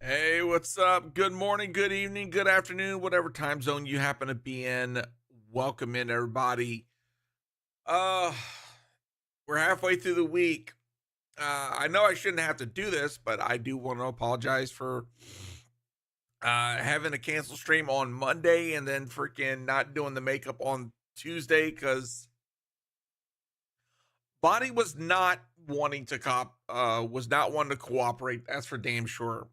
Hey, what's up? Good morning, good evening, good afternoon, whatever time zone you happen to be in. Welcome in, everybody. Uh, we're halfway through the week. I know I shouldn't have to do this, but I do want to apologize for having a cancel stream on Monday and then freaking not doing the makeup on Tuesday because body was not wanting to was not wanting to cooperate. That's for damn sure.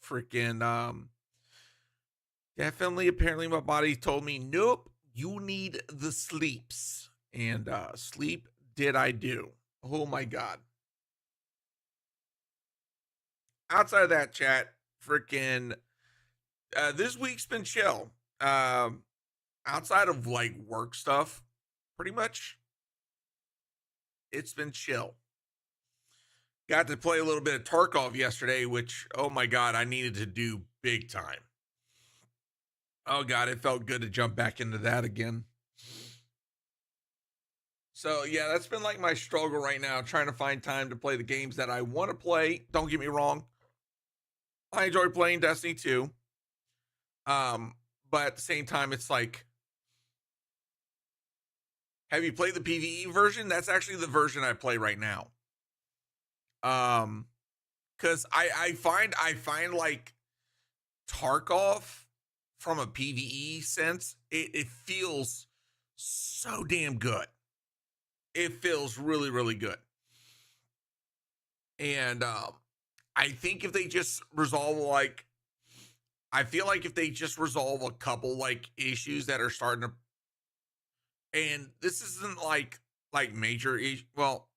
Freaking Definitely, apparently, my body told me, nope, you need the sleeps. And sleep did I do. Oh my God. Outside of that chat, freaking this week's been chill. Outside of like work stuff, pretty much it's been chill. Got to play a little bit of Tarkov yesterday, which, oh my God, I needed to do big time. Oh God, it felt good to jump back into that again. So yeah, that's been like my struggle right now, trying to find time to play the games that I want to play. Don't get me wrong. I enjoy playing Destiny 2. Um, but at the same time, it's like, have you played the PvE version? That's actually the version I play right now. Because I find like Tarkov from a PvE sense, it feels so damn good. It feels really, really good. And I think if they just resolve like I feel like if they just resolve a couple like issues that are starting to, and this isn't like major well,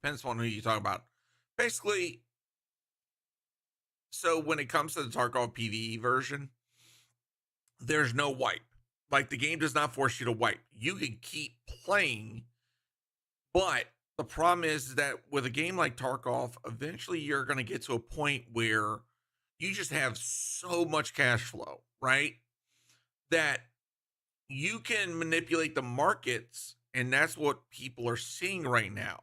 depends on who you talk about. Basically, so when it comes to the Tarkov PvE version, there's no wipe. Like the game does not force you to wipe. You can keep playing, but the problem is that with a game like Tarkov, eventually you're going to get to a point where you just have so much cash flow, right? That you can manipulate the markets, and that's what people are seeing right now.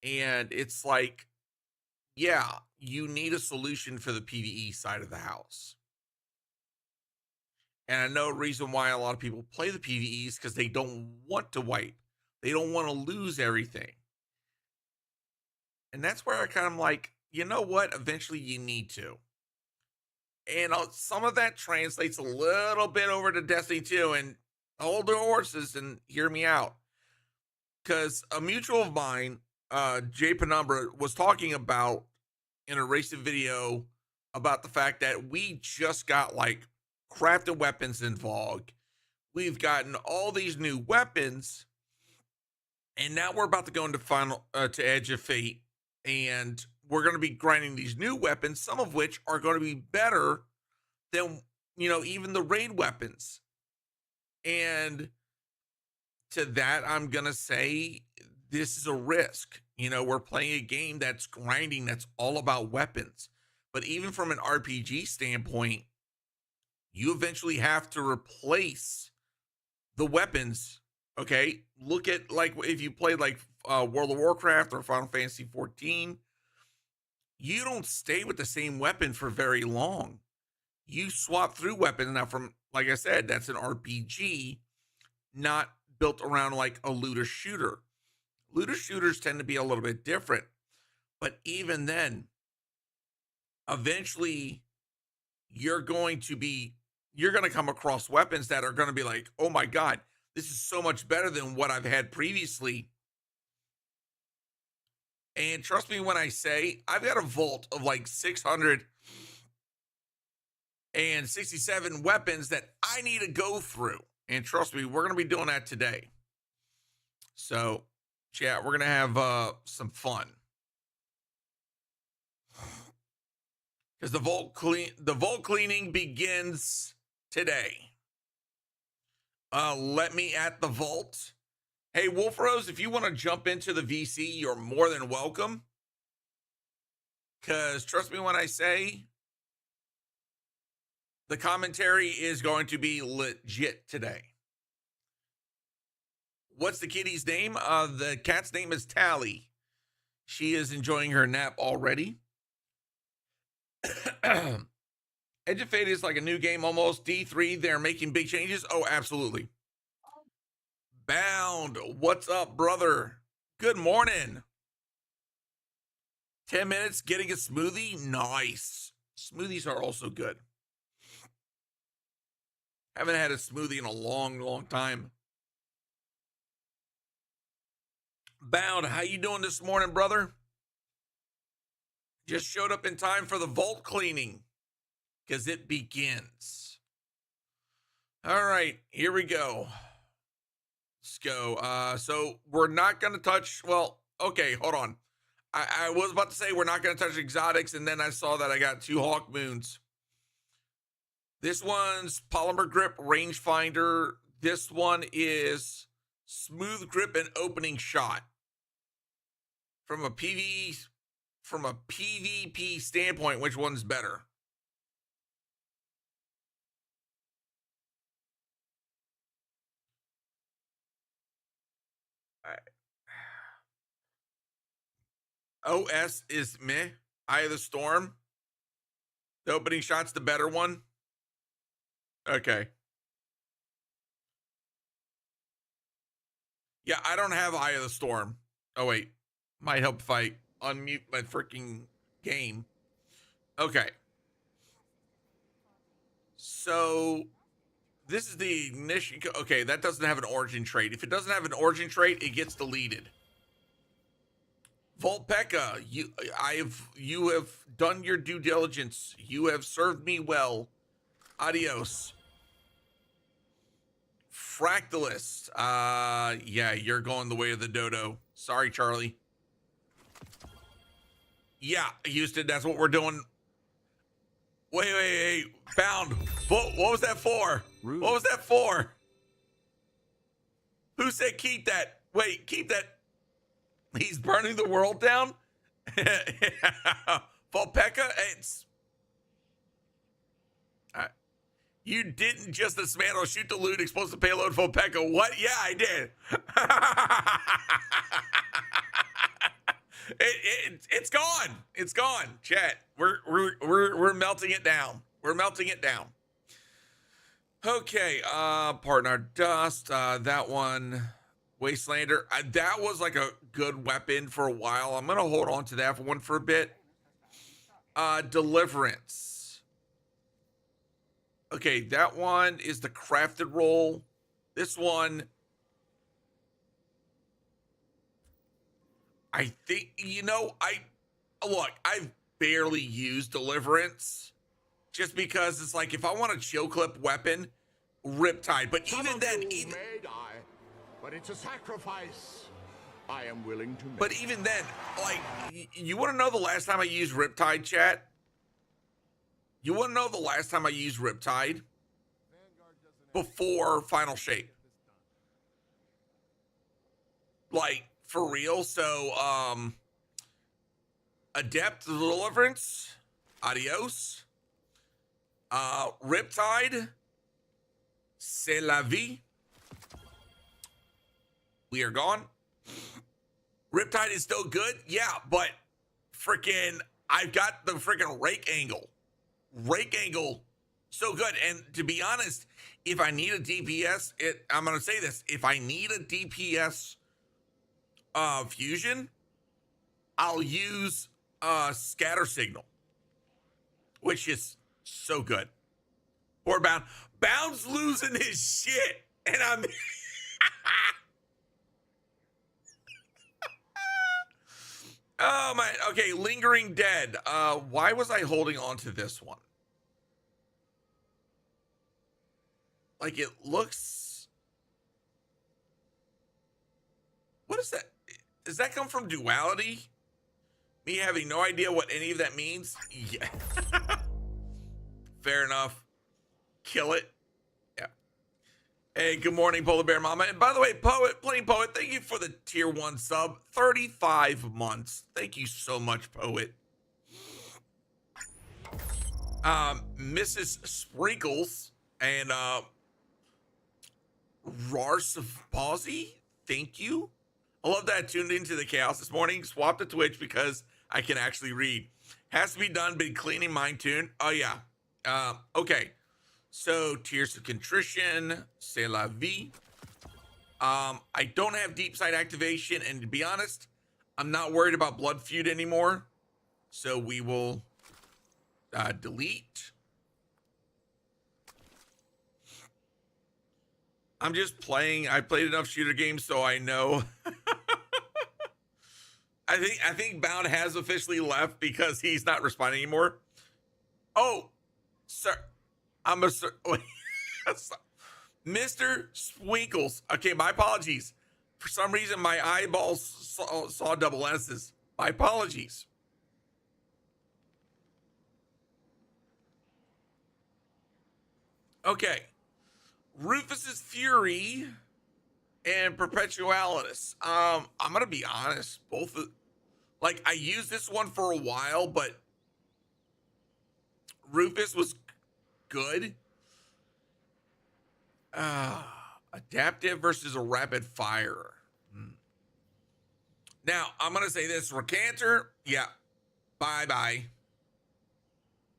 And it's like, yeah, you need a solution for the PvE side of the house. And I know a reason why a lot of people play the PvEs because they don't want to wipe. They don't want to lose everything. And that's where I kind of like, you know what? Eventually you need to. And some of that translates a little bit over to Destiny 2, and hold the horses and hear me out. Because a mutual of mine, Jay Penumbra, was talking about in a recent video about the fact that we just got like crafted weapons in VOG. We've gotten all these new weapons, and now we're about to go into final to Edge of Fate, and we're going to be grinding these new weapons, some of which are going to be better than even the raid weapons. And to that, I'm gonna say this is a risk. We're playing a game that's grinding, that's all about weapons. But even from an RPG standpoint, you eventually have to replace the weapons. Okay. Look at like if you played like World of Warcraft or Final Fantasy 14, you don't stay with the same weapon for very long. You swap through weapons. Now, from like I said, that's an RPG, not built around like a looter shooter. Looter shooters tend to be a little bit different, but even then, eventually you're going to come across weapons that are going to be like, oh my God, this is so much better than what I've had previously. And trust me when I say I've got a vault of like 667 weapons that I need to go through. And trust me, we're going to be doing that today. So, chat, we're going to have some fun. Because the vault cleaning begins today. Let me at the vault. Hey, Wolf Rose, if you want to jump into the VC, you're more than welcome. Because trust me when I say the commentary is going to be legit today. What's the kitty's name? The cat's name is Tally. She is enjoying her nap already. Edge of Fate is like a new game almost. D3, they're making big changes. Oh, absolutely. Bound, what's up, brother? Good morning. 10 minutes getting a smoothie? Nice. Smoothies are also good. Haven't had a smoothie in a long time. Bound, how you doing this morning, brother? Just showed up in time for the vault cleaning because it begins. All right, here we go. Let's go. So we're not going to touch, well, okay, hold on. I was about to say we're not going to touch exotics, and then I saw that I got 2 Hawk Moons. This one's Polymer Grip Rangefinder. This one is Smooth Grip and Opening Shot. From a PvP standpoint, which one's better? OS is meh. Eye of the Storm. The opening shot's the better one. Okay. Yeah, I don't have Eye of the Storm. Oh, wait. Might help if I unmute my freaking game. Okay. So, this is the ignition. Okay, that doesn't have an origin trait. If it doesn't have an origin trait, it gets deleted. Volpeka, you have done your due diligence. You have served me well. Adios. Fractalist. Yeah, you're going the way of the dodo. Sorry, Charlie. Yeah, Houston, that's what we're doing. Wait. Bound. What was that for? Rude. What was that for? Who said keep that? Wait, keep that. He's burning the world down? Volpeka, it's... You didn't just dismantle, shoot the loot, expose the payload, Volpeka. What? Yeah, I did. It's gone. It's gone. Chat. We're melting it down. We're melting it down. Okay. Partner Dust. That one. Wastelander. That was like a good weapon for a while. I'm gonna hold on to that one for a bit. Deliverance. Okay, that one is the crafted roll. This one, I think, I've barely used Deliverance just because it's like, if I want a chill clip weapon, Riptide. But even then, but it's a sacrifice I am willing to make. But even then, like, you want to know the last time I used Riptide, chat? You want to know the last time I used Riptide? Before Final Shape. Like, for real. So, Adept Deliverance. Adios. Riptide. C'est la vie. We are gone. Riptide is still good. Yeah, but freaking, I've got the freaking rake angle. Rake angle, so good. And to be honest, if I need a DPS, I'm gonna say this: if I need a DPS fusion, I'll use scatter signal, which is so good. Poor Bound's losing his shit, and I'm. Oh my, okay, Lingering Dead. Why was I holding on to this one? Like, it looks... What is that? Does that come from Duality? Me having no idea what any of that means? Yeah. Fair enough. Kill it. Yeah. Hey, good morning, Polar Bear Mama. And by the way, Plain Poet, thank you for the tier 1 sub. 35 months. Thank you so much, Poet. Mrs. Sprinkles and Rars of Pawsy, thank you. I love that I tuned into the chaos this morning. Swapped to Twitch because I can actually read. Has to be done, been cleaning mine tune. Oh, yeah. Okay. So, Tears of Contrition, C'est la vie. I don't have deep sight activation, and to be honest, I'm not worried about Blood Feud anymore. So we will delete. I'm just playing. I played enough shooter games, so I know. I think Bound has officially left because he's not responding anymore. Oh, sir, I'm a sir. Wait, Mr. Swinkles. Okay, my apologies. For some reason, my eyeballs saw double S's. My apologies. Okay. Rufus's Fury and Perpetualis. I'm gonna be honest. Both of, like, I used this one for a while, but Rufus was good. Adaptive versus a rapid fire. Now, I'm going to say this. Recanter, yeah. Bye-bye.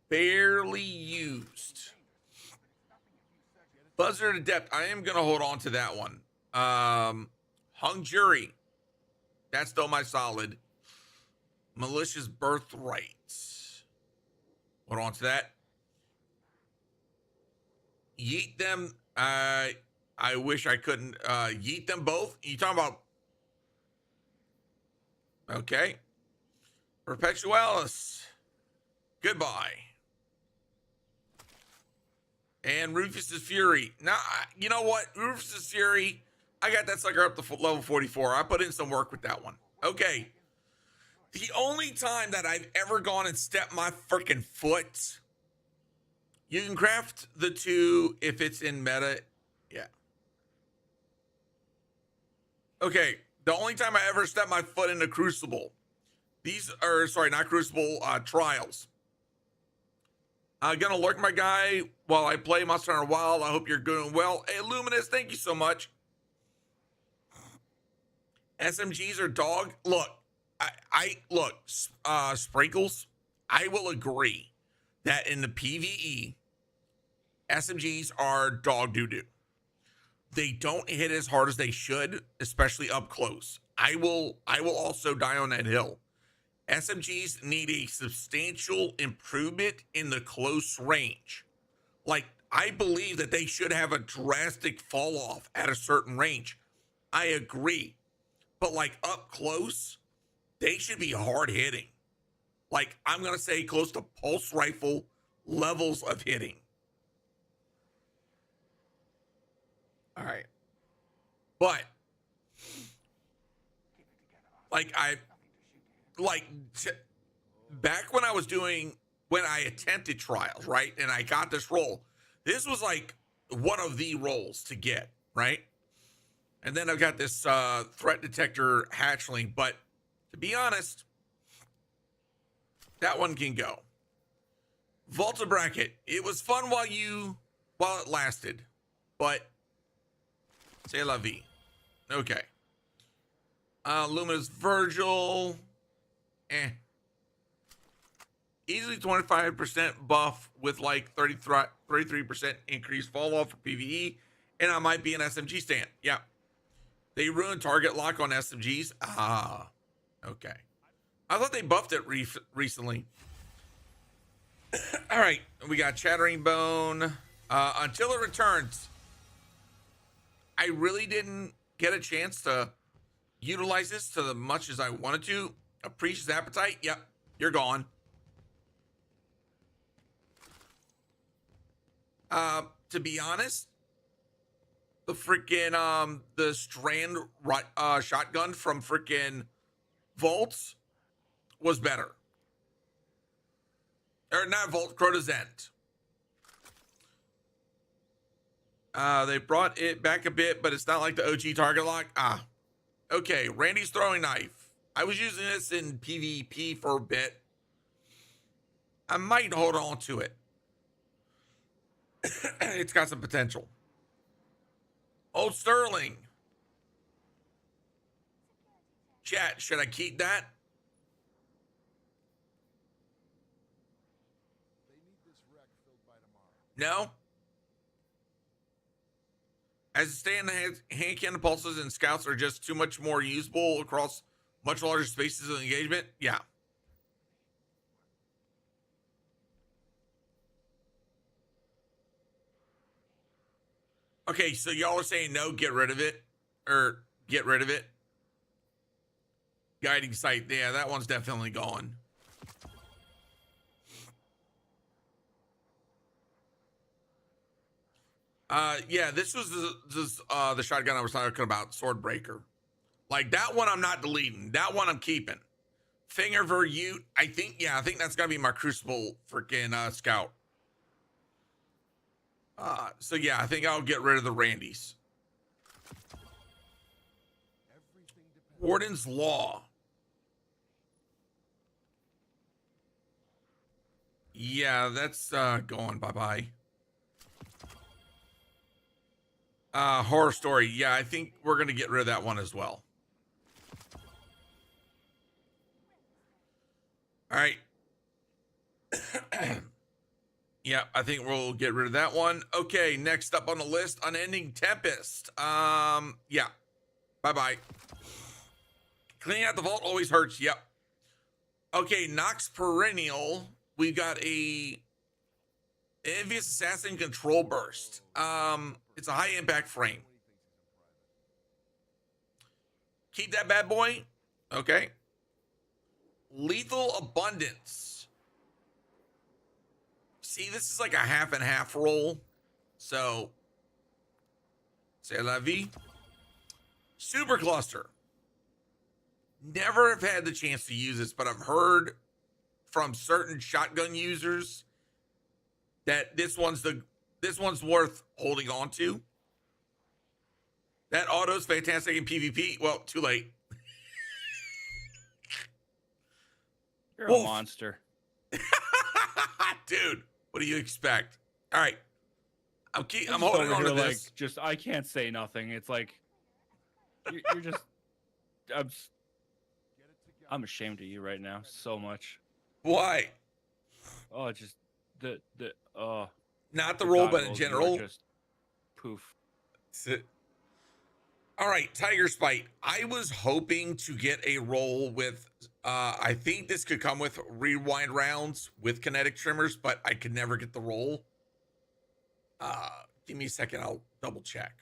Barely used. Buzzard Adept, I am going to hold on to that one. Hung Jury. That's still my solid. Malicious Birthright. Hold on to that. Yeet them. I wish I couldn't yeet them both. You talking about? Okay. Perpetualis. Goodbye. And Rufus's Fury. Now, you know what? Rufus's Fury, I got that sucker up to level 44. I put in some work with that one. Okay. The only time that I've ever gone and stepped my freaking foot, you can craft the two if it's in meta. Yeah. Okay. The only time I ever stepped my foot into Crucible. These are, sorry, not Crucible, Trials. I'm gonna lurk my guy while I play Monster Hunter Wild. I hope you're doing well. Hey, Luminous, thank you so much. SMGs are dog. Look, I look, Sprinkles, I will agree that in the PvE, SMGs are dog doo-doo. They don't hit as hard as they should, especially up close. I will also die on that hill. SMGs need a substantial improvement in the close range. Like, I believe that they should have a drastic fall off at a certain range. I agree. But like up close, they should be hard hitting. Like, I'm going to say close to pulse rifle levels of hitting. All right. But like back when I attempted trials, right? And I got this role. This was like one of the roles to get, right? And then I've got this threat detector hatchling, but to be honest, that one can go. Volta Bracket, it was fun while it lasted, but c'est la vie. Okay. Luminous Virgil. Easily 25% buff with like 33% increased fall off for PvE. And I might be an SMG stand. Yeah. They ruined target lock on SMGs. Ah. Okay. I thought they buffed it recently. All right. We got Chattering Bone. Until it returns. I really didn't get a chance to utilize this to as much as I wanted to. Appreciate Appetite. Yep, you're gone. To be honest, the freaking the Strand shotgun from freaking Vaults was better. Or not Vault, Crota's End. They brought it back a bit, but it's not like the OG target lock. Okay, Randy's throwing knife. I was using this in PvP for a bit. I might hold on to it. It's got some potential. Old Sterling. Chat, should I keep that? No. As it stands, hand cannon pulses and scouts are just too much more usable across much larger spaces of engagement. Yeah. Okay, so y'all are saying no, get rid of it. Or get rid of it. Guiding sight. Yeah, that one's definitely gone. Yeah, this was the shotgun I was talking about, sword breaker. Like that one I'm not deleting. That one I'm keeping. Finger Verute, I think that's gotta be my crucible freaking scout. So yeah, I think I'll get rid of the Randys. Warden's Law. Yeah, that's going bye-bye. Horror Story. Yeah, I think we're gonna get rid of that one as well. All right. Yeah, I think we'll get rid of that one. Okay, next up on the list, Unending Tempest. Yeah. Bye-bye. Cleaning out the vault always hurts. Yep. Okay, Nox Perennial. We've got a Envious Assassin Control Burst. It's a high impact frame. Keep that bad boy. Okay. Lethal Abundance. See, this is like a half and half roll. So, c'est la vie. Super Cluster. Never have had the chance to use this, but I've heard from certain shotgun users that this one's worth holding on to. That auto's fantastic in PvP. Well, too late. You're a monster. Dude, what do you expect? All right. I'm holding on to this. Like, just I can't say nothing. It's like you're just I'm ashamed of you right now so much. Why? Oh, just not the roll, but in general. Just poof. All right, Tiger Spite. I was hoping to get a roll with I think this could come with rewind rounds with kinetic trimmers, but I could never get the roll. Give me a second, I'll double check.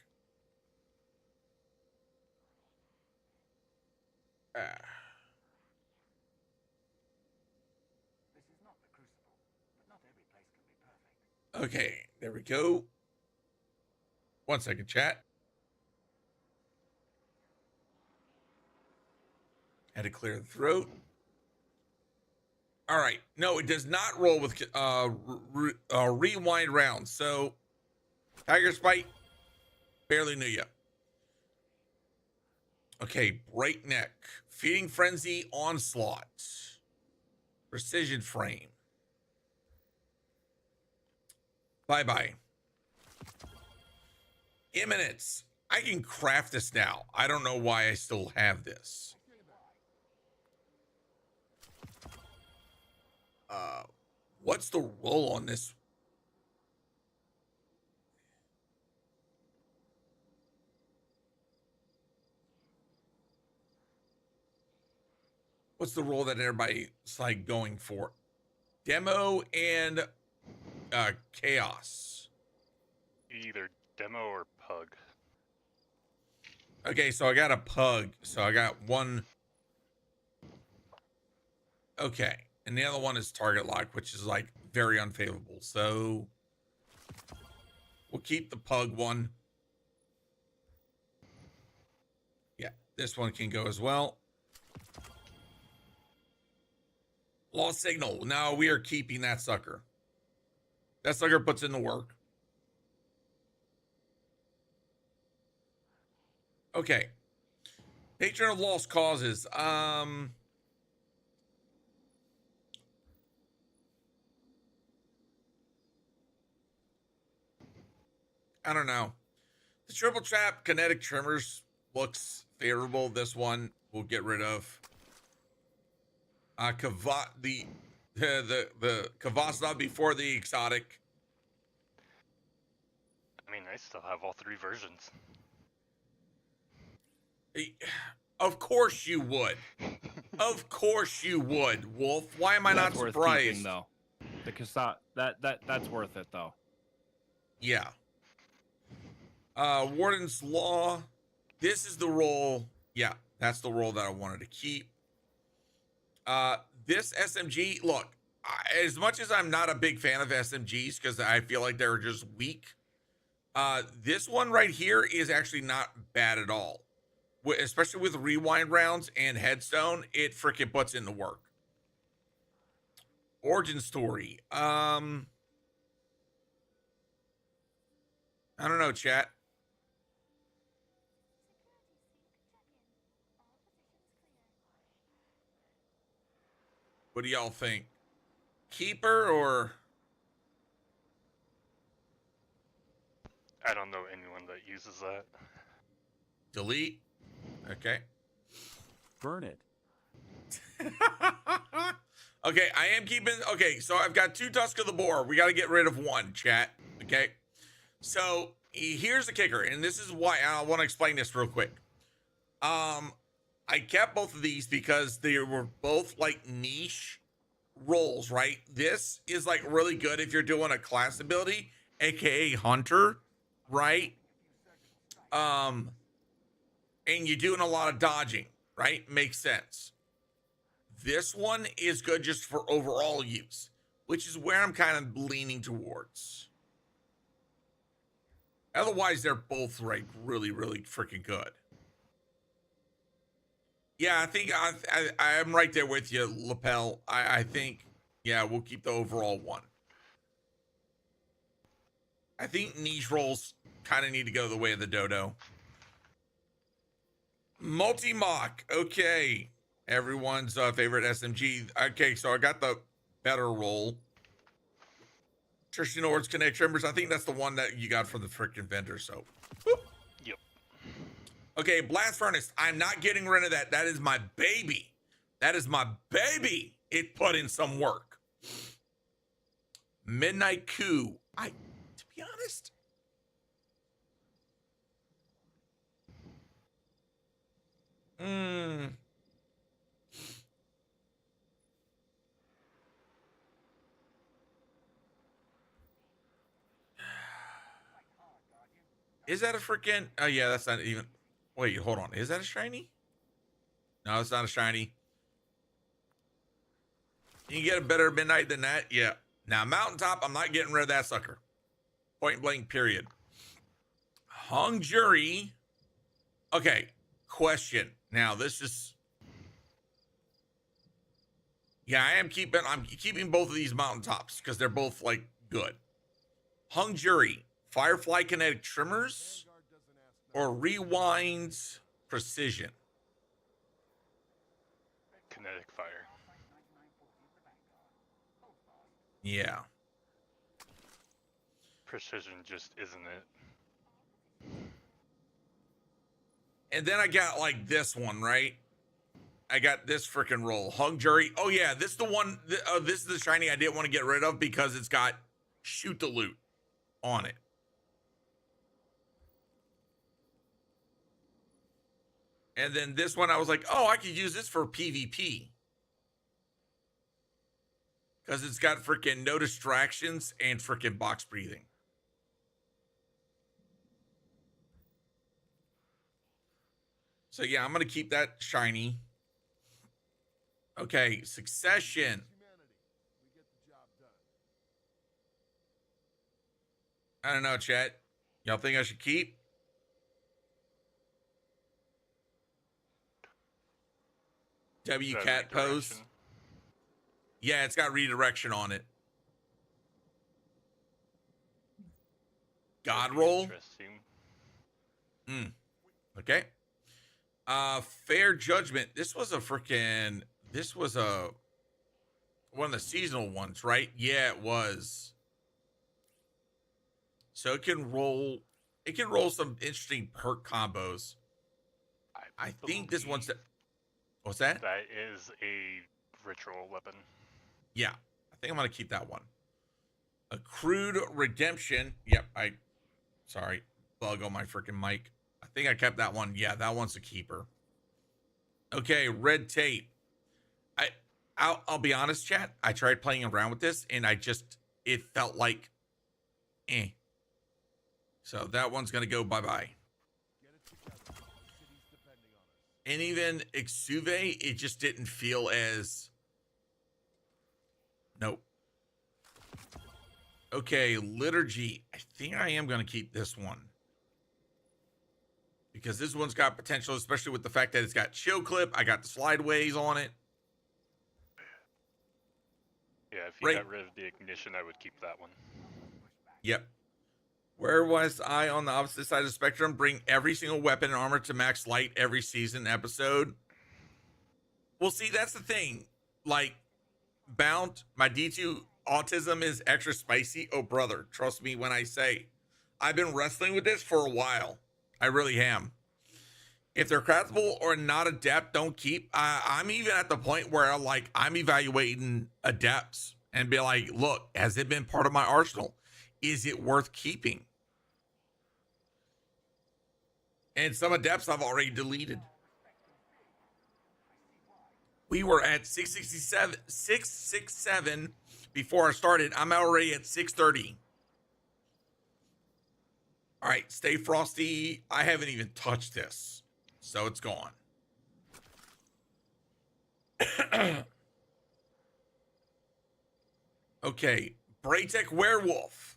This is not the Crucible, but not every place can be perfect. Okay, there we go. 1 second, chat. Had to clear the throat. All right. No, it does not roll with rewind rounds. So, Tiger Spite, barely knew you. Okay, Breakneck, Feeding Frenzy, Onslaught, Precision Frame. Bye-bye. Imminence. I can craft this now. I don't know why I still have this. What's the roll on this? What's the roll that everybody's like going for? Demo and chaos. Either demo or pug. Okay, so I got a pug. So I got one. Okay. And the other one is target lock, which is like very unfavorable. So we'll keep the pug one. Yeah, this one can go as well. Lost signal. No, we are keeping that sucker. That sucker puts in the work. Okay. Patron of Lost Causes. I don't know. The triple trap kinetic trimmers looks favorable. This one we'll get rid of. The Kavasna before the exotic. I mean, I still have all 3 versions. Of course you would. Of course you would, Wolf. Why am I not That's worth surprised? keeping, though. The cassette, that's worth it, though. Yeah. Warden's Law. This is the role. Yeah, that's the role that I wanted to keep. This SMG, look, as much as I'm not a big fan of SMGs because I feel like they're just weak, this one right here is actually not bad at all. Especially with rewind rounds and headstone, it freaking puts in the work. Origin story. I don't know, chat. What do y'all think? Keeper or? I don't know anyone that uses that. Delete. Okay. Burn it. Okay, I am keeping. Okay, so I've got 2 Tusk of the Boar. We got to get rid of 1, chat. Okay. So here's the kicker, and this is why I want to explain this real quick. I kept both of these because they were both like niche roles, right? This is like really good if you're doing a class ability, aka Hunter, right? And you're doing a lot of dodging, right? Makes sense. This one is good just for overall use, which is where I'm kind of leaning towards. Otherwise, they're both like really, really freaking good. Yeah, I think I'm right there with you, Lapel. I think, yeah, we'll keep the overall one. I think niche roles kind of need to go the way of the dodo. Multi-mock. Okay. Everyone's favorite SMG. Okay, so I got the better roll. Tristan Ord's Connect Trimmers. I think that's the one that you got from the freaking vendor, so. Whoop. Yep. Okay, Blast Furnace. I'm not getting rid of that. That is my baby. That is my baby. It put in some work. Midnight Coup. To be honest, is that a freaking? Oh yeah, that's not even. Wait, hold on. Is that a shiny? No, it's not a shiny. You can get a better midnight than that. Yeah. Now Mountaintop, I'm not getting rid of that sucker. Point blank. Period. Hung Jury. Okay. Question. Now this is. Yeah, I'm keeping both of these Mountaintops because they're both like good. Hung Jury, Firefly Kinetic Trimmers, or Rewind Precision. Kinetic Fire. Yeah. Precision just isn't it. And then I got like this one, right? I got this freaking roll. Hung Jury. Oh yeah, this is the one. This is the shiny I didn't want to get rid of because it's got Shoot the Loot on it. And then this one, I was like, oh, I could use this for PvP. Because it's got freaking no distractions and freaking box breathing. So yeah, I'm going to keep that shiny. Okay, Succession. I don't know, chat. Y'all think I should keep? W That cat pose. redirection. Yeah, it's got redirection on it. God That'd be roll. Interesting. Okay. Fair Judgment. This was one of the seasonal ones, right? Yeah, it was. So it can roll some interesting perk combos. I think this one's what's that? That is a ritual weapon. Yeah, I think I'm gonna keep that one. Accrued Redemption. Yep, I Sorry, bug on my freaking mic. I think I kept that one. Yeah, that one's a keeper. Okay, red tape. I'll be honest, chat. I tried playing around with this, and it felt like, eh. So that one's gonna go bye-bye. And even Exuve, it just didn't feel as... Nope. Okay, Liturgy. I think I am going to keep this one. Because this one's got potential, especially with the fact that it's got chill clip. I got the slideways on it. Yeah, if you got rid of the ignition, I would keep that one. Yep. Where was I on the opposite side of the spectrum? Bring every single weapon and armor to max light every season episode. Well, see, that's the thing. Like, Bound, my D2 autism is extra spicy. Oh, brother, trust me when I say I've been wrestling with this for a while. I really am. If they're craftable or not adept, don't keep. I'm even at the point where I'm evaluating adepts and be like, look, has it been part of my arsenal? Is it worth keeping? And some adepts I've already deleted. We were at 667 before I started. I'm already at 630. All right, stay frosty. I haven't even touched this, so it's gone. Okay, Braytech Werewolf.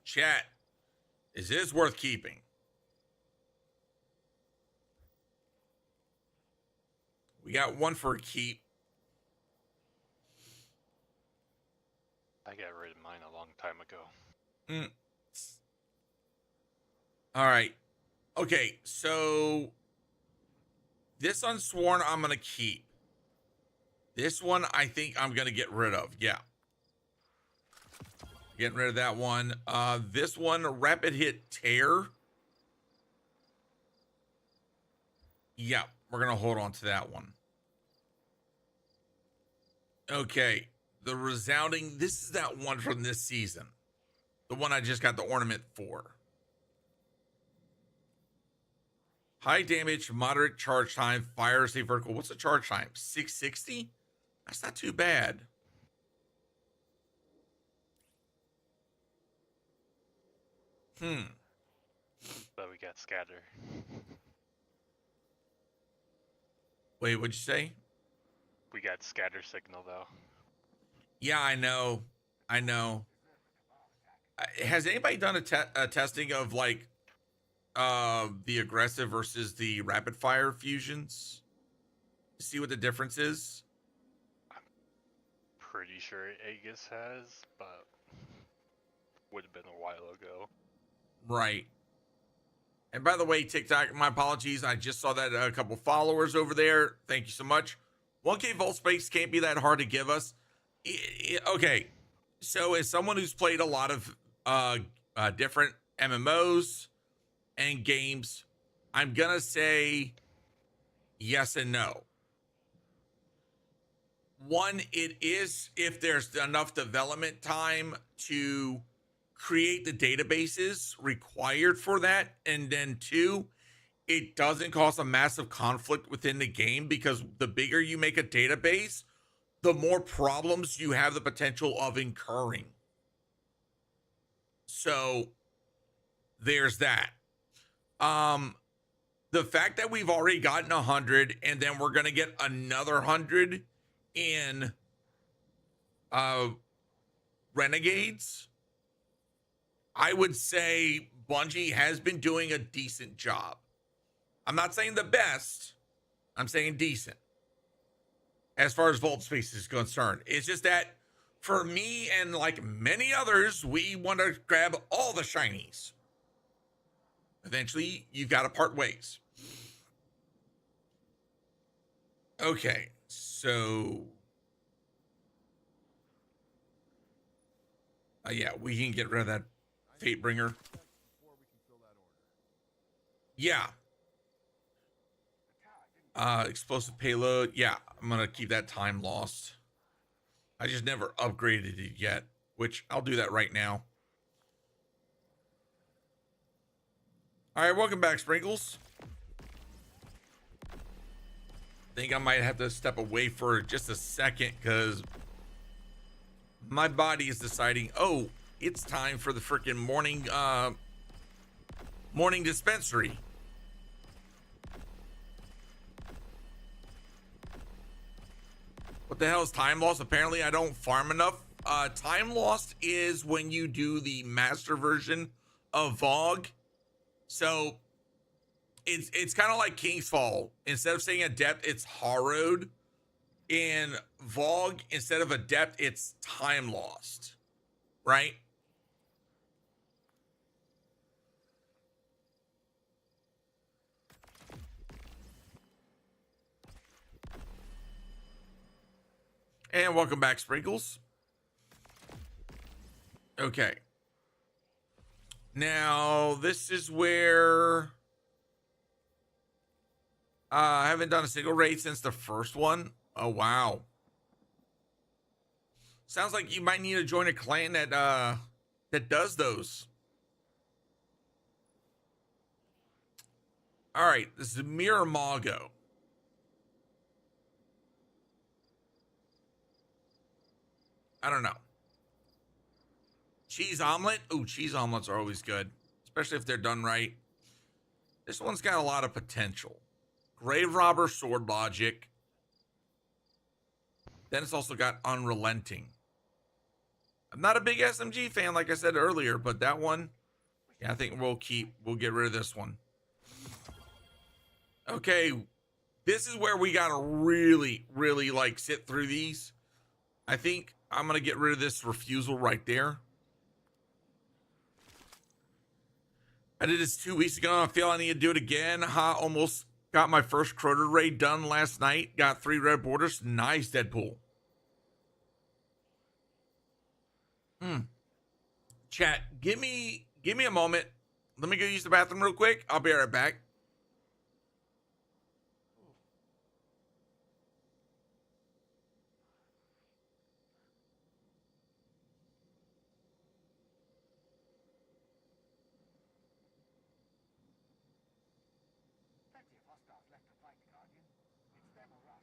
Chat, is this worth keeping? We got one for a keep. I got rid of mine a long time ago. All right. Okay, so this Unsworn I'm going to keep. This one I think I'm going to get rid of. Yeah. Getting rid of that one. This one, Rapid Hit Tear. Yeah, we're going to hold on to that one. Okay, the Resounding. This is that one from this season. The one I just got the ornament for. High damage, moderate charge time, fire safe vertical. What's the charge time? 660? That's not too bad. But we got scatter. Wait, what'd you say? We got scatter signal though. Yeah, I know. Has anybody done a testing of like the aggressive versus the rapid fire fusions? See what the difference is? Pretty sure Aegis has, but would have been a while ago. Right. And by the way, TikTok, my apologies. I just saw that a couple followers over there. Thank you so much. 1K Volt Space can't be that hard to give us. Okay. So as someone who's played a lot of different MMOs and games, I'm going to say yes and no. One, it is if there's enough development time to create the databases required for that. And then two, it doesn't cause a massive conflict within the game, because the bigger you make a database, the more problems you have the potential of incurring. So there's that. The fact that we've already gotten 100 and then we're going to get another 100 in Renegades, I would say Bungie has been doing a decent job. I'm not saying the best. I'm saying decent. As far as Vault Space is concerned. It's just that for me and like many others, we want to grab all the shinies. Eventually, you've got to part ways. Okay, so... yeah, we can get rid of that Fatebringer. Yeah. Explosive payload. Yeah, I'm going to keep that time lost. I just never upgraded it yet, which I'll do that right now. All right, welcome back, Sprinkles. Think I might have to step away for just a second because my body is deciding, oh, it's time for the freaking morning dispensary. What the hell is time lost? Apparently I don't farm enough. Time lost is when you do the master version of VOG. So it's kind of like King's Fall. Instead of saying adept, it's harrowed. In VOG, instead of adept, it's time lost. Right? And welcome back, Sprinkles. Okay. Now, this is where I haven't done a single raid since the first one. Oh, wow. Sounds like you might need to join a clan that does those. All right, this is Miramago. I don't know. Cheese omelet? Oh, cheese omelets are always good, especially if they're done right. This one's got a lot of potential. Grave Robber Sword Logic. Then it's also got Unrelenting. I'm not a big SMG fan, like I said earlier, but that one, yeah, I think we'll get rid of this one. Okay, this is where we gotta really, really like sit through these. I think I'm gonna get rid of this refusal right there. I did this 2 weeks ago. I feel I need to do it again. Almost got my first Croter raid done last night. Got 3 red borders. Nice, Deadpool. Chat, give me a moment. Let me go use the bathroom real quick. I'll be right back. Plenty of hostiles left to fight, Guardian. It's them or us.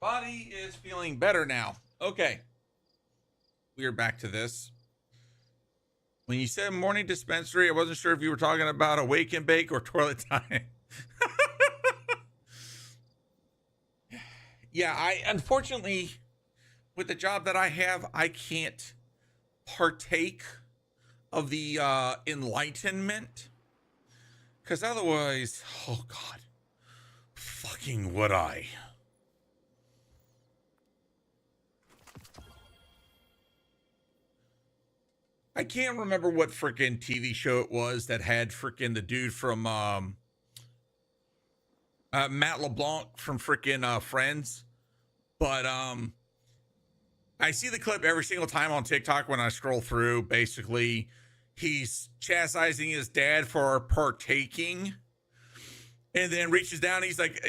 Body is feeling better now. Okay. We are back to this. When you said morning dispensary, I wasn't sure if you were talking about a wake and bake or toilet time. Yeah, I unfortunately, with the job that I have, I can't partake of the enlightenment. Because otherwise, oh God, fucking would I. I can't remember what freaking TV show it was that had freaking the dude from Matt LeBlanc from freaking Friends, but I see the clip every single time on TikTok when I scroll through. Basically, he's chastising his dad for partaking, and then reaches down. He's like,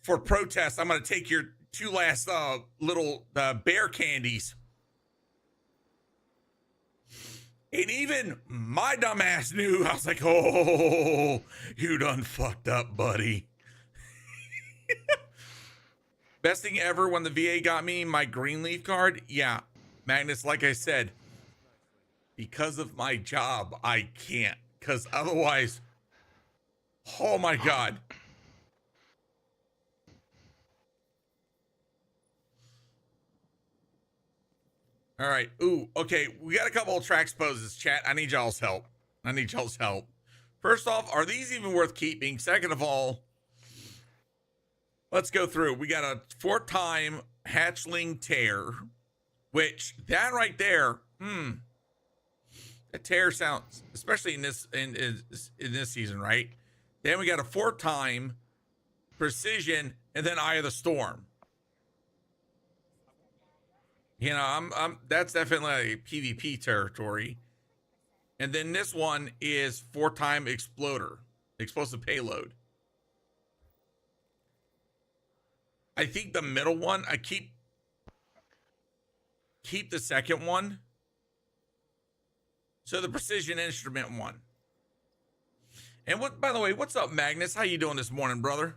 for protest, I'm gonna take your two last little bear candies. And even my dumbass knew. I was like, oh, you done fucked up, buddy. Best thing ever when the VA got me my Greenleaf card. Yeah, Magnus, like I said, because of my job, I can't. Because otherwise, oh my God. All right. Ooh, okay. We got a couple of tracks poses, chat. I need y'all's help. First off, are these even worth keeping? Second of all, let's go through. We got a 4-time hatchling tear, which that right there, that tear sounds, especially in this season, right? Then we got a 4-time precision, and then Eye of the Storm. You know, I'm that's definitely PvP territory. And then this one is 4-time explosive payload. I think the middle one, I keep the second one. So the precision instrument one. And what, by the way, what's up, Magnus? How you doing this morning, brother?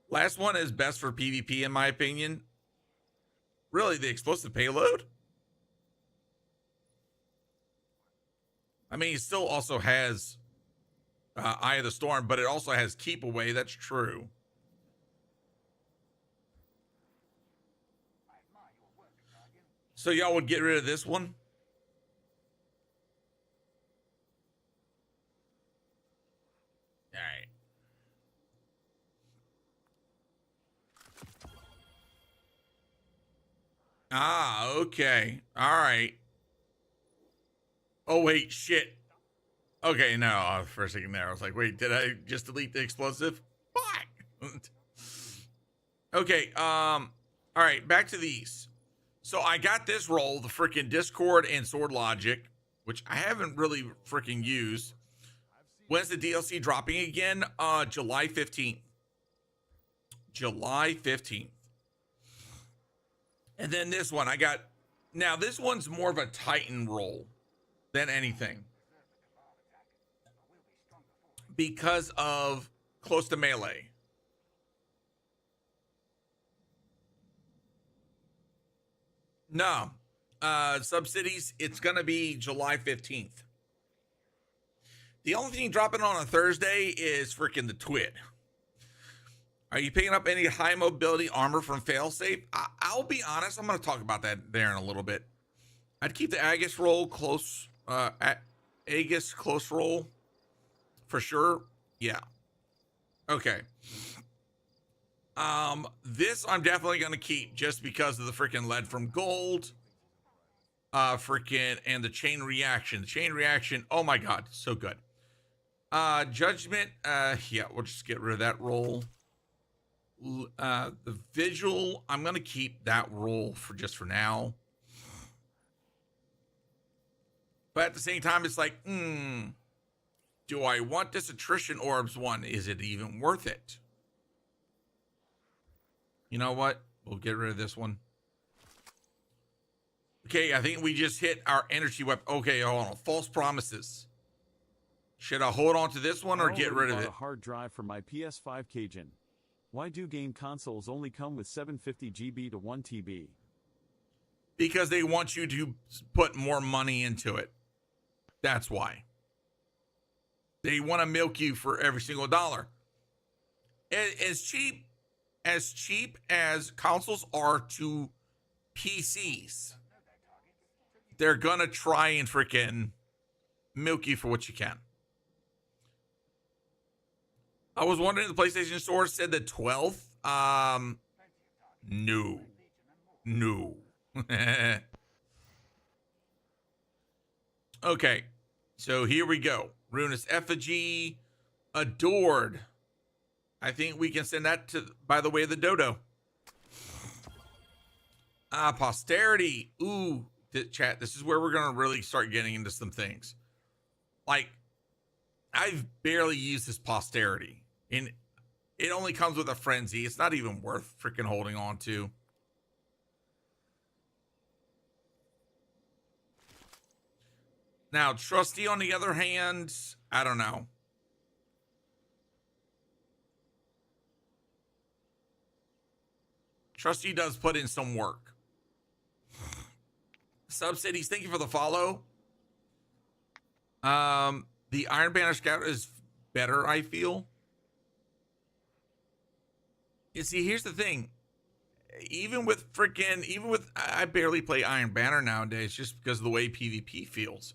Last one is best for PvP, in my opinion. Really, the explosive payload? I mean, it still also has Eye of the Storm, but it also has Keep Away. That's true. So y'all would get rid of this one? All right. Ah, okay. All right. Oh, wait, shit. Okay, no, for a second there, I was like, wait, did I just delete the explosive? Fuck. Okay, all right, back to these. So I got this roll, the freaking Discord and Sword Logic, which I haven't really freaking used. When's the DLC dropping again? July 15th. July 15th. And then this one I got. Now this one's more of a Titan roll than anything, because of close to melee. No, Subsidies, it's gonna be July 15th. The only thing dropping on a Thursday is freaking the Twit. Are you picking up any high mobility armor from Failsafe? I'll be honest, I'm going to talk about that there in a little bit. I'd keep the Aegis roll close, Aegis close roll for sure. Yeah. Okay. This I'm definitely going to keep just because of the freaking lead from gold. And the chain reaction. The chain reaction, oh my God, so good. Judgment, yeah, we'll just get rid of that roll. The Vigil, I'm gonna keep that roll for now. But at the same time, it's like, do I want this attrition orbs one? Is it even worth it? You know what? We'll get rid of this one. Okay, I think we just hit our energy weapon. Okay, hold on. False promises. Should I hold on to this one or get rid of it? A hard drive for my PS5 Cajun. Why do game consoles only come with 750 GB to 1 TB? Because they want you to put more money into it. That's why. They want to milk you for every single dollar. As cheap as consoles are to PCs, they're gonna try and freaking milk you for what you can. I was wondering, the PlayStation Store said the 12th. No. Okay, so here we go. Ruinous Effigy, Adored. I think we can send that to by the way of the dodo. Posterity. Ooh, chat. This is where we're gonna really start getting into some things. Like, I've barely used this posterity, and it only comes with a frenzy. It's not even worth freaking holding on to. Now, Trusty, on the other hand, I don't know. Trusty does put in some work. Subcities, thank you for the follow. The Iron Banner Scout is better, I feel. You see, here's the thing. I barely play Iron Banner nowadays just because of the way PvP feels.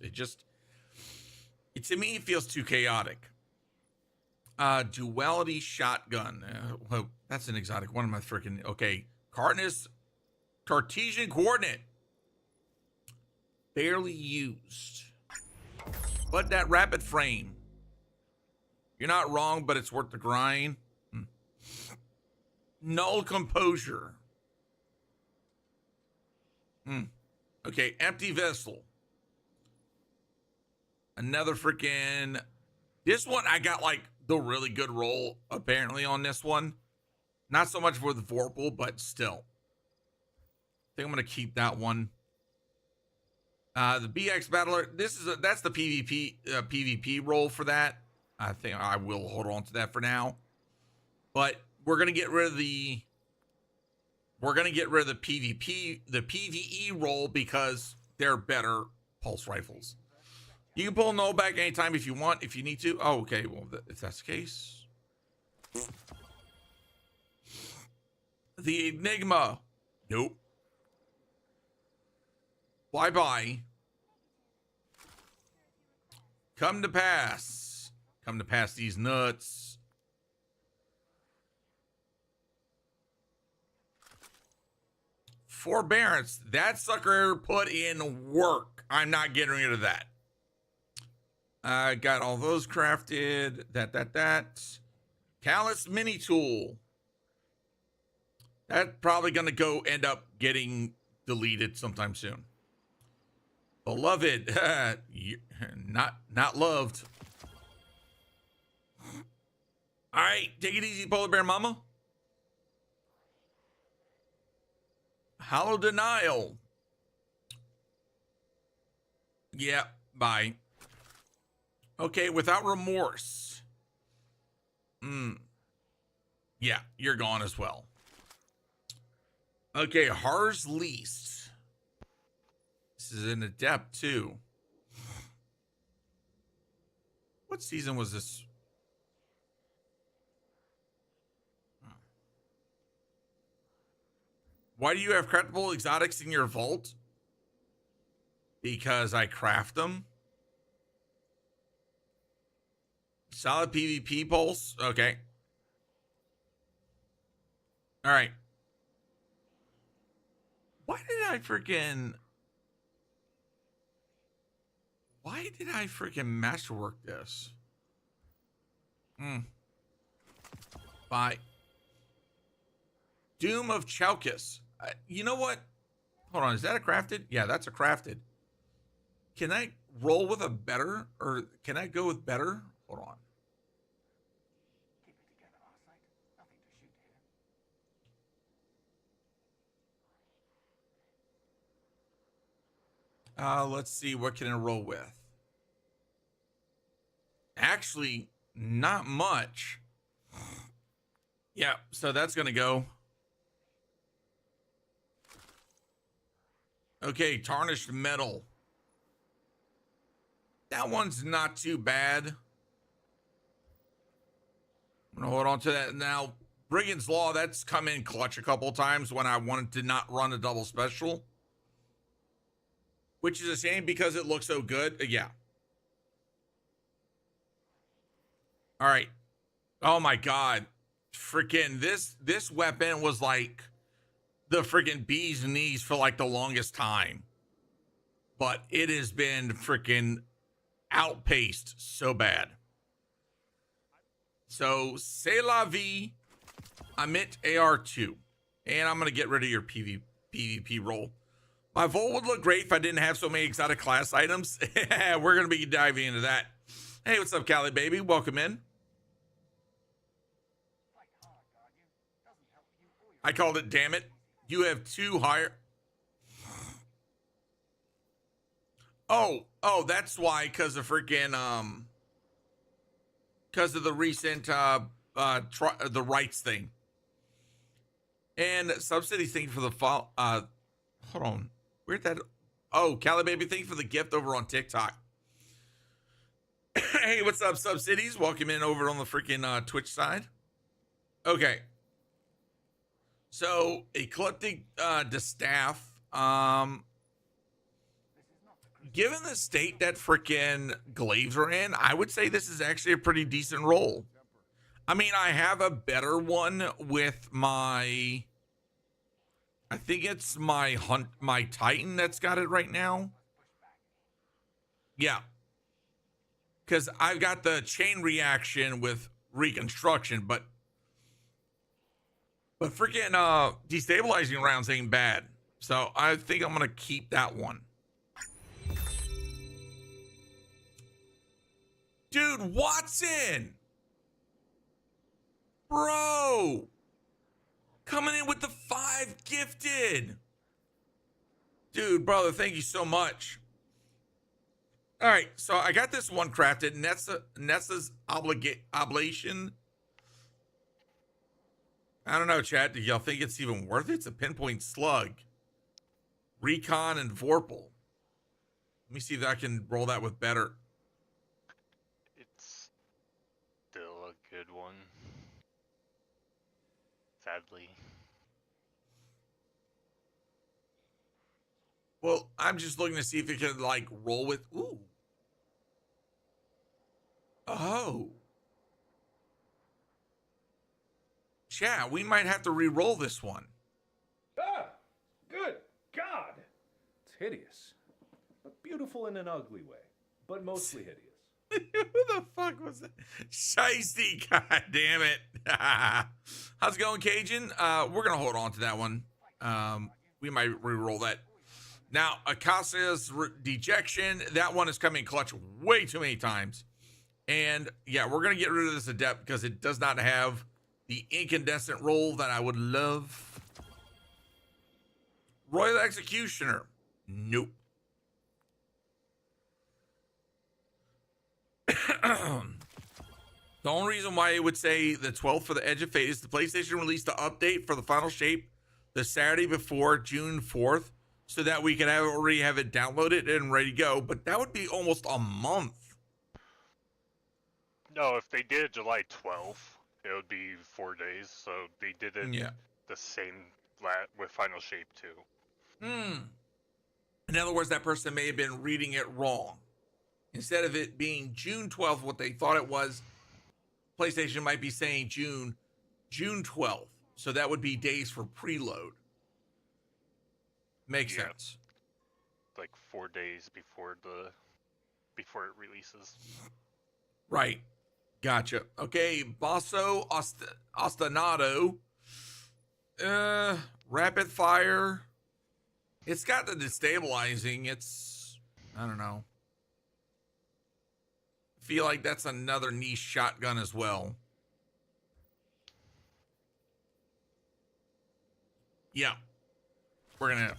To me, it feels too chaotic. Duality Shotgun. Well, that's an exotic. One of my freaking, okay. Cartesian Coordinate. Barely used. But that Rapid Frame. You're not wrong, but it's worth the grind. Null Composure. Okay, Empty Vessel. Another freaking... This one, I got like the really good roll apparently on this one. Not so much for the Vorpal, but still. I think I'm going to keep that one. The BX Battler, that's the PvP roll for that. I think I will hold on to that for now. But we're going to get rid of the PvP, the PvE roll, because they're better pulse rifles. You can pull no back anytime if you want, if you need to. Oh, okay. Well, if that's the case. The Enigma. Nope. Bye-bye. Come to pass. Come to pass these nuts. Forbearance. That sucker put in work. I'm not getting rid of that. I got all those crafted. That. Callus Mini Tool. That's probably going to end up getting deleted sometime soon. Beloved. Not loved. All right. Take it easy, Polar Bear Mama. Hollow Denial. Yeah, bye. Okay, Without Remorse. Yeah, you're gone as well. Okay, Har's Least. This is an adept too. What season was this? Why do you have craftable exotics in your vault? Because I craft them. Solid PvP pulse. Okay. All right. Why did I freaking masterwork this? Bye. Doom of Chalkis. You know what? Hold on. Is that a crafted? Yeah, that's a crafted. Can I roll with a better? Or can I go with better? Hold on. Keep it together, Arcite. Nothing to shoot here. Let's see. What can I roll with? Actually, not much. Yeah, so that's gonna go. Okay, tarnished metal. That one's not too bad. I'm gonna hold on to that now. Brigand's Law, that's come in clutch a couple of times when I wanted to not run a double special, which is a shame because it looks so good. Yeah. All right. Oh my God. Freaking this weapon was like the freaking bee's knees for like the longest time. But it has been freaking outpaced so bad. So, c'est la vie. Amit AR2. And I'm going to get rid of your PvP role. My Volt would look great if I didn't have so many exotic class items. We're going to be diving into that. Hey, what's up, Cali baby? Welcome in. I called it, damn it. You have 2 higher. Oh, that's why, because of freaking, because of the recent, the rights thing. And Subsidy thing for the fall, hold on. Where'd that, oh, Cali baby, thank you for the gift over on TikTok. Hey, what's up, Subsidies? Welcome in over on the freaking, Twitch side. Okay. So, Ecliptic Distaff, given the state that freaking glaives are in, I would say this is actually a pretty decent roll. I mean, I have a better one with my, I think it's my Titan that's got it right now. Yeah. Because I've got the chain reaction with reconstruction, but freaking destabilizing rounds ain't bad. So I think I'm going to keep that one. Dude, Watson! Bro! Coming in with the 5 gifted. Dude, brother, thank you so much. All right, so I got this one crafted. Nessa's Oblation. I don't know, chat. Do y'all think it's even worth it? It's a pinpoint slug. Recon and Vorpal. Let me see if I can roll that with better. It's still a good one. Sadly. Well, I'm just looking to see if it can like roll with. Ooh. Oh. Chat, we might have to re-roll this one. Ah! Good God! It's hideous. But beautiful in an ugly way. But mostly hideous. Who the fuck was that? Shiesty, god damn it. How's it going, Cajun? We're gonna hold on to that one. We might re-roll that. Now, Acacia's Dejection, that one is coming clutch way too many times. And yeah, we're gonna get rid of this adept because it does not have the incandescent roll that I would love. Royal Executioner. Nope. The only reason why I would say the 12th for the Edge of Fate is the PlayStation released the update for the final shape the Saturday before June 4th so that we could already have it downloaded and ready to go. But that would be almost a month. No, if they did it July 12th, it would be 4 days. So they did it the same with final shape too. In other words, that person may have been reading it wrong. Instead of it being June 12th, what they thought it was, PlayStation might be saying June 12th. So that would be days for preload. Makes sense. Like 4 days before it releases. Right. Gotcha. Okay, Basso Ostanato. Rapid fire. It's got the destabilizing. It's, I don't know. Feel like that's another niche shotgun as well. Yeah. We're going to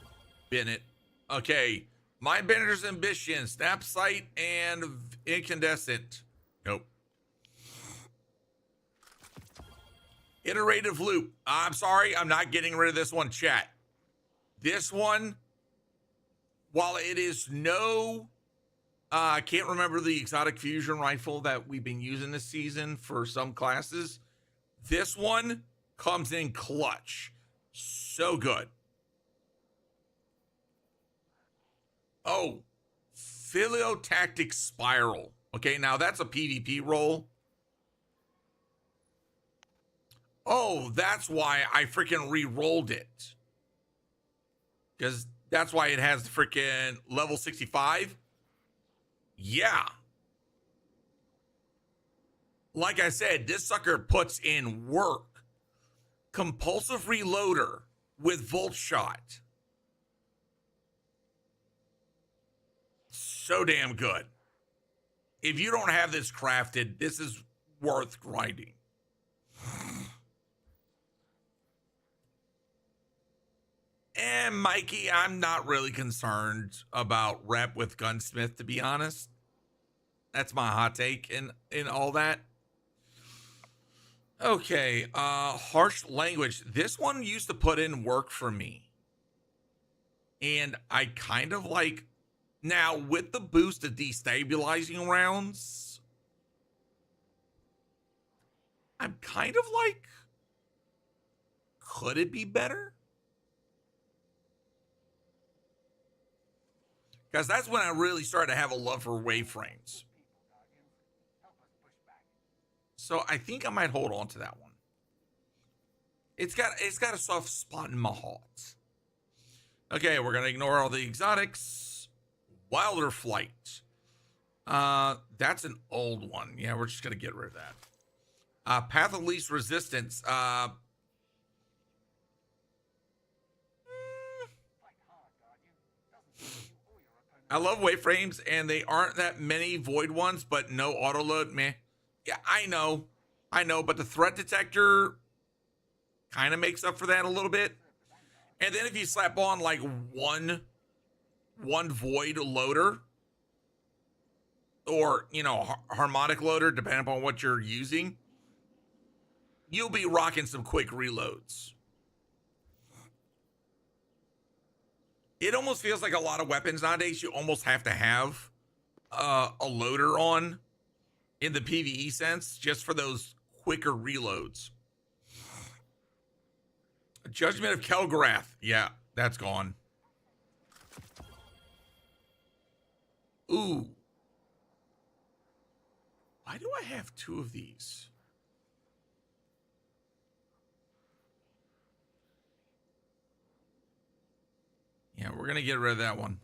bin it. Okay. My Bender's Ambition, Snap Sight, and Incandescent. Nope. Iterative loop. I'm sorry, I'm not getting rid of this one, chat. This one, while it is no, I can't remember the exotic fusion rifle that we've been using this season for some classes. This one comes in clutch. So good. Oh, Philiotactic Spiral. Okay, now that's a PvP roll. Oh, that's why I freaking re-rolled it. Because that's why it has the freaking level 65. Yeah. Like I said, this sucker puts in work. Compulsive reloader with Volt Shot. So damn good. If you don't have this crafted, this is worth grinding. And Mikey, I'm not really concerned about rep with Gunsmith, to be honest. That's my hot take in all that. Okay, harsh language. This one used to put in work for me. And I kind of like, now with the boost of destabilizing rounds, I'm kind of like, could it be better? Because that's when I really started to have a love for waveframes. So I think I might hold on to that one. It's got a soft spot in my heart. Okay, we're gonna ignore all the exotics. Wilder Flight. That's an old one. Yeah, we're just gonna get rid of that. Path of Least Resistance. I love wayframes, and they aren't that many void ones, but no auto load, meh. Yeah, I know, but the threat detector kind of makes up for that a little bit. And then if you slap on like one void loader, or harmonic loader, depending upon what you're using, you'll be rocking some quick reloads. It almost feels like a lot of weapons nowadays, you almost have to have a loader on in the PvE sense, just for those quicker reloads. Judgment of Kelgarath. Yeah, that's gone. Ooh. Why do I have two of these? Yeah, we're going to get rid of that one.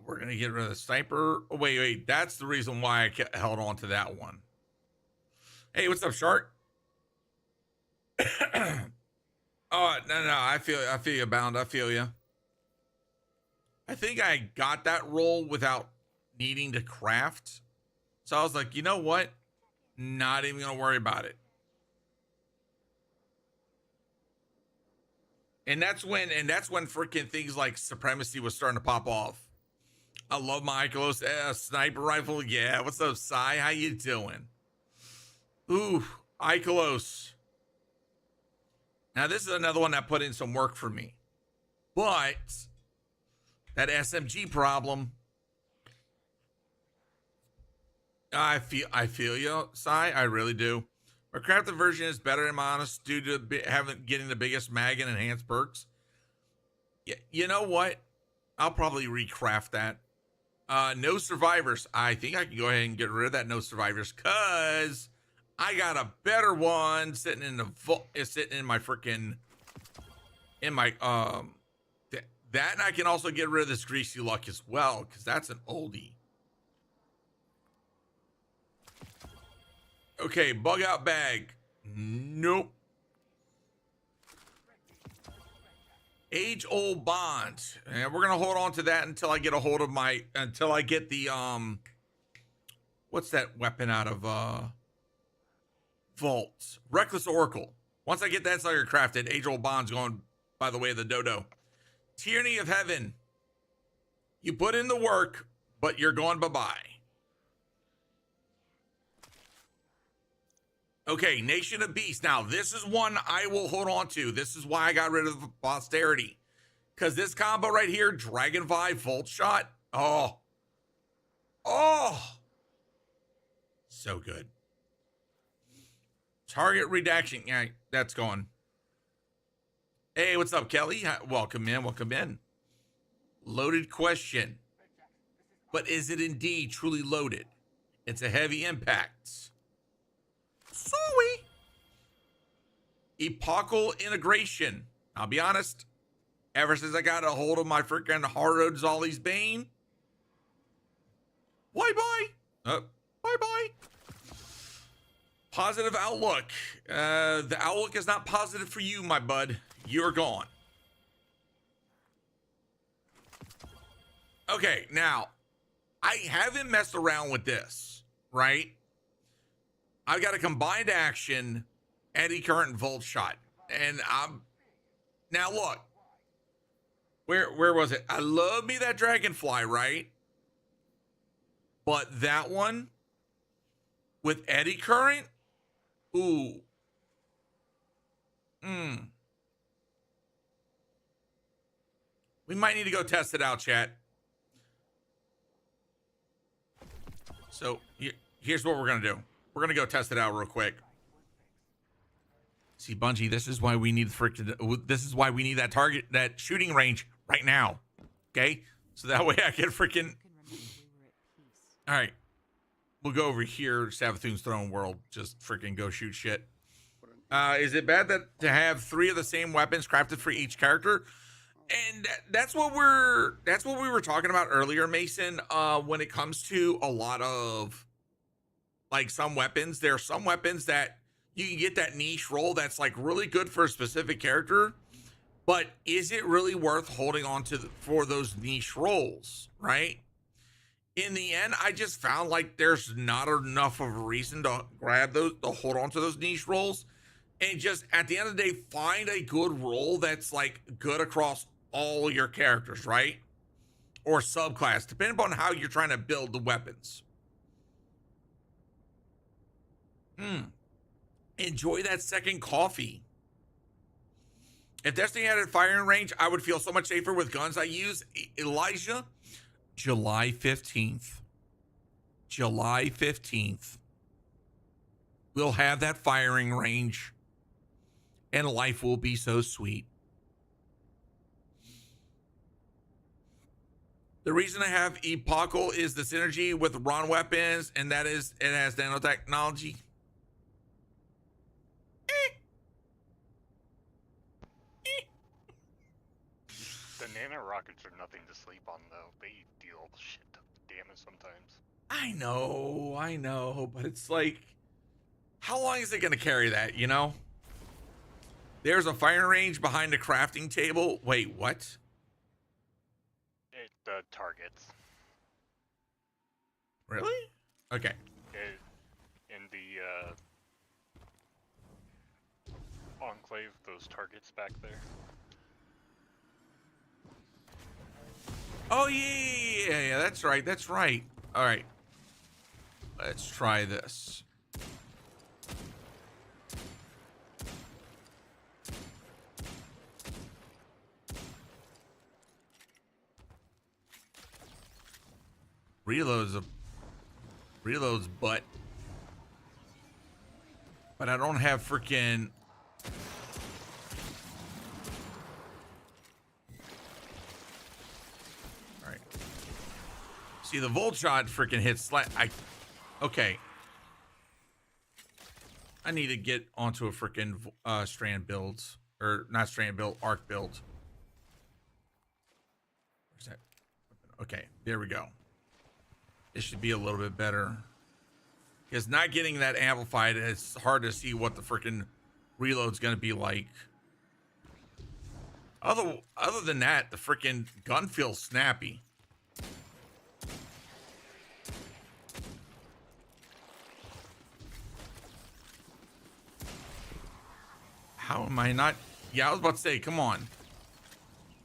We're going to get rid of the sniper. Oh, wait. That's the reason why I held on to that one. Hey, what's up, Shark? Oh, no. I feel you, Bound. I feel you. I think I got that roll without needing to craft. So I was like, you know what? Not even going to worry about it. And that's when freaking things like Supremacy was starting to pop off. I love my Ikelos sniper rifle. Yeah, what's up, Sai? How you doing? Ooh, Ikelos. Now this is another one that put in some work for me, but that SMG problem. I feel you, Sai. I really do. My crafted version is better, I'm honest, due to getting the biggest mag and enhanced perks. Yeah, you know what? I'll probably recraft that. No survivors. I think I can go ahead and get rid of that no survivors, cause I got a better one sitting in the sitting in my freaking that, and I can also get rid of this greasy luck as well, because that's an oldie. Okay, bug out bag. Nope. Age old bond. And we're gonna hold on to that until I get a hold of until I get the what's that weapon out of Vault? Reckless Oracle. Once I get that sucker crafted, age old bond's going by the way of the dodo. Tyranny of Heaven. You put in the work, but you're going bye-bye. Okay, Nation of Beasts. Now, this is one I will hold on to. This is why I got rid of Posterity. Because this combo right here, Dragon Vibe, Volt Shot. Oh. So good. Target redaction. Yeah, that's gone. Hey, what's up, Kelly? Welcome in. Loaded question. But is it indeed truly loaded? It's a heavy impact. Sorry. Epochal integration. I'll be honest. Ever since I got a hold of my freaking Harrowed Zolly's Bane. Bye-bye. Bye-bye. Positive outlook. The outlook is not positive for you, my bud. You're gone. Okay, now, I haven't messed around with this, right? I've got a combined action, eddy current, and volt shot. And now look. Where was it? I love me that dragonfly, right? But that one with eddy current, ooh. We might need to go test it out, chat. So here's what we're gonna do. We're gonna go test it out real quick. See, Bungie, this is why we need that target, that shooting range right now. Okay? So that way I can freaking. All right. We'll go over here, Savathun's Throne World. Just freaking go shoot shit. Is it bad to have 3 of the same weapons crafted for each character? And that's what we were talking about earlier, Mason. When it comes to a lot of like some weapons, there are some weapons that you can get that niche role that's like really good for a specific character, but is it really worth holding on to for those niche roles, right? In the end, I just found like there's not enough of a reason to grab those, to hold on to those niche roles, and just at the end of the day, find a good role that's like good across all your characters, right? Or subclass, depending upon how you're trying to build the weapons. Enjoy that second coffee. If Destiny had a firing range, I would feel so much safer with guns I use. Elijah, July 15th. July 15th. We'll have that firing range. And life will be so sweet. The reason I have Epochal is the synergy with Ron weapons, and that is it has nanotechnology. The nano rockets are nothing to sleep on, though. They deal shit damage sometimes. I know, but it's like, how long is it going to carry that, you know? There's a firing range behind the crafting table. Wait, what? It targets. Really? Okay. In the enclave, those targets back there. Oh, yeah, that's right. All right. Let's try this. Reloads butt. But I don't have freaking. All right. See, the volt shot freaking hits okay. I need to get onto a freaking strand builds, or not strand build, arc build. Where's that? Okay, there we go. It should be a little bit better. Because not getting that amplified, it's hard to see what the freaking reload's gonna be like. Other than that, the freaking gun feels snappy. How am I not? Yeah, I was about to say, come on.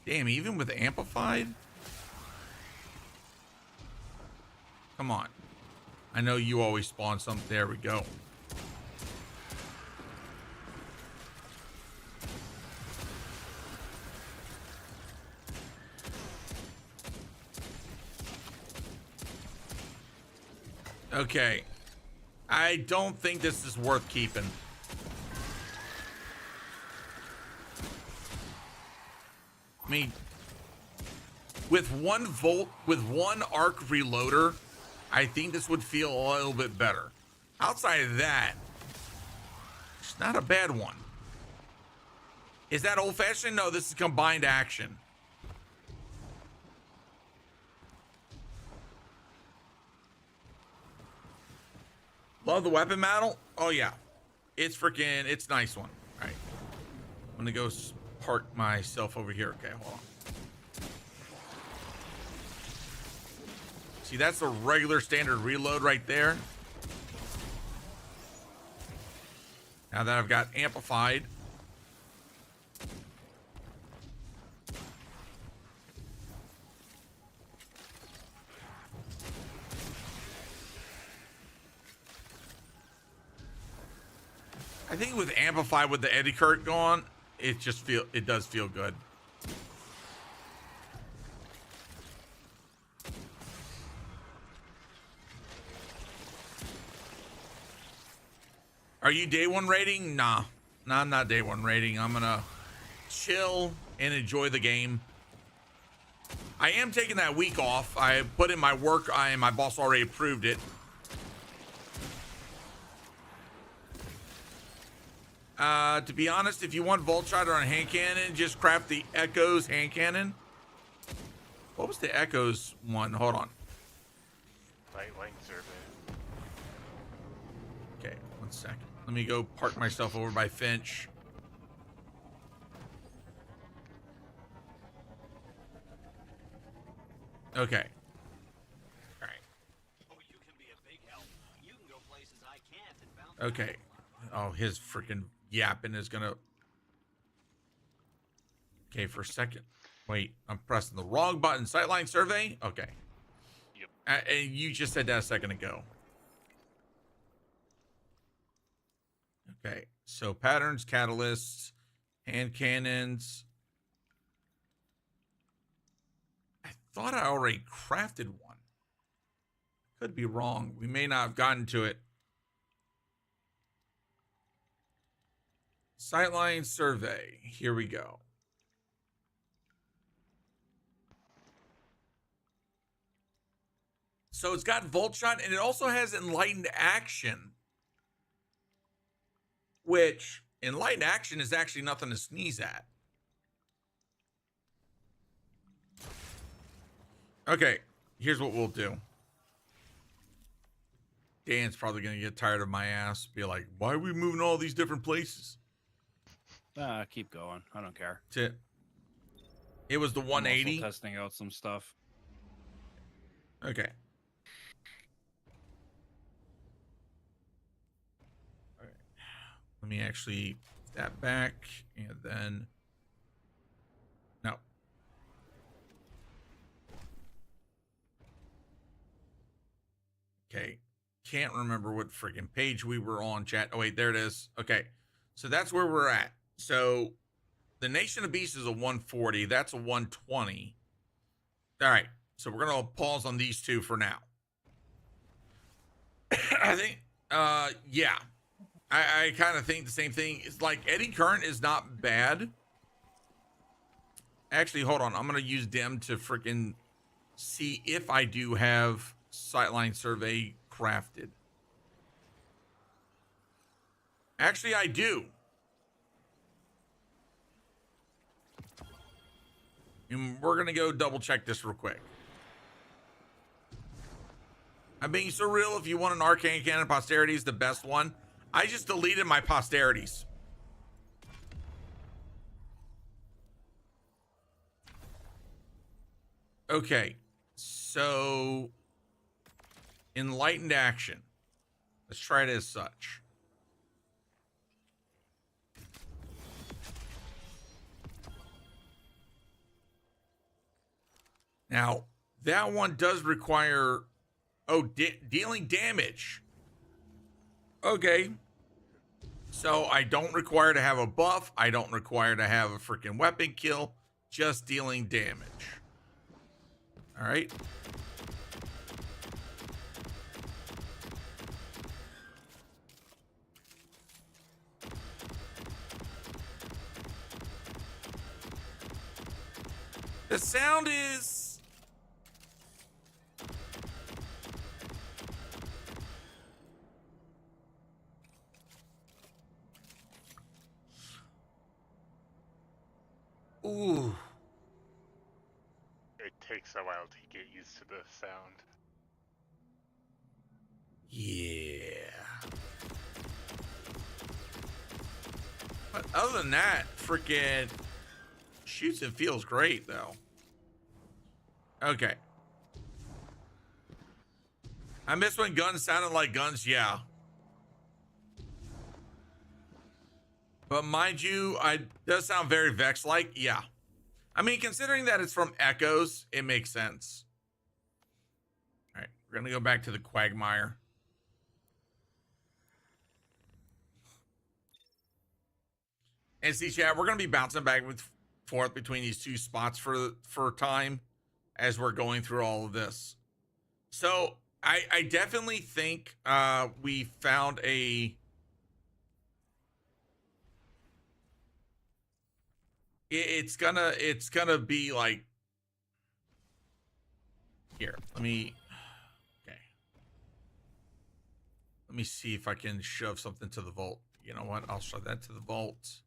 Damn, even with amplified? Come on. I know you always spawn something. There we go. Okay. I don't think this is worth keeping. I mean, with one arc reloader, I think this would feel a little bit better. Outside of that, it's not a bad one. Is that old-fashioned? No, this is combined action. Love the weapon model. Oh yeah, it's freaking, it's a nice one. All right, I'm gonna go park myself over here. Okay, hold on. See, that's a regular standard reload right there. Now that I've got amplified, I think with amplified with the eddy current going, it does feel good. Are you day one rating? Nah, I'm not day one rating. I'm gonna chill and enjoy the game. I am taking that week off. I put in my work. My boss already approved it. To be honest, if you want Volt Shot or a hand cannon, just craft the Echoes hand cannon. What was the Echoes one? Hold on. Lightning survey. Okay, 1 second. Let me go park myself over by Finch. Okay. All right. Oh, you can be a big help. You can go places I can't and bounce. Okay. Oh, his freaking yapping is gonna. Okay, for a second. Wait, I'm pressing the wrong button. Sightline survey? Okay. Yep. And you just said that a second ago. Okay, so patterns, catalysts, hand cannons. I thought I already crafted one. Could be wrong. We may not have gotten to it. Sightline survey. Here we go. So it's got Volt Shot, and it also has Enlightened Action, which Enlightened Action is actually nothing to sneeze at. Okay, here's what we'll do. Dan's probably going to get tired of my ass. Be like, why are we moving all these different places? Keep going. I don't care. It was the I'm 180. also testing out some stuff. Okay. All right. Let me actually put that back, and then no. Okay. Can't remember what freaking page we were on, chat. Oh wait, there it is. Okay. So that's where we're at. So the Nation of Beasts is a 140. That's a 120. All right. So we're going to pause on these two for now. I think, yeah. I kind of think the same thing. It's like eddy current is not bad. Actually, hold on. I'm going to use them to freaking see if I do have Sightline Survey crafted. Actually, I do. And we're going to go double check this real quick. I'm being so real. If you want an arcane cannon, posterity is the best one. I just deleted my posterities. Okay. So Enlightened Action. Let's try it as such. Now, that one does require, dealing damage. Okay. So I don't require to have a buff. I don't require to have a freaking weapon kill. Just dealing damage. All right. The sound is... Ooh. It takes a while to get used to the sound. Yeah. But other than that, freaking shoots and feels great though. Okay. I miss when guns sounded like guns, yeah. But mind you, it does sound very Vex-like, yeah. I mean, considering that it's from Echoes, it makes sense. All right, we're gonna go back to the Quagmire. And see, chat, we're gonna be bouncing back and forth between these two spots for time as we're going through all of this. So I definitely think we found a... It's gonna be like... Here, let me see if I can shove something to the vault. You know what? I'll shove that to the vault.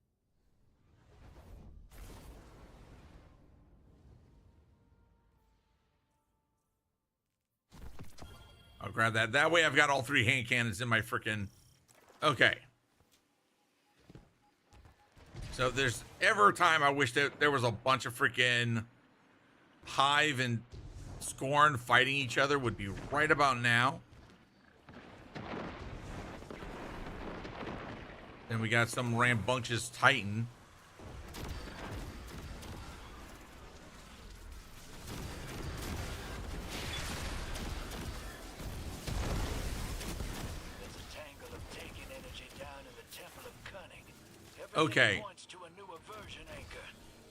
I'll grab that. That way I've got all 3 hand cannons in my freaking... Okay. So if there's ever a time I wish that there was a bunch of freaking Hive and Scorn fighting each other, would be right about now. Then we got some rambunctious Titan. Okay. Points to a new aversion anchor,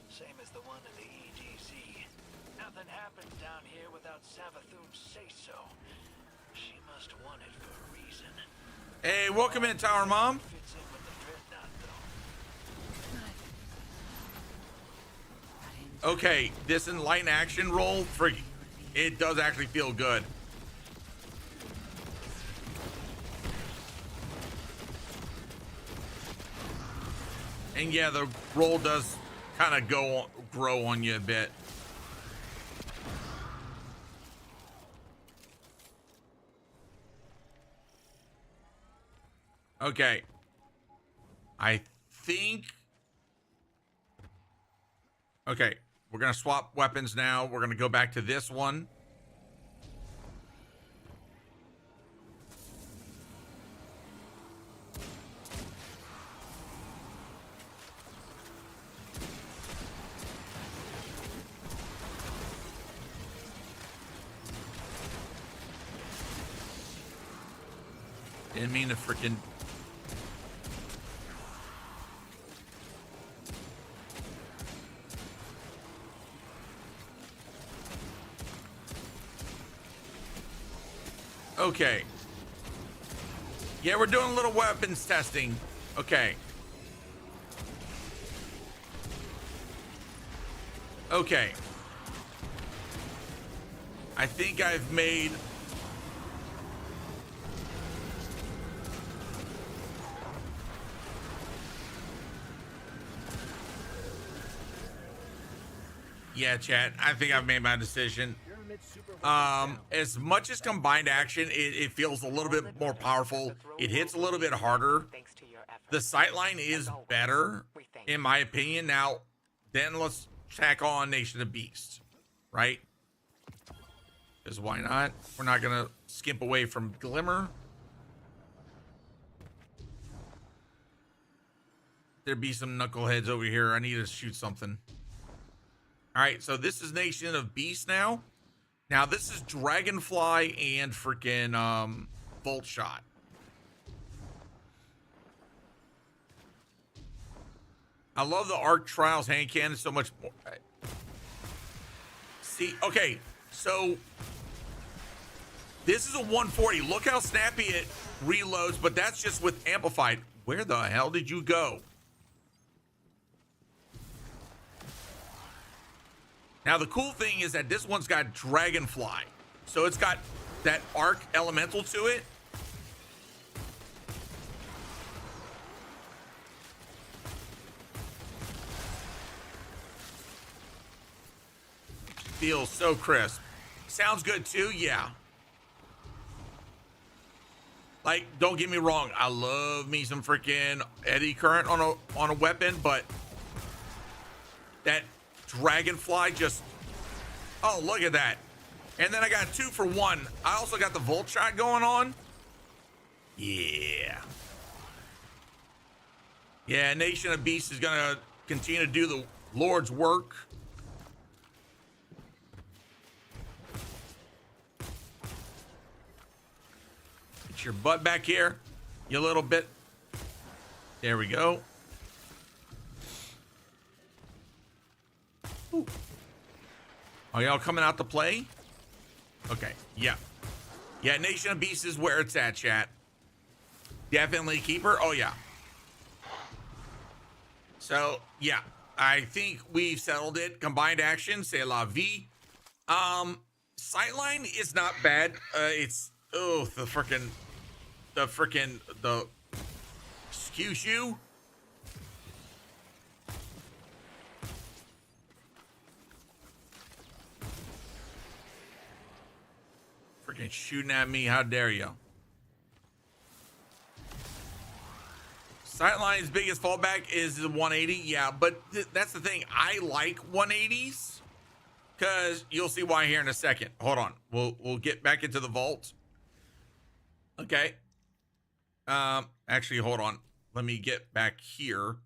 same as the one in the EDZ. Nothing happens down here without Savathun's say so. She must want it for a reason. Hey, welcome in, Tower Mom. Fits in with the dreadnought, though. Okay, this enlightened action roll, it does actually feel good. And yeah, the roll does kind of grow on you a bit. Okay. I think... Okay, we're going to swap weapons now. We're going to go back to this one. Didn't mean to freaking... Okay. Yeah, we're doing a little weapons testing. Okay. Okay. I think I've made... Yeah, chat. I think I've made my decision. As much as combined action, it feels a little bit more powerful. It hits a little bit harder. The sightline is better, in my opinion. Now, then let's tack on Nation of Beasts, right? Because why not? We're not going to skimp away from Glimmer. There be some knuckleheads over here. I need to shoot something. All right, so this is Nation of Beasts now. Now, this is Dragonfly and freaking Volt Shot. I love the Arc Trials hand cannon so much more. See, okay, so this is a 140. Look how snappy it reloads, but that's just with amplified. Where the hell did you go? Now, the cool thing is that this one's got dragonfly. So it's got that arc elemental to it. Feels so crisp. Sounds good too, yeah. Like, don't get me wrong, I love me some freaking eddy current on a weapon, but that dragonfly just, oh, look at that. And then I got 2 for 1. I also got the volt shot going on. Yeah. Yeah, Nation of Beasts is gonna continue to do the Lord's work. Get your butt back here, you little bit. There we go. Ooh. Are y'all coming out to play? Okay, yeah. Yeah, Nation of Beasts is where it's at, chat. Definitely keeper. Oh, yeah. So, yeah. I think we've settled it. Combined action, c'est la vie. Sightline is not bad. It's, oh, the excuse you. Freaking shooting at me, how dare you? Sightline's biggest fallback is the 180, yeah, but that's the thing. I like 180s because you'll see why here in a second. Hold on, we'll get back into the vault. Okay. Actually, hold on. Let me get back here.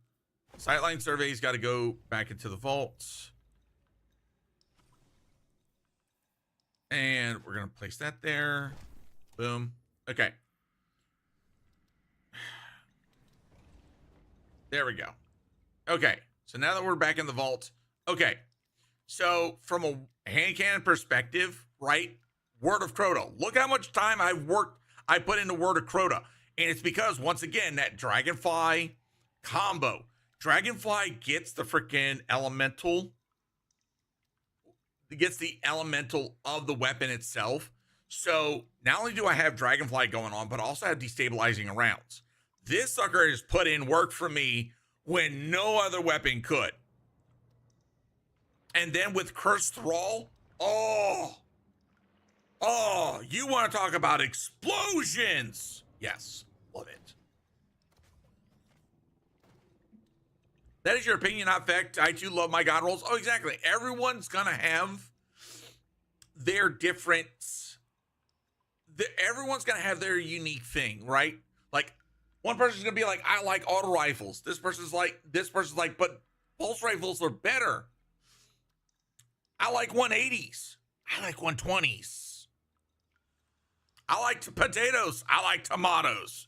Sightline survey's got to go back into the vault. And we're going to place that there. Boom. Okay. There we go. Okay. So now that we're back in the vault. Okay. So from a hand cannon perspective, right? Word of Crota. Look how much time I put into Word of Crota. And it's because, once again, that Dragonfly combo. Dragonfly gets the freaking elemental. It gets the elemental of the weapon itself. So not only do I have Dragonfly going on, but I also have destabilizing rounds. This sucker has put in work for me when no other weapon could. And then with Cursed Thrall, oh, you want to talk about explosions? Yes, love it. That is your opinion, not fact. I too love my god rolls. Oh, exactly. Everyone's gonna have their different. Everyone's gonna have their unique thing, right? Like, one person's gonna be like, I like auto rifles. This person's like, but pulse rifles are better. I like 180s. I like 120s. I like potatoes. I like tomatoes.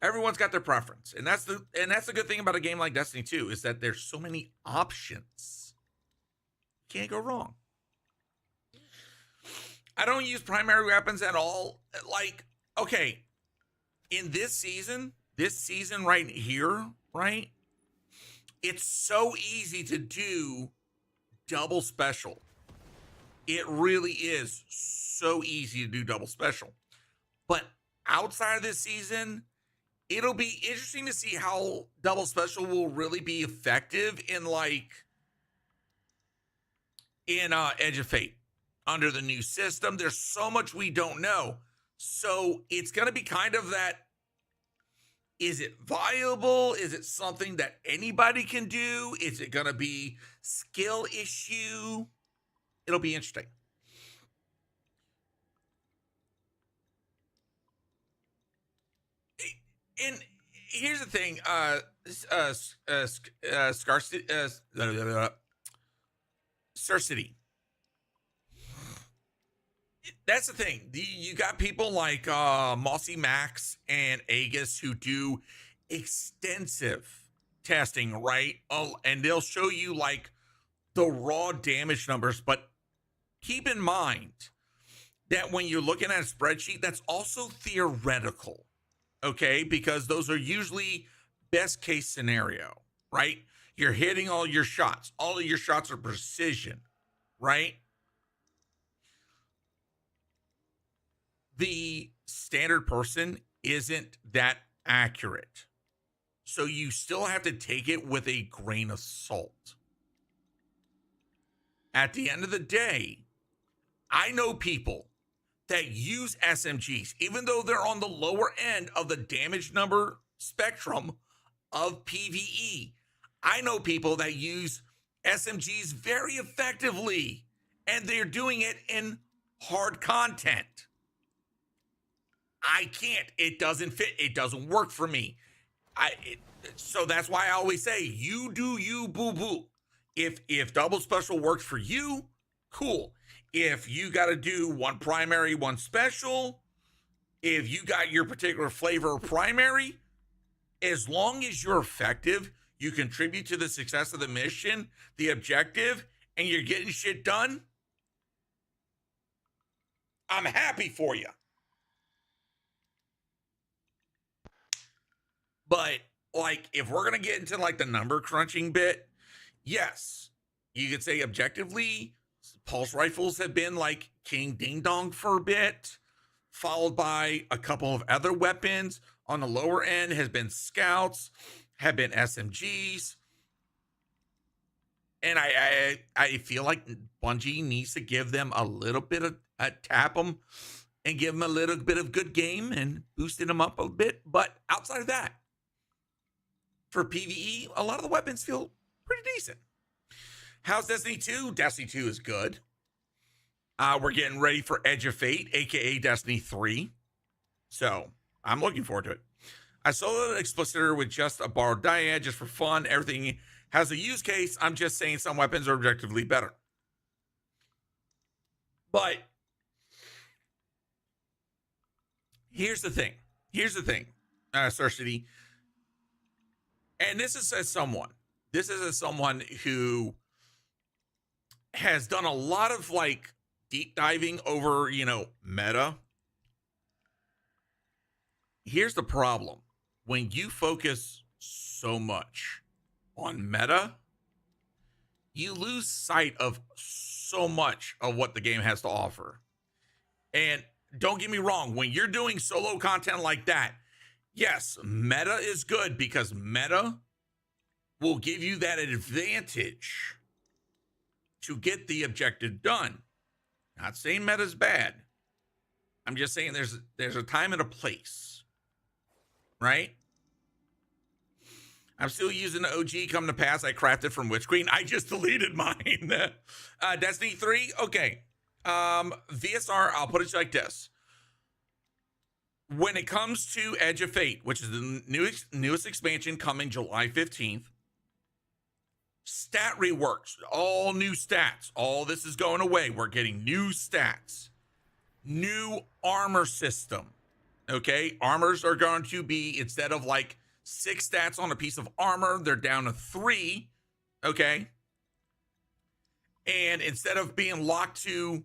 Everyone's got their preference. And that's the good thing about a game like Destiny 2 is that there's so many options. Can't go wrong. I don't use primary weapons at all. Like, okay, in this season right here, right? It's so easy to do double special. It really is so easy to do double special. But outside of this season, it'll be interesting to see how double special will really be effective in Edge of Fate under the new system. There's so much we don't know. So it's going to be kind of that, is it viable? Is it something that anybody can do? Is it going to be skill issue? It'll be interesting. And here's the thing, scarcity. That's the thing. You got people like Mossy Max and Aegis who do extensive testing, right? Oh, and they'll show you like the raw damage numbers, but keep in mind that when you're looking at a spreadsheet, that's also theoretical. Okay, because those are usually best case scenario, right? You're hitting all your shots. All of your shots are precision, right? The standard person isn't that accurate. So you still have to take it with a grain of salt. At the end of the day, I know people that use SMGs, even though they're on the lower end of the damage number spectrum of PvE. I know people that use SMGs very effectively, and they're doing it in hard content. I can't. It doesn't fit. It doesn't work for me. So that's why I always say, you do you, boo boo. If double special works for you, cool. If you got to do one primary, one special, if you got your particular flavor of primary, as long as you're effective, you contribute to the success of the mission, the objective, and you're getting shit done, I'm happy for you. But like, if we're going to get into like the number crunching bit, yes, you could say objectively, pulse rifles have been like King Ding Dong for a bit, followed by a couple of other weapons. On the lower end has been scouts, have been SMGs. And I feel like Bungie needs to give them a little bit of tap them and give them a little bit of good game and boosting them up a bit. But outside of that, for PvE, a lot of the weapons feel pretty decent. How's Destiny 2? Destiny 2 is good. We're getting ready for Edge of Fate, aka Destiny 3. So I'm looking forward to it. I soloed an expliciter with just a borrowed dyad just for fun. Everything has a use case. I'm just saying some weapons are objectively better. But here's the thing. Cersei. And this is as someone who has done a lot of like deep diving over, meta. Here's the problem. When you focus so much on meta, you lose sight of so much of what the game has to offer. And don't get me wrong, when you're doing solo content like that, yes, meta is good because meta will give you that advantage to get the objective done. Not saying meta's bad. I'm just saying there's a time and a place, right? I'm still using the OG come to pass I crafted from Witch Queen. I just deleted mine. Destiny 3, okay. VSR, I'll put it like this. When it comes to Edge of Fate, which is the newest expansion coming July 15th, stat reworks, all new stats. All this is going away. We're getting new stats, new armor system. Okay, armors are going to be, instead of like 6 stats on a piece of armor, they're down to 3. Okay, and instead of being locked to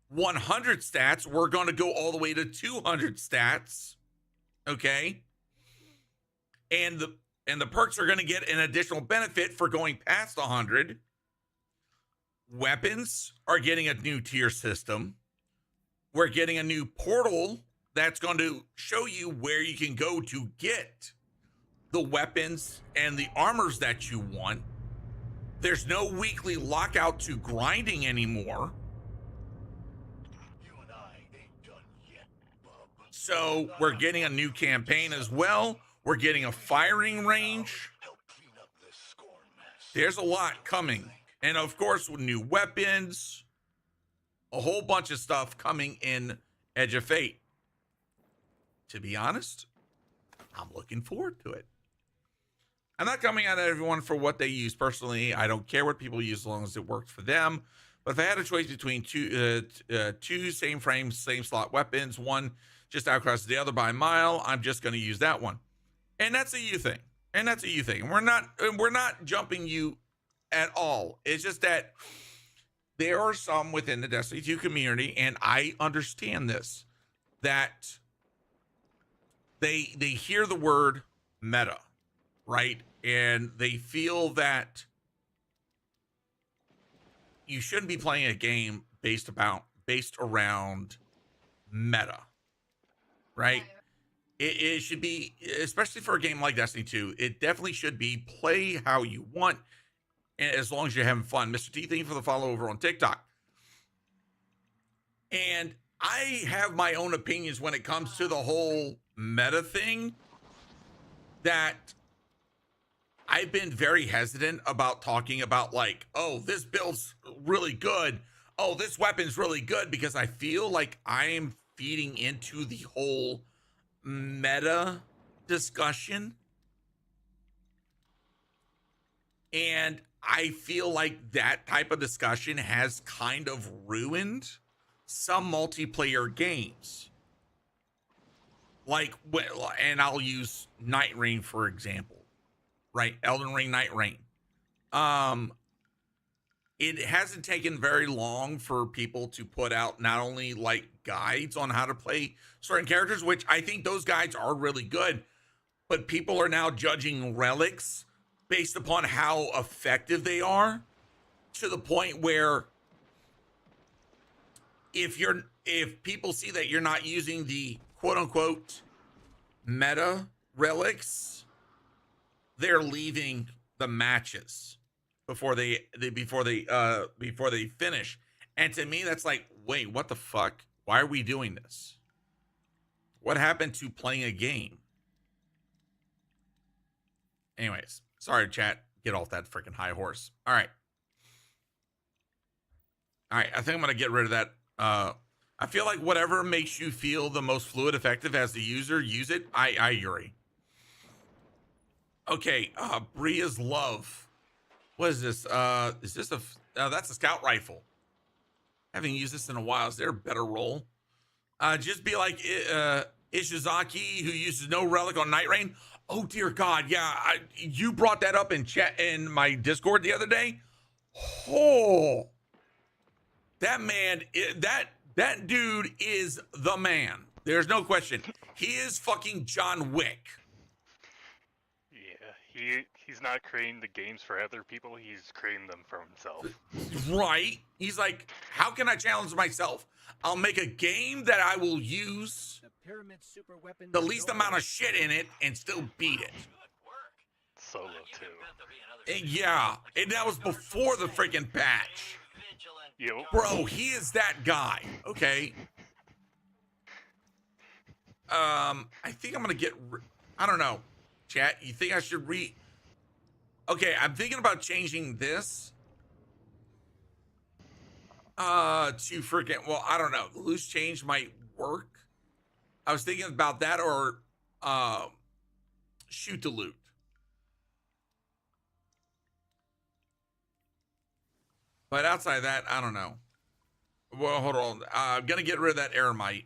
100 stats, we're going to go all the way to 200 stats. Okay, and the perks are going to get an additional benefit for going past 100. Weapons are getting a new tier system. We're getting a new portal that's going to show you where you can go to get the weapons and the armors that you want. There's no weekly lockout to grinding anymore. You and I ain't done yet, bub. So we're getting a new campaign as well. We're getting a firing range. Help clean up this scorn mess. There's a lot coming. And of course, with new weapons, a whole bunch of stuff coming in Edge of Fate. To be honest, I'm looking forward to it. I'm not coming at everyone for what they use personally. I don't care what people use as long as it works for them. But if I had a choice between two same frame, same slot weapons, one just outcrosses the other by a mile, I'm just going to use that one. And that's a you thing. We're not jumping you at all. It's just that there are some within the Destiny 2 community, and I understand this, that they hear the word meta, right? and they feel that you shouldn't be playing a game based around meta, right? It should be, especially for a game like Destiny 2, it definitely should be play how you want, as long as you're having fun. Mr. T, thank you for the follow over on TikTok. And I have my own opinions when it comes to the whole meta thing, that I've been very hesitant about talking about, like, oh, this build's really good. Oh, this weapon's really good, because I feel like I'm feeding into the whole meta discussion. And I feel like that type of discussion has kind of ruined some multiplayer games. Like, and I'll use Night Rain for example, right? Elden Ring, Night Rain. It hasn't taken very long for people to put out not only like guides on how to play certain characters, which I think those guides are really good, but people are now judging relics based upon how effective they are, to the point where if people see that you're not using the quote unquote meta relics, they're leaving the matches before they finish. And to me, that's like, wait, what the fuck? Why are we doing this? What happened to playing a game? Anyways, sorry, chat. Get off that freaking high horse. All right. I think I'm gonna get rid of that. I feel like whatever makes you feel the most fluid, effective as the user, use it. I agree. Okay, Bria's Love. What is this? Is this that's a scout rifle. Haven't used this in a while. Is there a better roll? Just be like Ishizaki, who uses no relic on Night Rain. Oh dear God, yeah. You brought that up in chat in my Discord the other day. Oh, that man, that dude is the man. There's no question. He is fucking John Wick. Yeah, he's not creating the games for other people. He's creating them for himself. Right? He's like, how can I challenge myself? I'll make a game that I will use the least amount of shit in it and still beat it. Solo too. Yeah, and that was before the freaking patch. Yo. Bro, he is that guy. Okay. I think I'm gonna get. I don't know. Chat, you think I should Okay, I'm thinking about changing this. To freaking. Well, I don't know. Loose change might work. I was thinking about that, or shoot to loot. But outside of that, I don't know. Well, hold on. I'm going to get rid of that Eremite.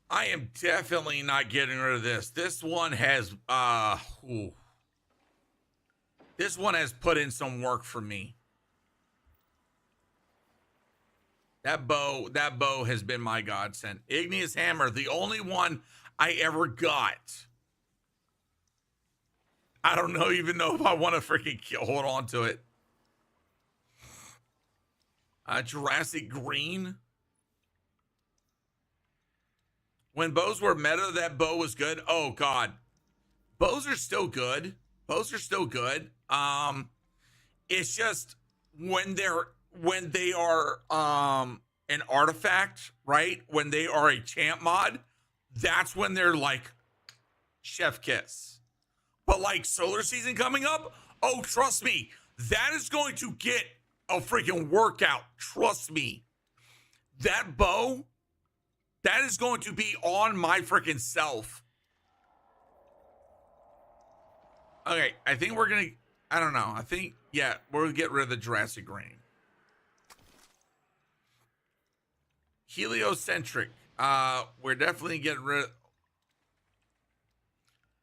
I am definitely not getting rid of this. This one has, this one has put in some work for me. That bow has been my godsend. Igneous Hammer, the only one I ever got. I don't even know if I want to freaking hold on to it. Jurassic Green. When bows were meta, that bow was good. Oh God, bows are still good. Bows are still good. It's just when they are an artifact, right? When they are a champ mod, that's when they're like chef kiss. But like solar season coming up, oh, trust me, that is going to get a freaking workout. Trust me. That bow, that is going to be on my freaking self. Okay, I think we're going to, I don't know. I think, yeah, we're going to get rid of the Jurassic Green. Heliocentric. We're definitely getting rid of,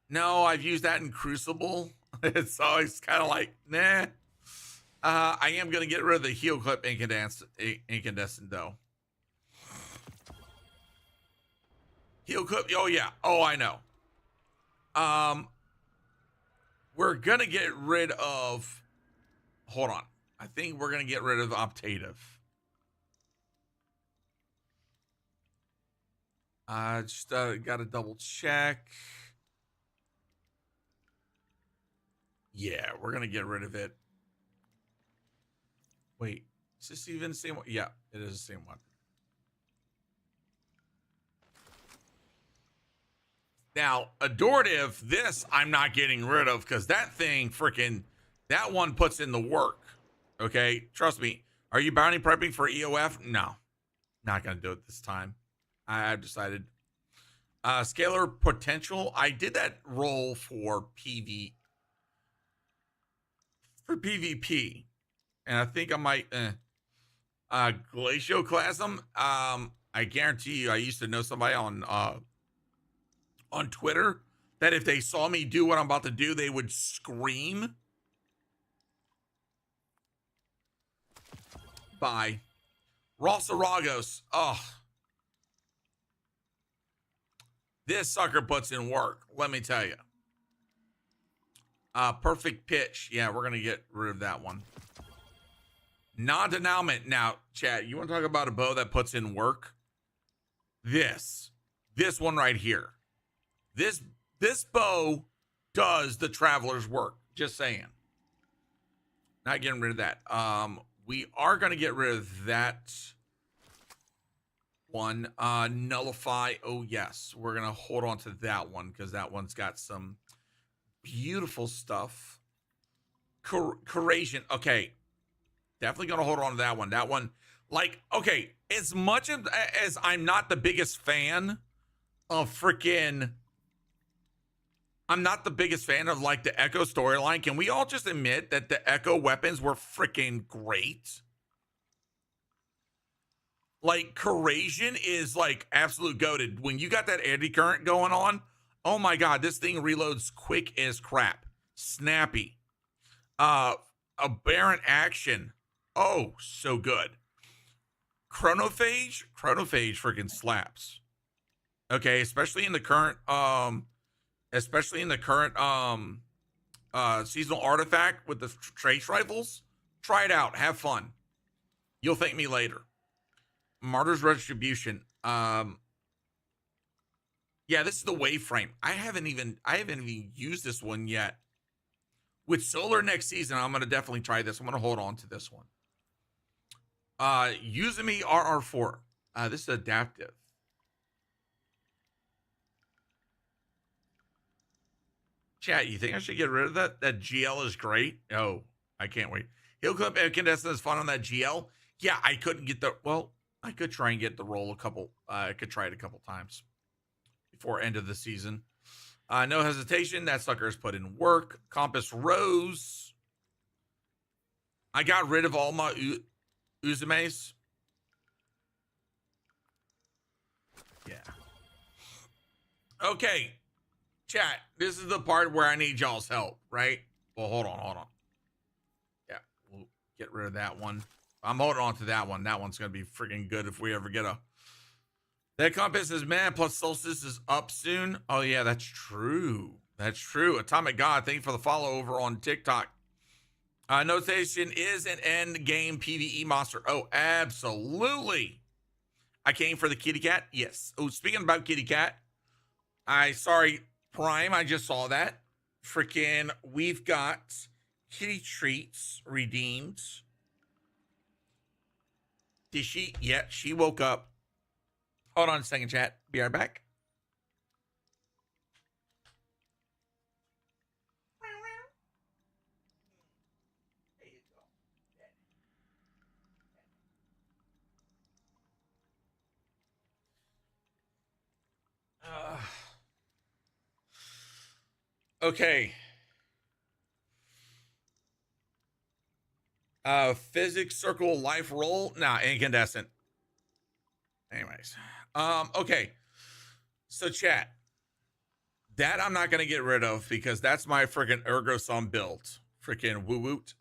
no, I've used that in Crucible. It's always kind of like, nah. I am going to get rid of the Heel Clip Incandescent, though. Heal clip. Oh yeah. Oh, I know. We're gonna get rid of. Hold on. I think we're gonna get rid of optative. Just gotta double check. Yeah, we're gonna get rid of it. Wait, is this even the same one? Yeah, it is the same one. Now, adorative, this I'm not getting rid of because that thing freaking, that one puts in the work. Okay, trust me. Are you bounty prepping for EOF? No, not gonna do it this time. I've decided. Scalar potential. I did that roll for PvP, and I think I might. Glacioclasm. I guarantee you, I used to know somebody on Twitter that if they saw me do what I'm about to do, they would scream. Bye. Rossaragos. Oh. This sucker puts in work, let me tell you. Perfect pitch. Yeah, we're going to get rid of that one. Non-denouement. Now, chat, you want to talk about a bow that puts in work? This one right here. This bow does the traveler's work. Just saying. Not getting rid of that. We are going to get rid of that one. Nullify. Oh, yes. We're going to hold on to that one because that one's got some beautiful stuff. Corrasion. Okay. Definitely going to hold on to that one. That one, like, okay, as much as I'm not the biggest fan of freaking, I'm not the biggest fan of like the Echo storyline. Can we all just admit that the Echo weapons were freaking great? Like, corrasion is like absolute goated. When you got that eddy current going on, oh my God, this thing reloads quick as crap. Snappy. Aberrant action. Oh, so good. Chronophage freaking slaps. Okay, especially in the current seasonal artifact with the trace rifles. Try it out. Have fun. You'll thank me later. Martyr's Retribution. Yeah, this is the wave frame. I haven't even used this one yet. With solar next season, I'm gonna definitely try this. I'm gonna hold on to this one. Uzumi RR4. This is adaptive. Chat, you think I should get rid of that? That GL is great. Oh, I can't wait. Heal clip incandescent is fun on that GL. Yeah, I couldn't get I could try and get the roll a couple. I could try it a couple times before end of the season. No hesitation. That sucker is put in work. Compass Rose. I got rid of all my Uzumes. Yeah. Okay. Chat, this is the part where I need y'all's help, right? Well, hold on. Yeah, we'll get rid of that one. I'm holding on to that one. That one's going to be freaking good if we ever get a... That compass is man, plus Solstice is up soon. Oh, yeah, that's true. That's true. Atomic God, thank you for the follow over on TikTok. Notation is an end game PvE monster. Oh, absolutely. I came for the kitty cat. Yes. Oh, speaking about kitty cat, sorry, Prime, I just saw that. Freaking, we've got kitty treats redeemed. Did she? Yeah, she woke up. Hold on a second, chat. Be right back. Okay. Physics circle life roll. Nah, incandescent. Anyways. Okay. So chat. That I'm not gonna get rid of because that's my freaking Ergosom build. Freaking woo woot.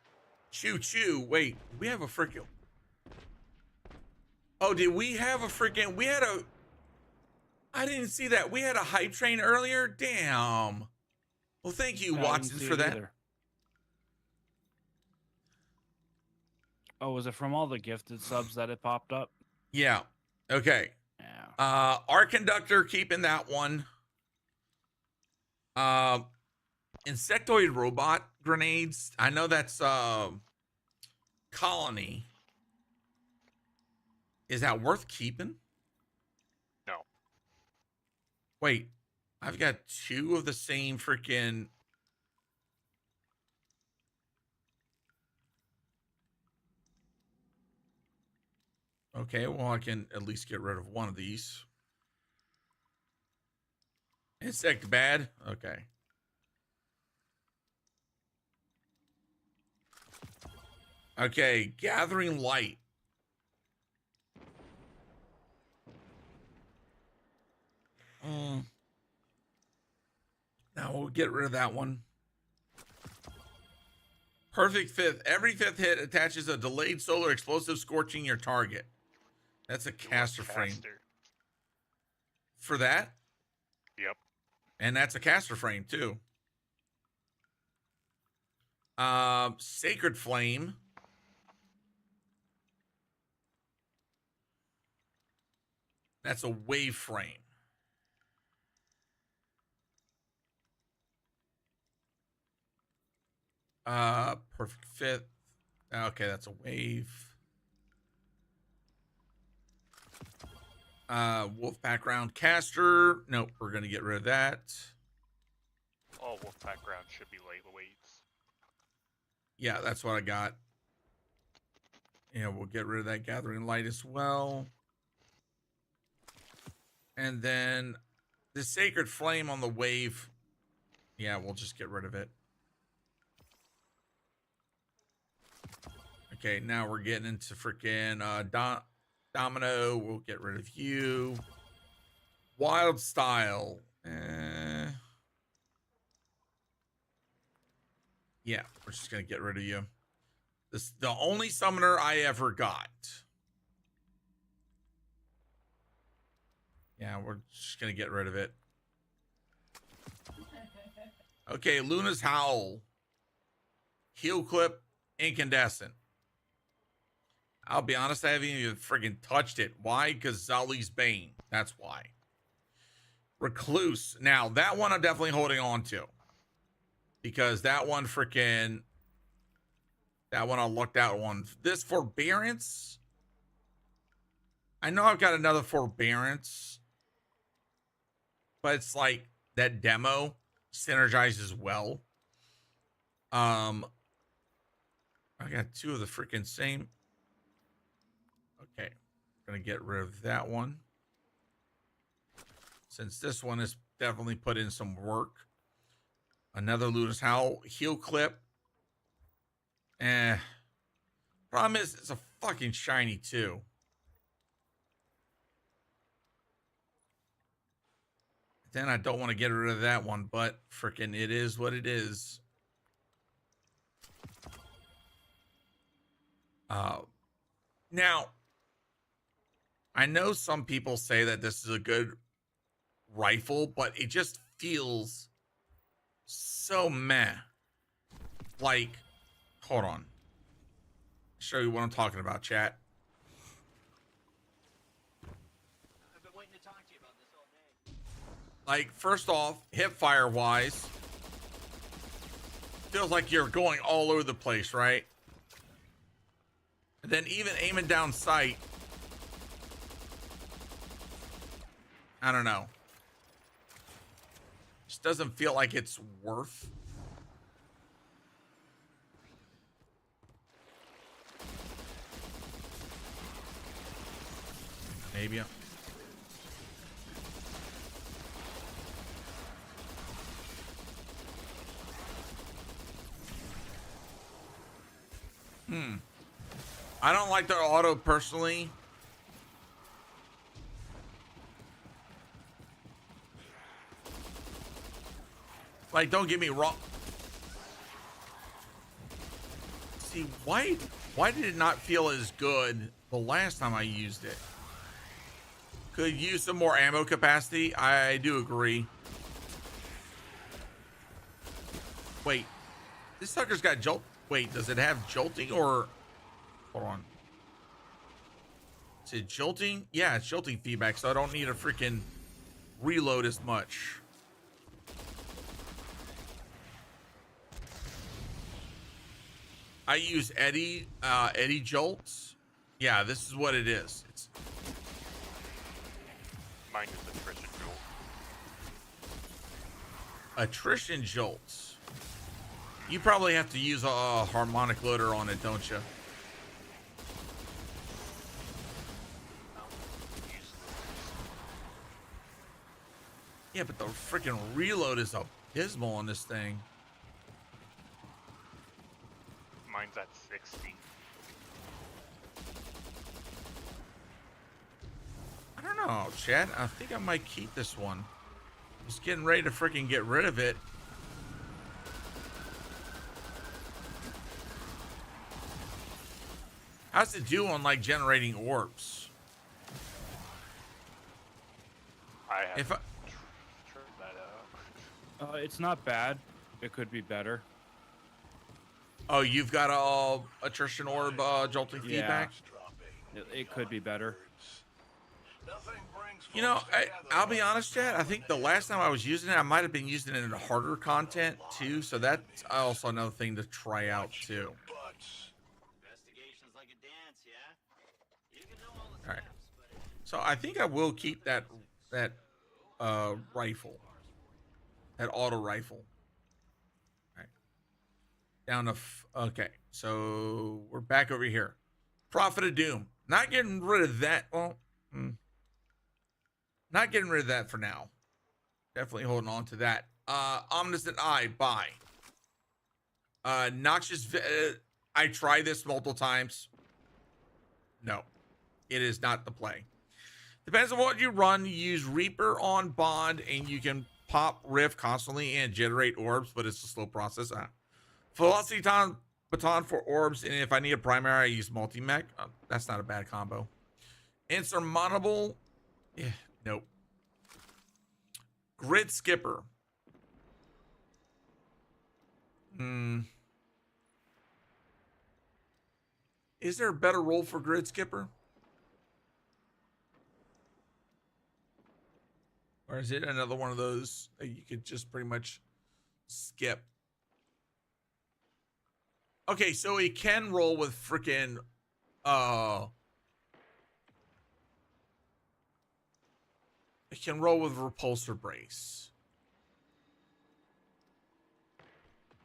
Choo choo. Wait, we have a freaking. Oh, did we have a freaking we had a I didn't see that. We had a hype train earlier. Damn. Well, thank you, Yeah, I didn't Watson, see for it that. either. Oh, was it from all the gifted subs that it popped up? Yeah. Okay. Yeah. Our conductor keeping that one. Insectoid robot grenades. I know that's colony. Is that worth keeping? No. Wait, I've got 2 of the same freaking. Okay, well, I can at least get rid of one of these. Insect bad? Okay. Okay, gathering light. Now we'll get rid of that one. Perfect fifth. Every 5th hit attaches a delayed solar explosive scorching your target. That's a caster frame. For that? Yep. And that's a caster frame too. Sacred Flame. That's a wave frame. Perfect fifth. Okay, that's a wave. Wolf background caster. Nope, we're gonna get rid of that. All wolf background should be lightweights. Yeah, that's what I got. Yeah, we'll get rid of that gathering light as well. And then the sacred flame on the wave. Yeah, we'll just get rid of it. Okay, now we're getting into freaking Domino. We'll get rid of you. Wild Style. Yeah, we're just gonna get rid of you. This the only summoner I ever got. Yeah, we're just gonna get rid of it. Okay, Luna's Howl. Heal Clip, Incandescent. I'll be honest, I haven't even freaking touched it. Why? Because Zali's Bane. That's why. Recluse. Now, that one I'm definitely holding on to. Because that one freaking... That one I lucked out on. This Forbearance. I know I've got another Forbearance. But it's like that demo synergizes well. I got 2 of the freaking same... Okay, gonna get rid of that one. Since this one is definitely put in some work. Another Luna's Howl. Heal Clip. Problem is, it's a fucking shiny too. Then I don't want to get rid of that one, but freaking it is what it is. Now, I know some people say that this is a good rifle, but it just feels so meh. Like, hold on. Show you what I'm talking about, chat. I've been waiting to talk to you about this all day. Like, first off, hipfire wise, feels like you're going all over the place, right? And then even aiming down sight, I don't know. Just doesn't feel like it's worth. Maybe. I don't like the auto personally. Like, don't get me wrong. See, why did it not feel as good the last time I used it? Could use some more ammo capacity. I do agree. Wait, this sucker's got jolt. Wait, does it have jolting or? Hold on. Is it jolting? Yeah, it's jolting feedback, so I don't need a freaking reload as much. I use Eddie jolts. Yeah, this is what it is. It's Mine is attrition jolt. attrition jolts. You probably have to use a harmonic loader on it, don't you? Yeah, but the freaking reload is abysmal on this thing. Mine's at 60. I don't know, Chad. I think I might keep this one. Just getting ready to freaking get rid of it. How's it do on like generating orbs? I have If I, tried that out. It's not bad. It could be better. oh, you've got a attrition orb jolting Yeah. feedback. It could be better. You know, I'll be honest, Chad. I think the last time I was using it, I might have been using it in harder content too. So that's also another thing to try out too. All right. So I think I will keep that rifle, that auto rifle. All right. Down to okay. So we're back over here. Prophet of Doom. Not getting rid of that. Well. Not getting rid of that for now. Definitely holding on to that. Omniscient Eye, buy. Noxious, I tried this multiple times. No, it is not the play. Depends on what you run. You use Reaper on Bond, and you can pop Rift constantly and generate orbs, but it's a slow process. Velocity Baton for orbs, and if I need a primary, I use Multi-Mech. That's not a bad combo. Insurmountable. Yeah, nope. Grid Skipper. Is there a better role for Grid Skipper? Or is it another one of those that you could just pretty much skip? Okay, so he can roll with freaking it can roll with repulsor brace.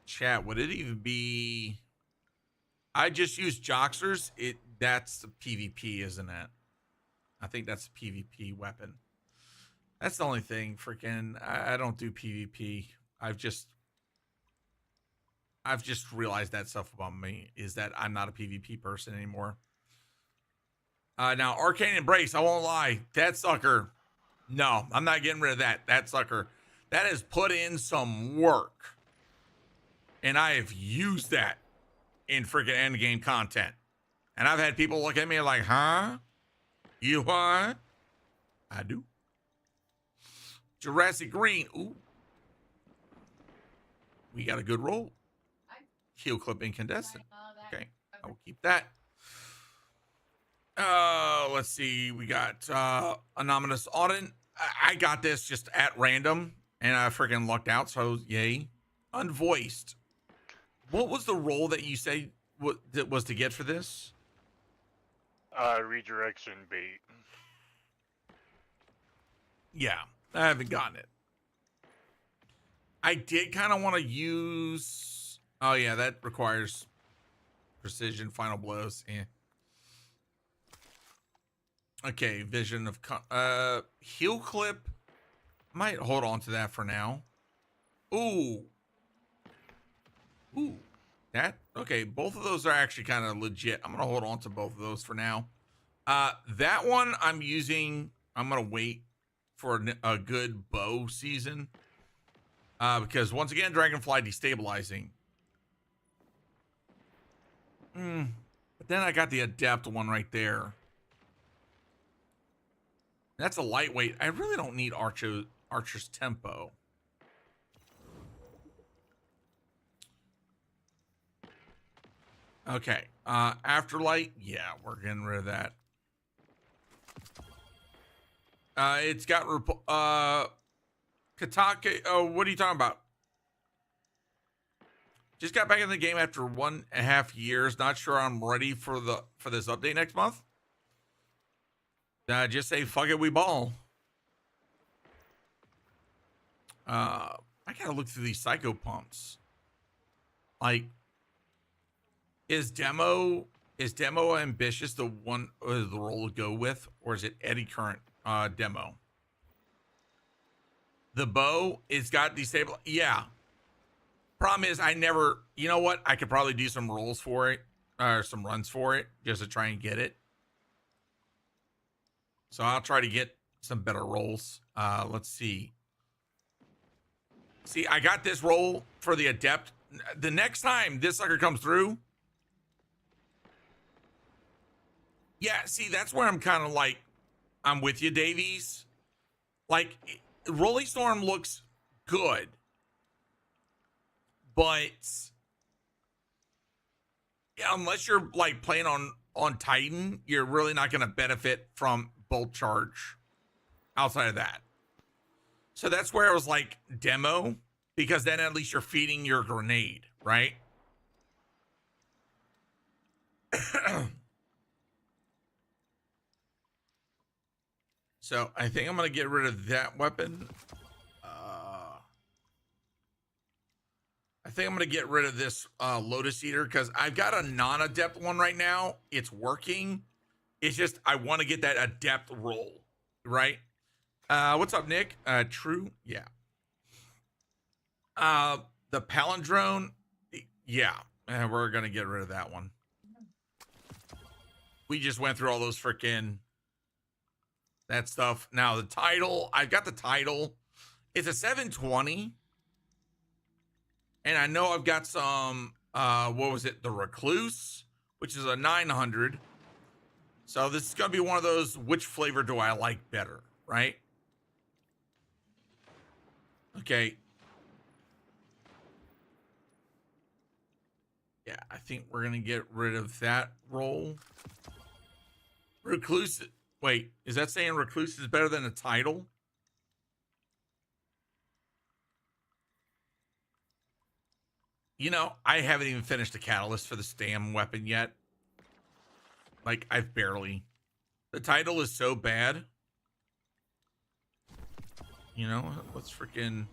Chat, would it even be? I just use Joxers. That's a PvP, isn't it? I think that's a PvP weapon. That's the only thing. Freaking, I don't do PvP. I've just realized that stuff about me is that I'm not a PvP person anymore. Now Arcane Embrace. I won't lie, that sucker. No, I'm not getting rid of that. That sucker. That has put in some work. And I have used that in freaking endgame content. And I've had people look at me like, huh? You what? I do. Jurassic Green. Ooh. We got a good roll. Heel clip incandescent. Okay, I will keep that. Let's see. We got Anonymous Audit. I got this just at random, and I freaking lucked out. So yay. Unvoiced. What was the role that you say that was to get for this? Redirection bait. Yeah, I haven't gotten it. I did kind of want to use. Oh yeah, that requires precision final blows. Yeah. Okay, vision of heel clip. Might hold on to that for now. Ooh. Ooh. That okay, both of those are actually kind of legit. I'm gonna hold on to both of those for now. That one I'm using. I'm gonna wait for a good bow season. Because once again, Dragonfly destabilizing. But then I got the adept one right there. That's a lightweight. I really don't need Archer's tempo. Okay. Afterlight. Yeah, we're getting rid of that. It's got Katake. Oh, what are you talking about? Just got back in the game after 1.5 years. Not sure I'm ready for this update next month. Just say fuck it, we ball. I gotta look through these psycho pumps. Like, is demo ambitious the role to go with, or is it Eddie current demo? The bow, it's got disable. Yeah. Problem is, I never. You know what? I could probably do some rolls for it, or some runs for it, just to try and get it. So I'll try to get some better rolls. Let's see. See, I got this roll for the adept. The next time this sucker comes through. Yeah, see, that's where I'm kind of like, I'm with you, Davies. Like, Rolling Storm looks good. But yeah, unless you're like playing on Titan, you're really not going to benefit from bolt charge outside of that. So that's where I was like demo, because then at least you're feeding your grenade, right? So I think I'm going to get rid of that weapon. I think I'm going to get rid of this Lotus Eater, because I've got a non-adept one right now. It's working. It's just I want to get that adept roll, right? What's up, Nick? True? Yeah. The Palindrome? Yeah. We're going to get rid of that one. We just went through all those freaking that stuff. Now, the title, I've got the title. It's a 720. And I know I've got some, what was it? The Recluse, which is a 900. So this is going to be one of those, which flavor do I like better, right? Okay. Yeah, I think we're going to get rid of that roll. Recluse. Wait, is that saying Recluse is better than a title? You know, I haven't even finished the catalyst for the Stam weapon yet. Like, I've barely. The title is so bad. You know, let's freaking.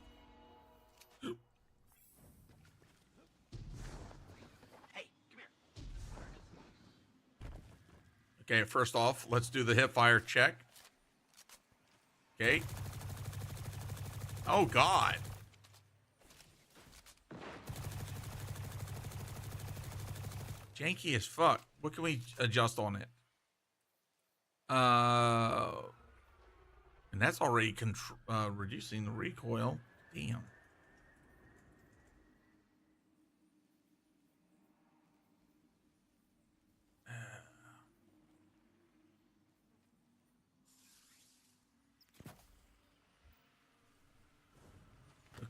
Hey, come here. Okay, first off, let's do the hip fire check. Okay. Oh, God. Janky as fuck. What can we adjust on it? And that's already reducing the recoil. Damn.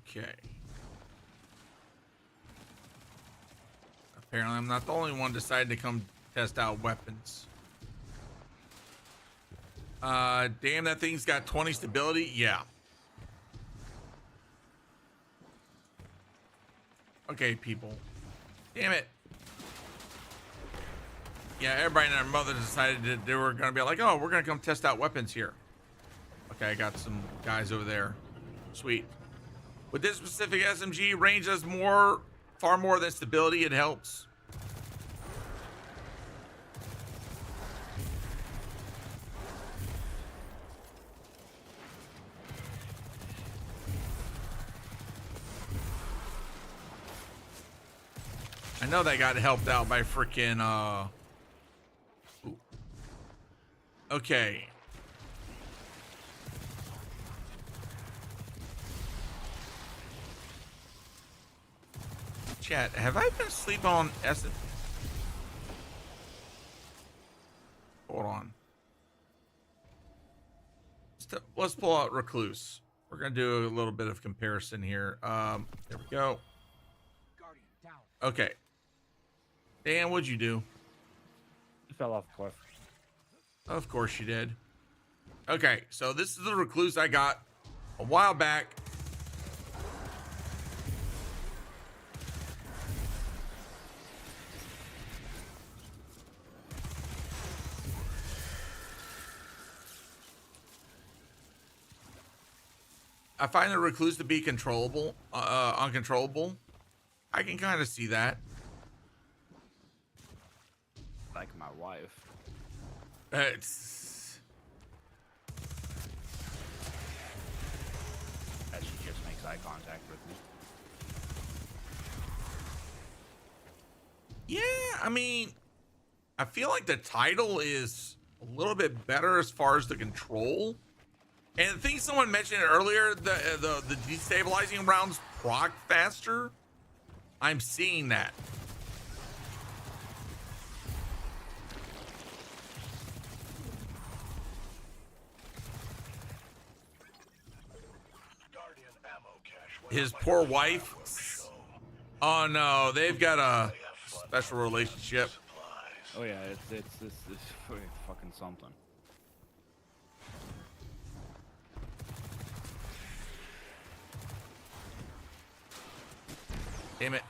Okay. Apparently, I'm not the only one decided to come test out weapons. Damn, that thing's got 20 stability. Yeah. Okay, people. Damn it. Yeah, everybody and their mother decided that they were going to be like, oh, we're going to come test out weapons here. Okay, I got some guys over there. Sweet. With this specific SMG, range does far more than stability. It helps. I know they got helped out by freaking okay. Chat, have I been asleep on Essence? Hold on. let's pull out recluse. We're gonna do a little bit of comparison here. There we go. Guardian, down. Okay. Dan, what'd you do? He fell off a cliff. Of course you did. Okay, so this is the recluse I got a while back. I find the recluse to be controllable, uncontrollable. I can kind of see that. Like my wife. It's As she just makes eye contact with me. yeah. I mean, I feel like the title is a little bit better as far as the control. And I think someone mentioned it earlier, the destabilizing rounds proc faster. I'm seeing that. Guardian ammo cache. His poor wife. Oh no, they've got a special relationship. Oh yeah, it's fucking something. Damn it.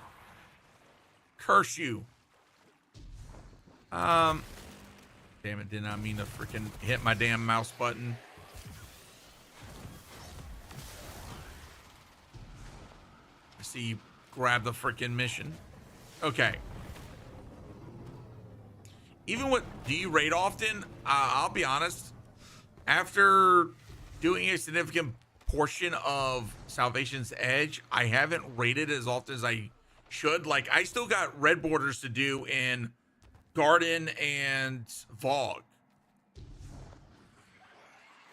Curse you. Damn it, did not mean to freaking hit my damn mouse button. I see you grab the freaking mission. Okay. Even with, do you raid often? I'll be honest. After doing a significant portion of Salvation's Edge, I haven't raided as often as I should. Like, I still got red borders to do in Garden and Vogue.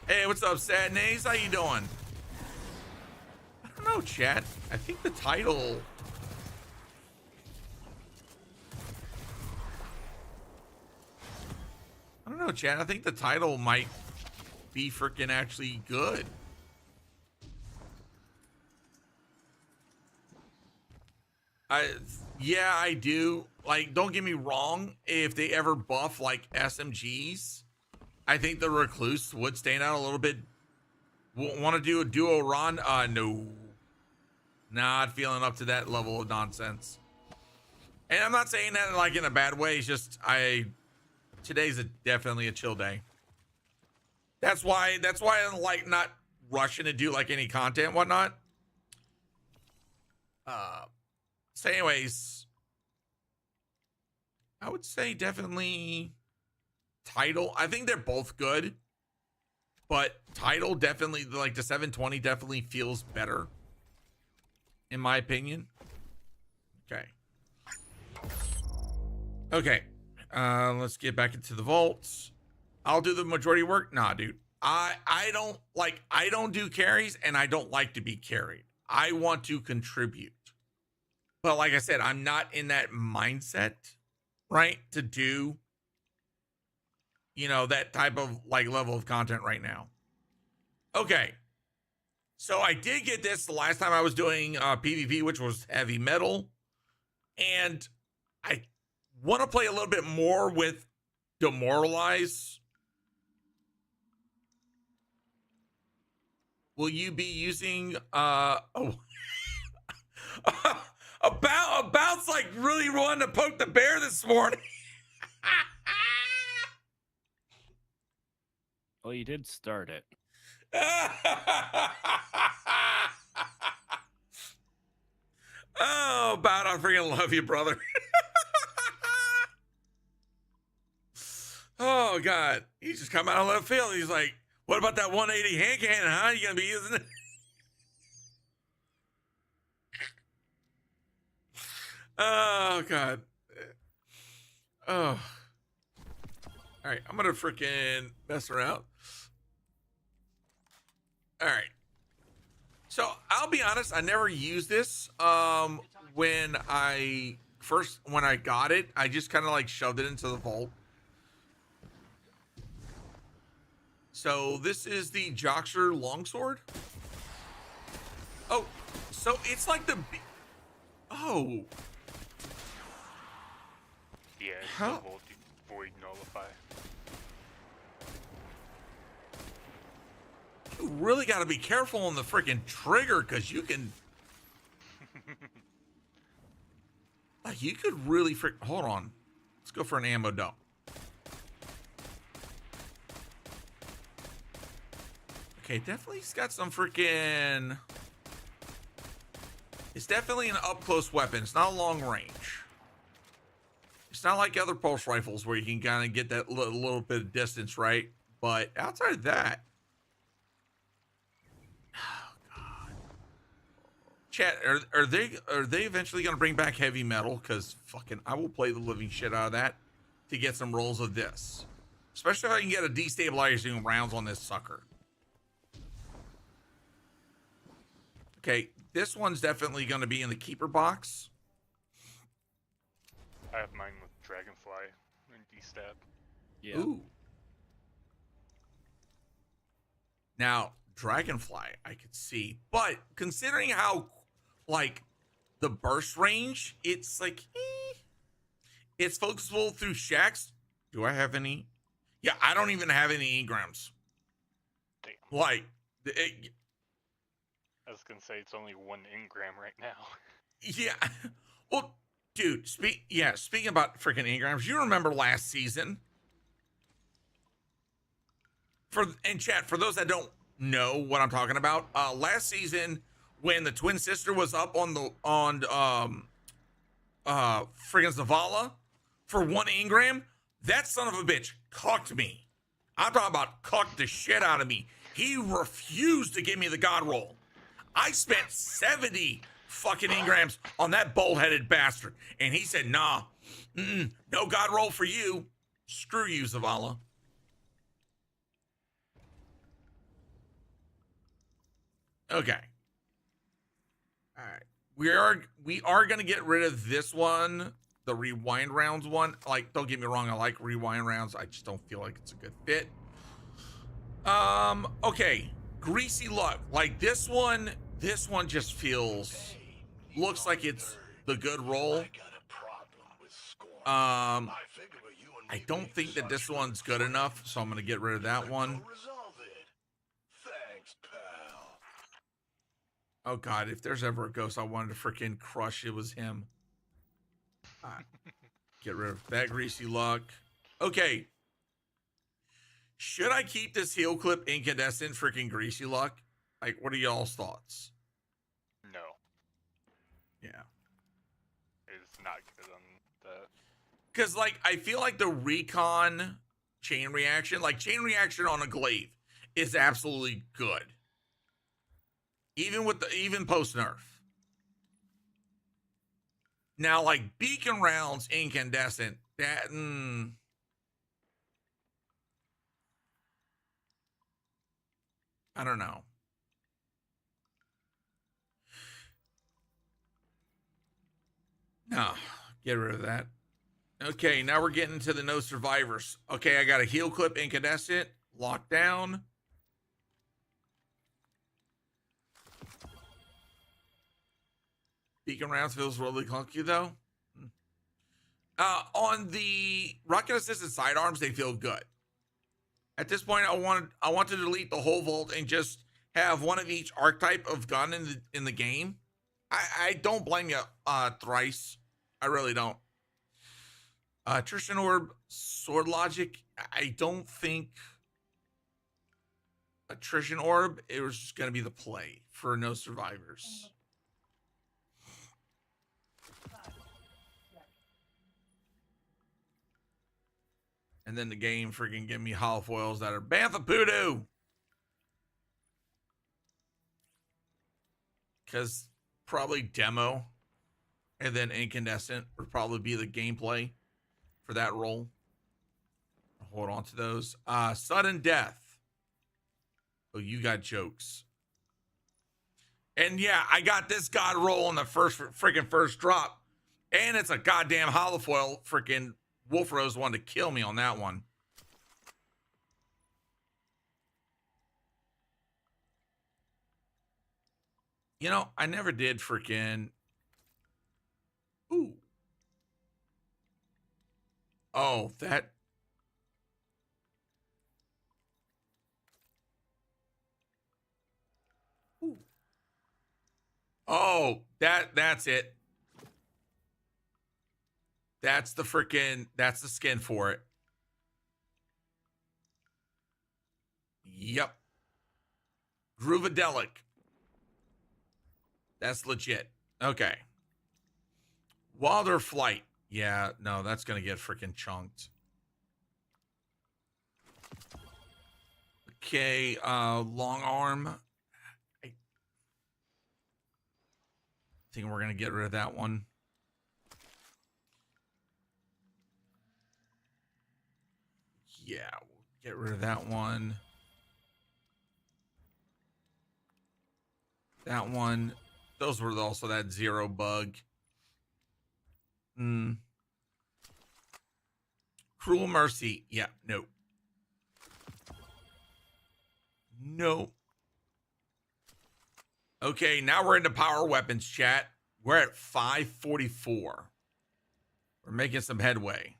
Hey, what's up, Sadnays? How you doing? I don't know, chat. I think the title... I don't know, chat. I think the title might be freaking actually good. Yeah, I do. Like, don't get me wrong. If they ever buff like SMGs, I think the recluse would stand out a little bit. Want to do a duo run? No. Not feeling up to that level of nonsense. And I'm not saying that like in a bad way. It's just today's definitely a chill day. That's why I'm like not rushing to do like any content and whatnot. So anyways, I would say definitely title. I think they're both good, but title definitely, like the 720 definitely feels better in my opinion. Okay. Let's get back into the vaults. I'll do the majority work. Nah, dude. I don't do carries and I don't like to be carried. I want to contribute. But like I said, I'm not in that mindset, right? To do, you know, that type of like level of content right now. Okay. So I did get this the last time I was doing PvP, which was heavy metal. And I want to play a little bit more with Demoralize. Will you be using about's like really wanting to poke the bear this morning. Well, you did start it. Oh, About, I freaking love you, brother. Oh God, he just come out of left field. He's like, "What about that 180 hand cannon? Huh? You gonna be using it?" Oh God. Oh. All right, I'm gonna freaking mess around. All right. So I'll be honest, I never used this. When I got it, I just kind of like shoved it into the vault. So this is the Joxer longsword. Oh, so it's like the. Oh. Yeah, it's How? the void nullify. You really got to be careful on the freaking trigger because you can. Like, you could really hold on. Let's go for an ammo dump. Okay, definitely he's got some freaking. It's definitely an up close weapon. It's not a long range. It's not like other pulse rifles where you can kind of get that little bit of distance, right? But outside of that. Oh, God. Chat, are they eventually going to bring back heavy metal? Because fucking, I will play the living shit out of that to get some rolls of this. Especially if I can get a destabilizing rounds on this sucker. Okay, this one's definitely going to be in the keeper box. I have mine with Dragonfly and D-Stab. Yeah. Ooh. Now, Dragonfly, I could see. But considering how, like, the burst range, it's like, it's focusable through shacks. Do I have any? Yeah, I don't even have any engrams. Damn. Like, I was gonna say it's only 1 engram right now. yeah. Well, dude, speaking about freaking engrams, you remember last season? And chat, for those that don't know what I'm talking about, last season when the twin sister was up on friggin' Zavala for 1 engram, that son of a bitch cucked me. I'm talking about cucked the shit out of me. He refused to give me the god roll. I spent 70 fucking engrams on that bold-headed bastard. And he said, nah, no god roll for you. Screw you, Zavala. Okay. All right. We are going to get rid of this one, the rewind rounds one. Like, don't get me wrong, I like rewind rounds. I just don't feel like it's a good fit. Okay. Greasy luck. Like, this one just feels, looks like it's the good roll. I don't think that this one's good enough, so I'm going to get rid of that one. Oh, God, if there's ever a ghost I wanted to freaking crush, it was him. Get rid of that greasy luck. Okay. Should I keep this heel clip incandescent freaking greasy luck? Like, what are y'all's thoughts? No, Yeah. it's not good on that. Because, like, I feel like the recon chain reaction on a glaive is absolutely good. Even post nerf. Now, like, beacon rounds incandescent, that I don't know. No, get rid of that. Okay, now we're getting to the no survivors. Okay, I got a heel clip incandescent, locked down. Beacon rounds feels really clunky though. On the rocket assisted sidearms, they feel good. At this point, I want to delete the whole vault and just have one of each archetype of gun in the game. I don't blame you, Thrice. I really don't. Attrition Orb, Sword Logic. I don't think Attrition Orb, it was just going to be the play for no survivors. And then the game freaking give me holofoils that are Bantha Poodoo. Because probably demo and then incandescent would probably be the gameplay for that role. Hold on to those. Sudden death. Oh, you got jokes. And yeah, I got this god roll on the first drop. And it's a goddamn holofoil. Freaking Wolf Rose wanted to kill me on that one. You know, I never did freaking. Ooh. Oh, that. Ooh. Oh, that's it. That's the skin for it. Yep. Groovadelic. That's legit. Okay. Wilder Flight. Yeah, no, that's going to get freaking chunked. Okay, long arm. I think we're going to get rid of that one. Yeah, we'll get rid of that one. That one. Those were also that 0 bug. Cruel Mercy. Yeah, no. No. Okay, now we're into power weapons, chat. We're at 544. We're making some headway.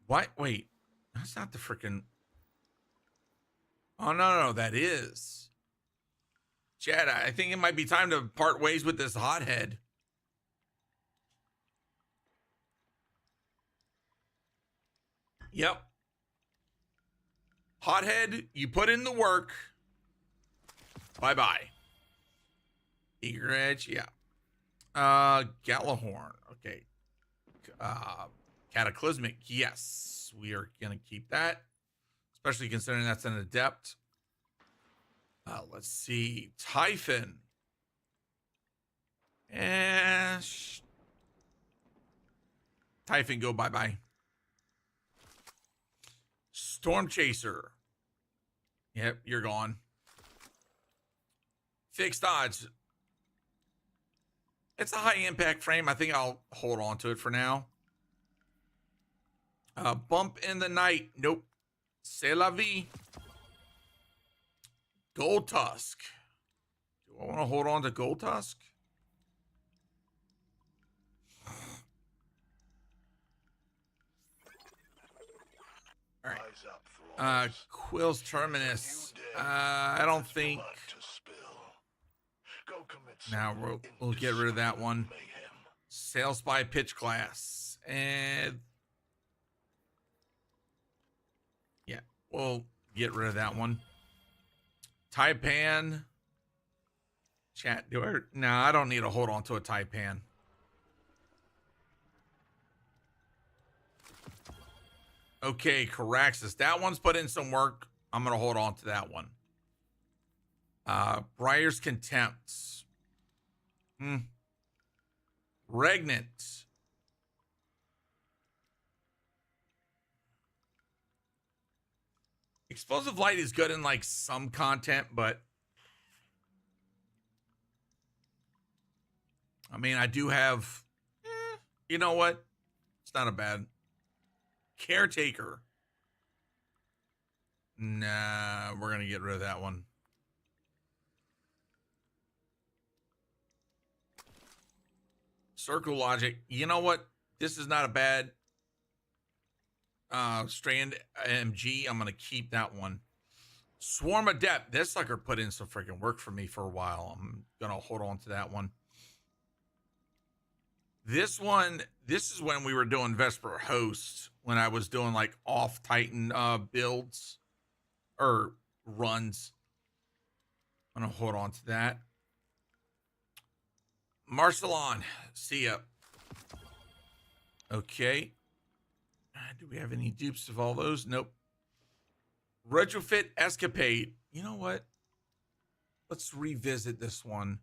What? Wait. That's not the freaking... Oh, no, that is. Chad, I think it might be time to part ways with this hothead. Yep. Hothead, you put in the work. Bye-bye. Egret, yeah. Galahorn, okay. Cataclysmic, yes. We are going to keep that. Especially considering that's an adept. Let's see. Typhon. And Typhon, go bye-bye. Storm Chaser. Yep, you're gone. Fixed odds. It's a high impact frame. I think I'll hold on to it for now. Bump in the night. Nope. C'est la vie. Gold Tusk. Do I want to hold on to Gold Tusk? All right. Quill's Terminus. I don't think. Now we'll get rid of that one. Sail Spy Pitch Class. And yeah, we'll get rid of that one. Taipan. Chat, no, I don't need to hold on to a Taipan. Okay, Caraxes. That one's put in some work. I'm going to hold on to that one. Briar's Contempt. Regnant. Explosive Light is good in like some content, but I mean, I do have, you know what? It's not a bad Caretaker. Nah, we're going to get rid of that one. Circle Logic. You know what? This is not a bad Strand MG. I'm going to keep that one. Swarm Adept. This sucker put in some freaking work for me for a while. I'm going to hold on to that one. This one, this is when we were doing Vesper Host, when I was doing like off Titan builds or runs. I'm going to hold on to that. Marcelon, see ya. Okay. Do we have any dupes of all those? Nope. Retrofit Escapade. You know what? Let's revisit this one.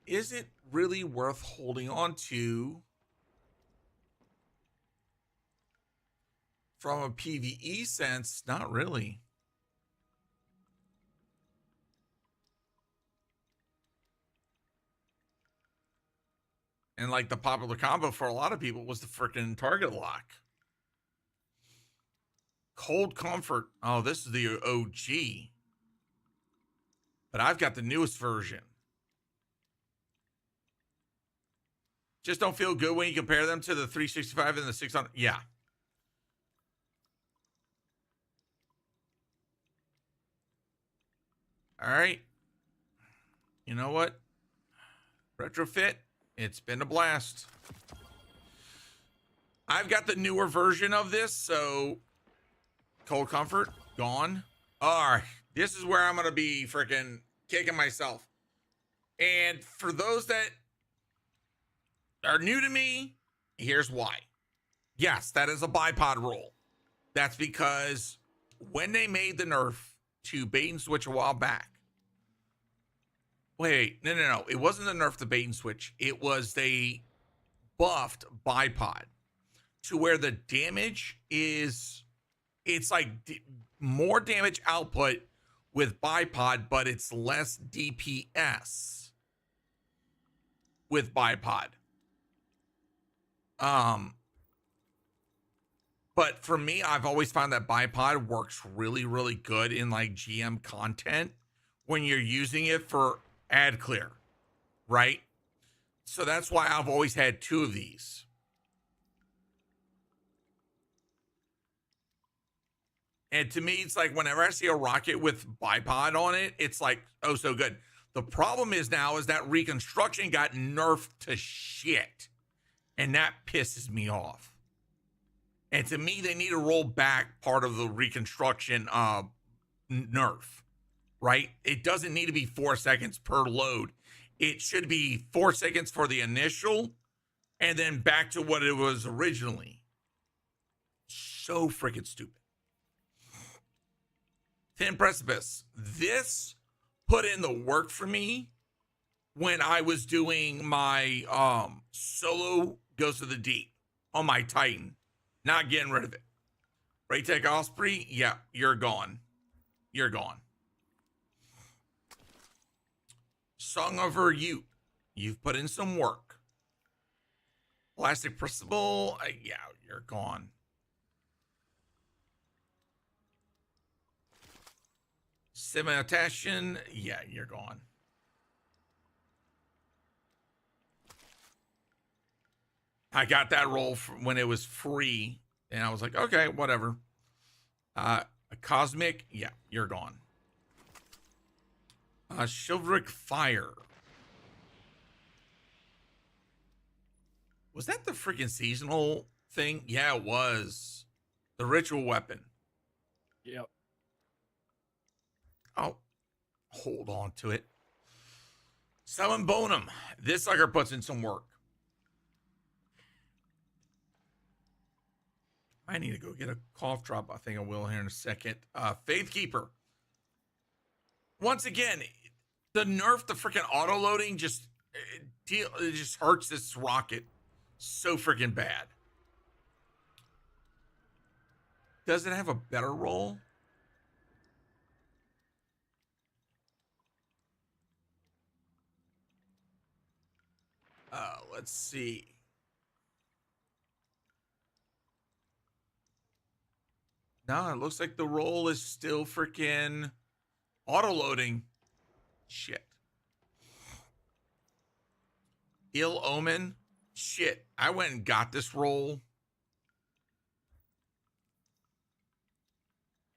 Is it really worth holding on to from a PvE sense? Not really. And like the popular combo for a lot of people was the freaking target lock. Cold Comfort. Oh, this is the OG. But I've got the newest version. Just don't feel good when you compare them to the 365 and the 600. Yeah. All right. You know what? Retrofit. It's been a blast. I've got the newer version of this, so Cold Comfort, gone. All right. This is where I'm going to be freaking kicking myself. And for those that are new to me, here's why. Yes, that is a bipod roll. That's because when they made the nerf to bait and switch a while back. Wait, no. It wasn't the nerf to bait and switch. It was they buffed bipod to where the damage is, it's like more damage output with bipod, but it's less DPS with bipod. But for me, I've always found that bipod works really, really good in like GM content when you're using it for ad clear, right? So that's why I've always had two of these. And to me, it's like whenever I see a rocket with bipod on it, it's like, oh, so good. The problem is now is that reconstruction got nerfed to shit. And that pisses me off. And to me, they need to roll back part of the reconstruction nerf, right? It doesn't need to be 4 seconds per load. It should be 4 seconds for the initial and then back to what it was originally. So freaking stupid. Thin Precipice. This put in the work for me when I was doing my solo Ghost of the Deep on my Titan. Not getting rid of it. Raytech Osprey, yeah, you're gone. You're gone. Song of Her Ute, you've put in some work. Plastic Principle, yeah, you're gone. Semi-Tashin, yeah, you're gone. I got that roll when it was free, and I was like, okay, whatever. A Cosmic, yeah, you're gone. Chivalric Fire. Was that the freaking seasonal thing? Yeah, it was. The ritual weapon. Yep. I'll hold on to it. Summon Bonum. This sucker puts in some work. I need to go get a cough drop. I think I will here in a second. Faithkeeper. Once again, the nerf, the freaking auto loading just it just hurts this rocket so freaking bad. Does it have a better roll? Let's see. No, it looks like the roll is still freaking auto loading. Shit. Ill Omen. Shit. I went and got this roll.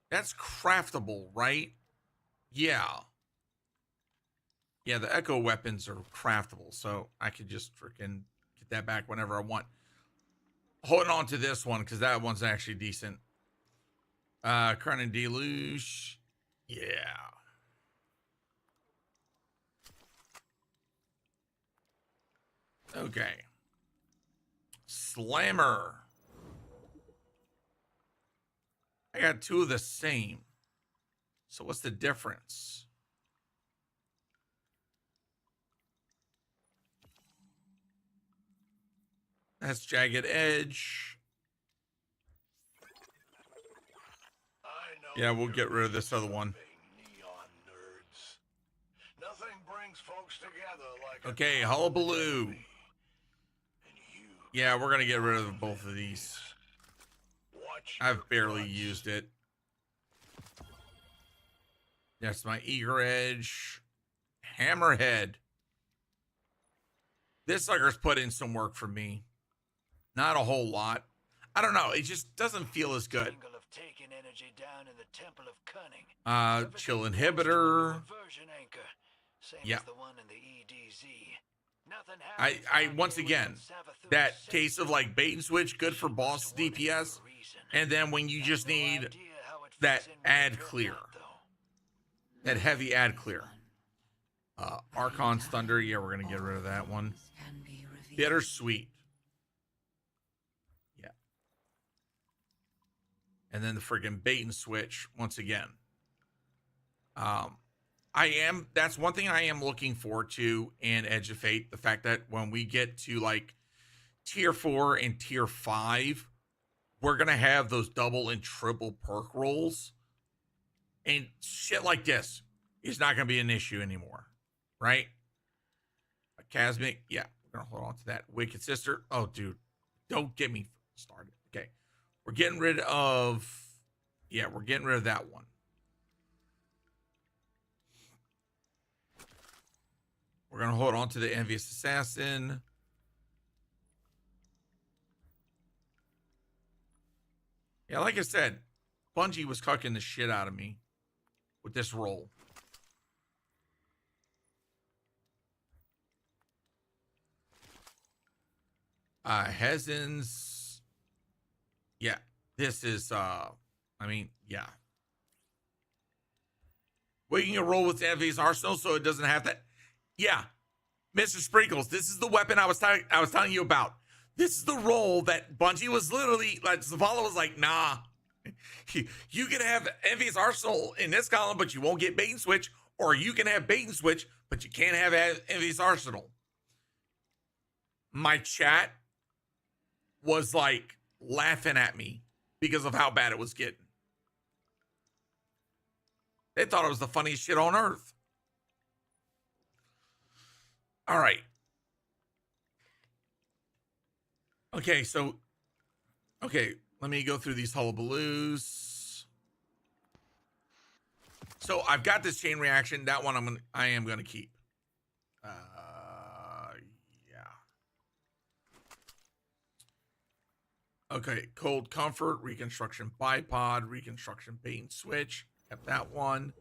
That's craftable, right? Yeah. Yeah, the echo weapons are craftable, so I could just freaking get that back whenever I want. Holding on to this one because that one's actually decent. Crown and Deluge. Yeah. Okay. Slammer. I got two of the same. So what's the difference? That's Jagged Edge. Yeah, we'll get rid of this other one. Okay, Hullabaloo. Yeah, we're gonna get rid of both of these. I've barely used it. That's my Eager Edge. Hammerhead. This sucker's put in some work for me. Not a whole lot. I don't know. It just doesn't feel as good. Chill inhibitor. Yeah. I once again, that case of like bait and switch, good for boss DPS. And then when you just need that ad clear. That heavy ad clear. Archon's Thunder. Yeah, we're going to get rid of that one. Bittersweet. Yeah. And then the friggin' bait and switch once again. That's one thing I am looking forward to in Edge of Fate. The fact that when we get to like tier 4 and tier 5, we're going to have those double and triple perk rolls. And shit like this is not going to be an issue anymore. Right? A Chasmic. Yeah. We're going to hold on to that. Wicked Sister. Oh, dude. Don't get me started. Okay. We're getting rid of... Yeah, we're getting rid of that one. We're going to hold on to the Envious Assassin. Yeah, like I said, Bungie was cucking the shit out of me with this roll. Hezins. Yeah, this is, I mean, yeah. We can roll with Envy's Arsenal so it doesn't have that. Yeah, Mr. Sprinkles, this is the weapon I was telling you about. This is the role that Bungie was literally, like, Zavala was like, nah. You can have Envy's Arsenal in this column, but you won't get bait and switch. Or you can have bait and switch, but you can't have Envy's Arsenal. My chat was like laughing at me because of how bad it was getting. They thought it was the funniest shit on earth. All right. Okay, let me go through these hullabaloos. So I've got this chain reaction. That one I am gonna keep. Yeah. Okay, Cold Comfort, Reconstruction Bipod, Reconstruction Bait and Switch. Kept that one.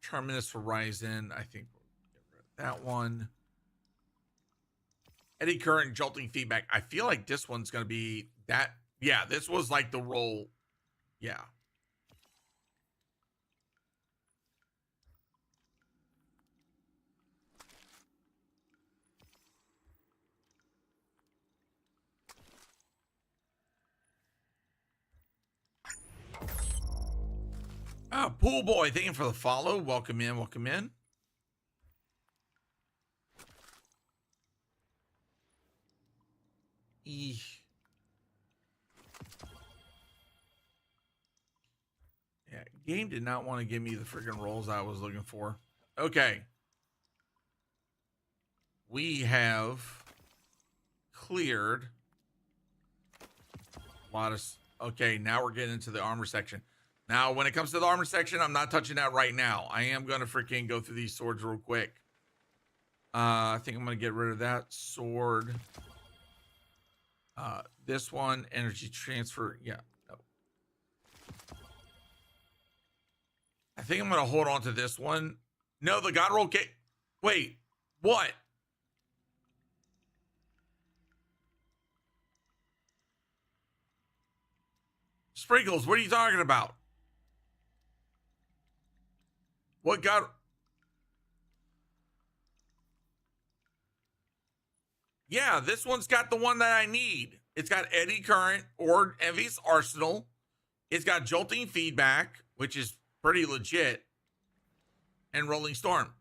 Terminus Horizon. I think we'll get rid of that one. Eddy Current, Jolting Feedback. I feel like this one's going to be that. Yeah, this was like the roll. Yeah. Pool Boy, thank you for the follow. Welcome in, welcome in. Yeah, game did not want to give me the freaking rolls I was looking for. Okay. We have cleared a lot of... Okay, now we're getting into the armor section. Now, when it comes to the armor section, I'm not touching that right now. I am going to freaking go through these swords real quick. I think I'm going to get rid of that sword. This one, energy transfer. Yeah, no. I think I'm going to hold on to this one. No, the God Roll Kit. Wait, what? Sprinkles, what are you talking about? What God? Yeah, this one's got the one that I need. It's got Eddy Current or Envy's Arsenal. It's got Jolting Feedback, which is pretty legit. And Rolling Storm.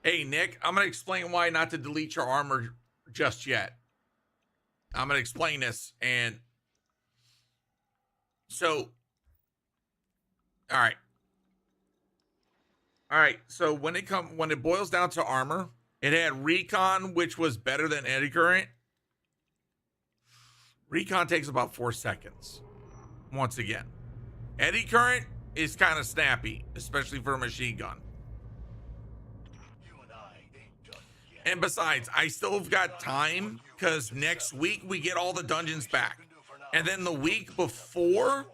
Hey, Nick, I'm going to explain why not to delete your armor just yet. I'm going to explain this. And so, all right. All right, so when it boils down to armor, it had Recon, which was better than Eddy Current. Recon takes about 4 seconds. Once again. Eddy current is kind of snappy, especially for a machine gun. And besides, I still have got time because next week we get all the dungeons back. And then the week before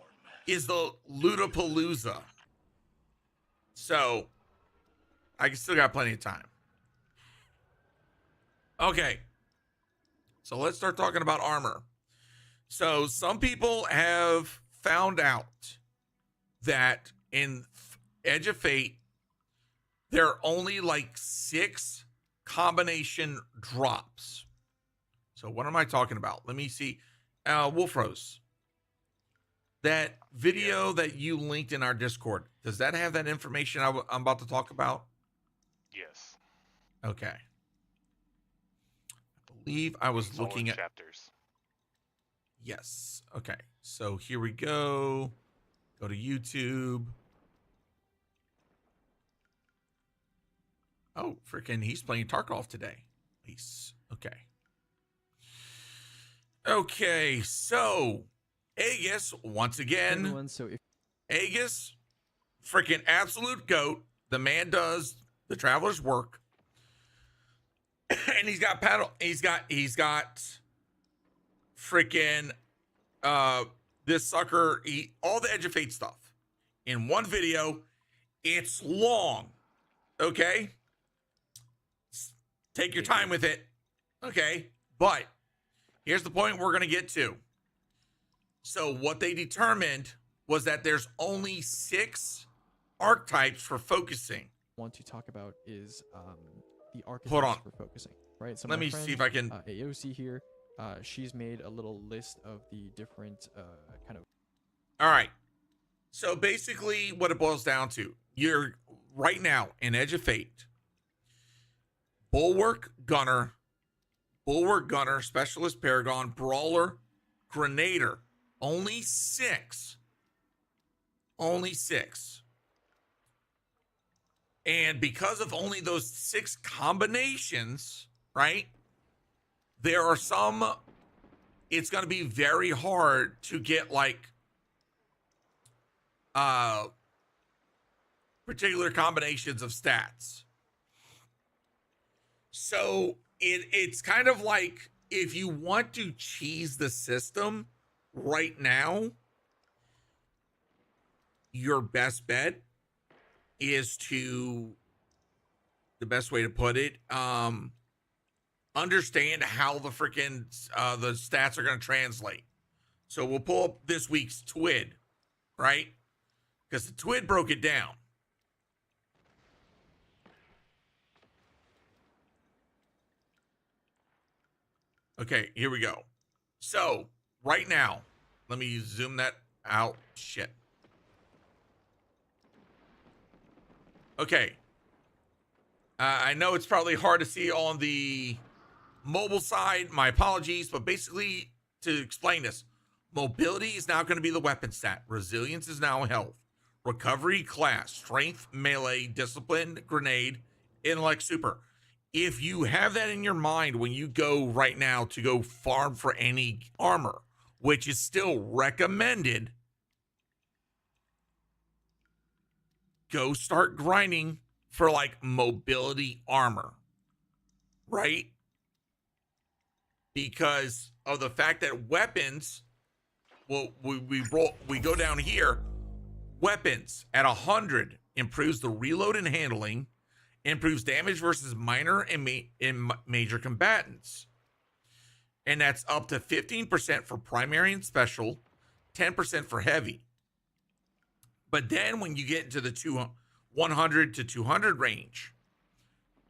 is the Lootapalooza. So I still got plenty of time. Okay. So let's start talking about armor. So some people have found out that in Edge of Fate, there are only like 6 combination drops. So what am I talking about? Let me see. Wolfrose, that video that you linked in our Discord, does that have that information I'm about to talk about? Yes. Okay. I believe I was It's all looking in at chapters. Yes. Okay. So here we go. Go to YouTube. Oh, freaking, he's playing Tarkov today. Nice. Okay. Okay, so Aegis, once again. Everyone, so if Aegis, freaking absolute GOAT. The man does the traveler's work. And he's got paddle. He's got freaking this sucker, all the Edge of Fate stuff in one video. It's long. Okay. Take your time with it. Okay. But here's the point we're going to get to. So what they determined was that there's only 6 archetypes for focusing. want to talk about is the Hold archetypes on. for focusing, right? So Let my me friend, see if I can. AOC here, she's made a little list of the different kind of. All right. So basically what it boils down to, you're right now in Edge of Fate, Bulwark Gunner, Specialist Paragon, Brawler, Grenader. Only 6. Only 6. And because of only those 6 combinations, right? There are some, it's going to be very hard to get like particular combinations of stats. So it's kind of like if you want to cheese the system right now, your best bet is to, the best way to put it, understand how the freaking the stats are going to translate. So we'll pull up this week's TWID, right? Because the TWID broke it down. Okay, here we go. So right now, let me zoom that out. Shit. Okay. I know it's probably hard to see on the mobile side. My apologies, but basically to explain this, mobility is now going to be the weapon stat. Resilience is now health. Recovery class, strength, melee, discipline, grenade, intellect, super. If you have that in your mind when you go right now to go farm for any armor, which is still recommended, go start grinding for like mobility armor, right? Because of the fact that weapons, well, we go down here. Weapons at 100 improves the reload and handling, improves damage versus minor and major combatants. And that's up to 15% for primary and special, 10% for heavy. But then when you get into the 100 to 200 range,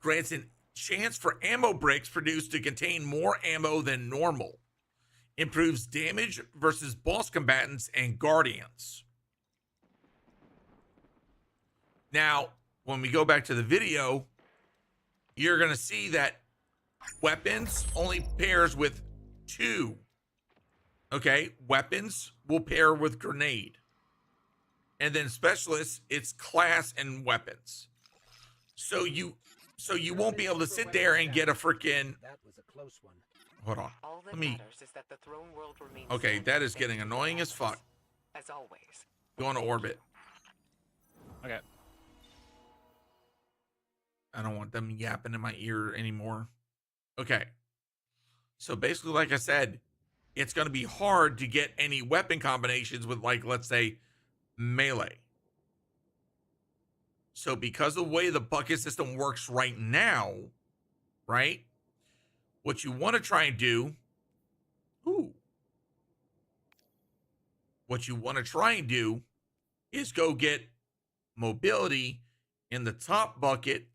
grants a chance for ammo bricks produced to contain more ammo than normal. Improves damage versus boss combatants and guardians. Now, when we go back to the video, you're going to see that weapons only pairs with 2. Okay, weapons will pair with grenade. And then specialists, it's class and weapons. So you won't be able to sit there and get a freaking hold on. All that Let me. matters is that the throne world remains Okay, standing that is thanks getting to the annoying as adepts. fuck. As always. Go into orbit. Okay. I don't want them yapping in my ear anymore. Okay. So basically, like I said, it's going to be hard to get any weapon combinations with, like, let's say, melee. So because of the way the bucket system works right now, right? What you want to try and do, what you want to try and do is go get mobility in the top bucket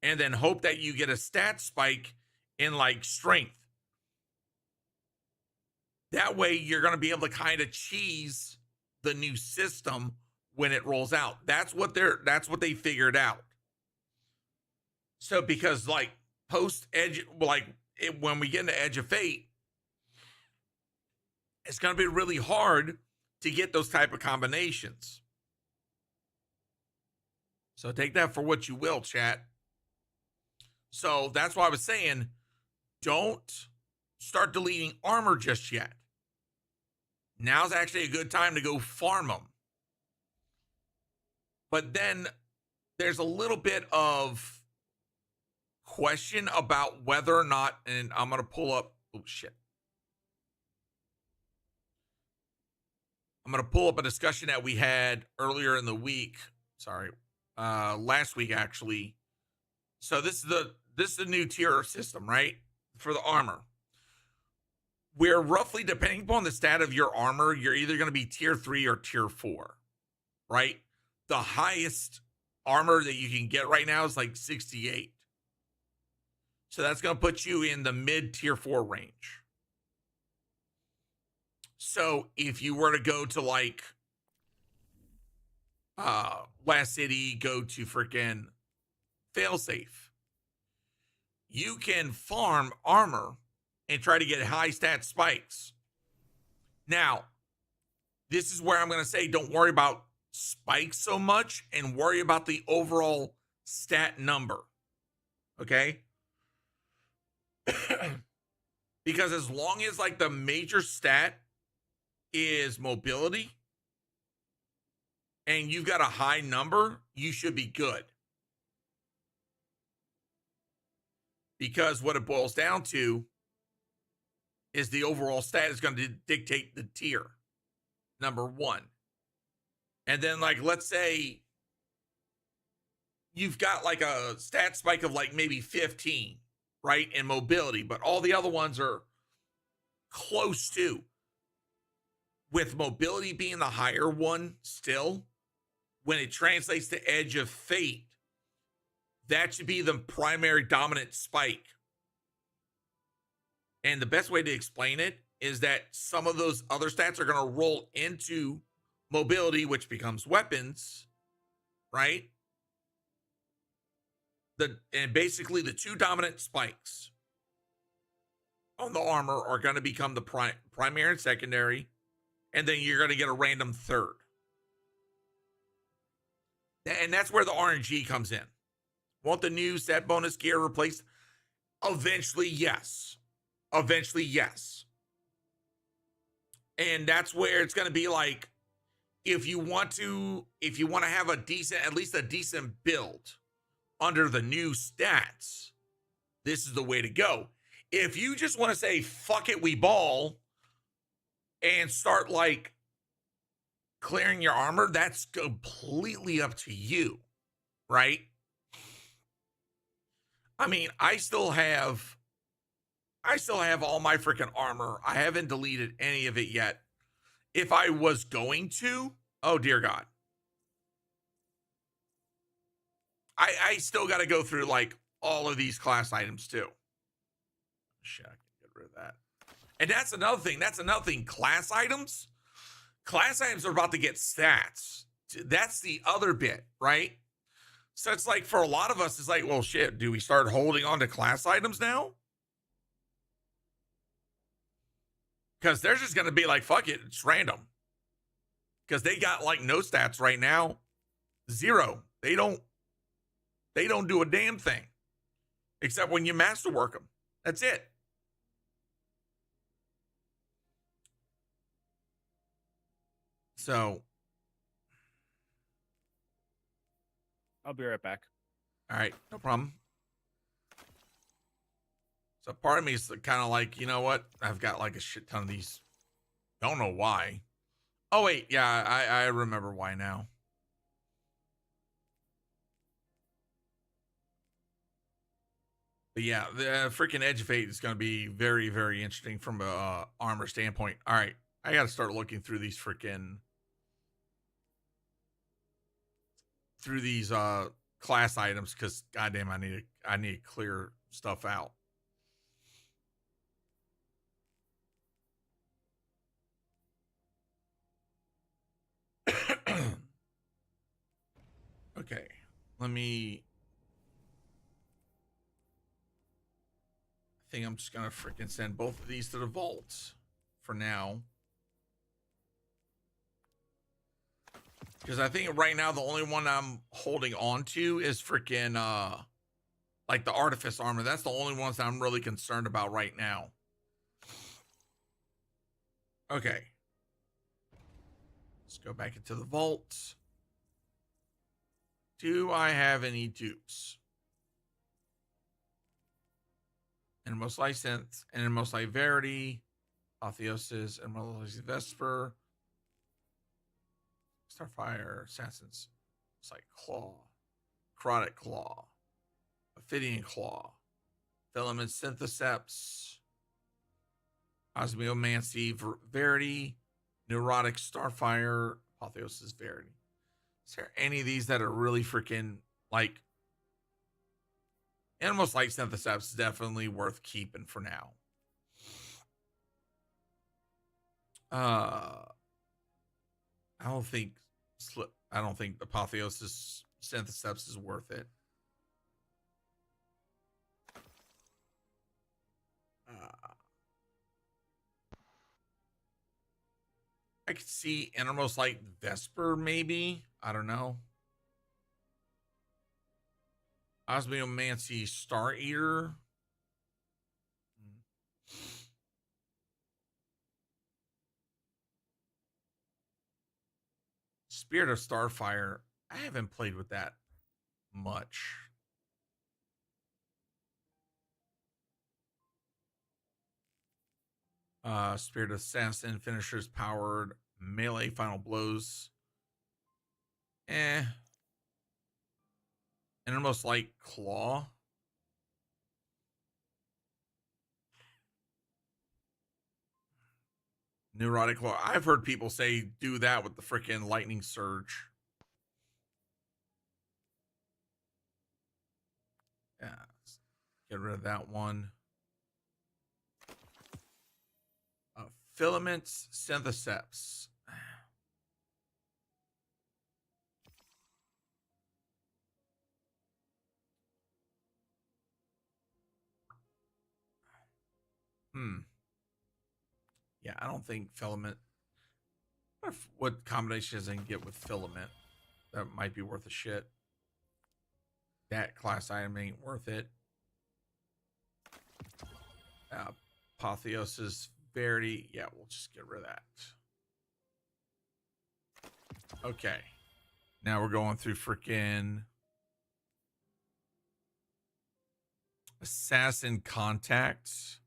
and then hope that you get a stat spike in like strength. That way you're going to be able to kind of cheese the new system when it rolls out. That's what they figured out. So because like post Edge, when we get into Edge of Fate, it's going to be really hard to get those type of combinations. So take that for what you will, chat. So that's why I was saying, don't start deleting armor just yet. Now's actually a good time to go farm them. But then there's a little bit of question about whether or not, and I'm going to pull up, oh shit. I'm going to pull up a discussion that we had earlier in the week. Sorry. Last week actually. So this is the new tier system, right? For the armor. Where roughly, depending upon the stat of your armor, you're either going to be tier 3 or tier 4, right? The highest armor that you can get right now is like 68. So that's going to put you in the mid tier 4 range. So if you were to go to like Last City, go to freaking Failsafe, you can farm armor and try to get high stat spikes. Now, this is where I'm going to say don't worry about spikes so much and worry about the overall stat number. Okay? Because as long as like the major stat is mobility and you've got a high number, you should be good. Because what it boils down to is the overall stat is going to dictate the tier, number one. And then, like, let's say you've got like a stat spike of like maybe 15, right, in mobility, but all the other ones are close to. With mobility being the higher one still, when it translates to Edge of Fate, that should be the primary dominant spike. And the best way to explain it is that some of those other stats are going to roll into mobility, which becomes weapons, right? And basically the two dominant spikes on the armor are going to become the primary and secondary, and then you're going to get a random third. And that's where the RNG comes in. Want the new set bonus gear replaced? Eventually, yes. Eventually, yes. And that's where it's going to be like, if you want to have a decent, at least a decent build under the new stats, this is the way to go. If you just want to say, fuck it, we ball, and start like clearing your armor, that's completely up to you, right? I mean, I still have all my freaking armor. I haven't deleted any of it yet. If I was going to, oh dear God. I still got to go through like all of these class items too. Shit, I can get rid of that. And that's another thing. Class items are about to get stats. That's the other bit, right? So it's like for a lot of us, it's like, well, shit, do we start holding on to class items now? Because they're just going to be like, fuck it, it's random. Because they got like no stats right now. 0. They don't do a damn thing. Except when you masterwork them. That's it. So, I'll be right back. all right, no problem. So part of me is kind of like, you know what? I've got like a shit ton of these. Don't know why. Oh wait, yeah, I remember why now. But yeah, the freaking Edge of Fate is going to be very, very interesting from a armor standpoint. All right, I got to start looking through these class items because goddamn, I need to clear stuff out. Okay, let me. I think I'm just gonna freaking send both of these to the vault for now. Because I think right now the only one I'm holding on to is freaking like the artifice armor. That's the only ones that I'm really concerned about right now. Okay. Let's go back into the vault. Do I have any dupes? Innermost License, Innermost Light Verity, Apotheosis, Innermost Vesper, Starfire, Assassin's Sight Claw, Chronic Claw, Ophidian Claw, Filament Syntheseps, Osmiomancy Verity, Neurotic Starfire, Apotheosis Verity. Is there any of these that are really freaking like Innermost Light Syntheseps is definitely worth keeping for now. I don't think Apotheosis Syntheseps is worth it. I could see Innermost Light Vesper, maybe. I don't know. Osmiomancy Star Eater. Spirit of Starfire. I haven't played with that much. Spirit Assassin, Finishers Powered, Melee Final Blows. Innermost Light Claw. Neurotic Claw. I've heard people say do that with the freaking Lightning Surge. Yeah. Get rid of that one. Filaments Syntheseps. Yeah, I don't think filament. What combinations I can get with filament that might be worth a shit. That class item ain't worth it. Apotheosis Verity. Yeah, we'll just get rid of that. Okay. Now we're going through freaking Assassin Contacts.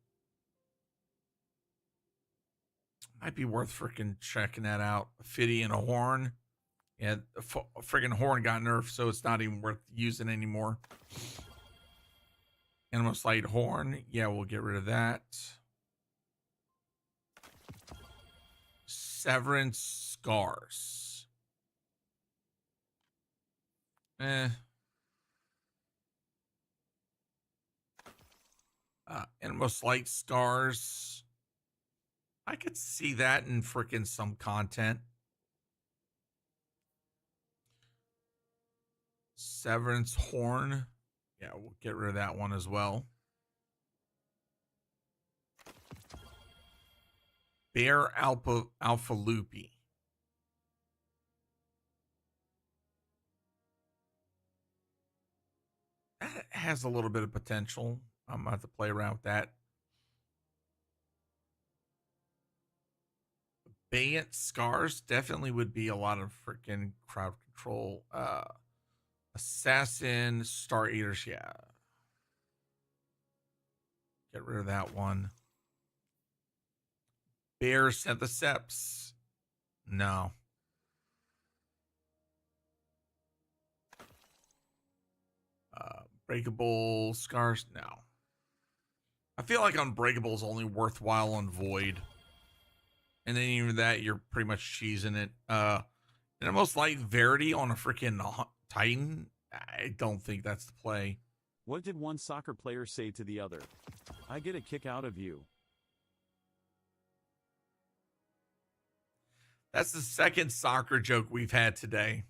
Might be worth freaking checking that out. Ophidian Horn. Yeah, the freaking horn got nerfed, so it's not even worth using anymore. Innermost Light Horn. Yeah, we'll get rid of that. Severance Scars. Innermost Light Scars. I could see that in freaking some content. Severance Horn. Yeah, we'll get rid of that one as well. Bear Alpha Loopy. That has a little bit of potential. I'm going to have to play around with that. Abeyant Scars definitely would be a lot of freaking crowd control. Assassin, Star Eaters, yeah. Get rid of that one. Bear Syntheseps, no. Breakable Scars, no. I feel like Unbreakable is only worthwhile on Void. And then even that, you're pretty much cheesing it. And almost like Verity on a freaking Titan. I don't think that's the play. What did one soccer player say to the other? I get a kick out of you. That's the second soccer joke we've had today.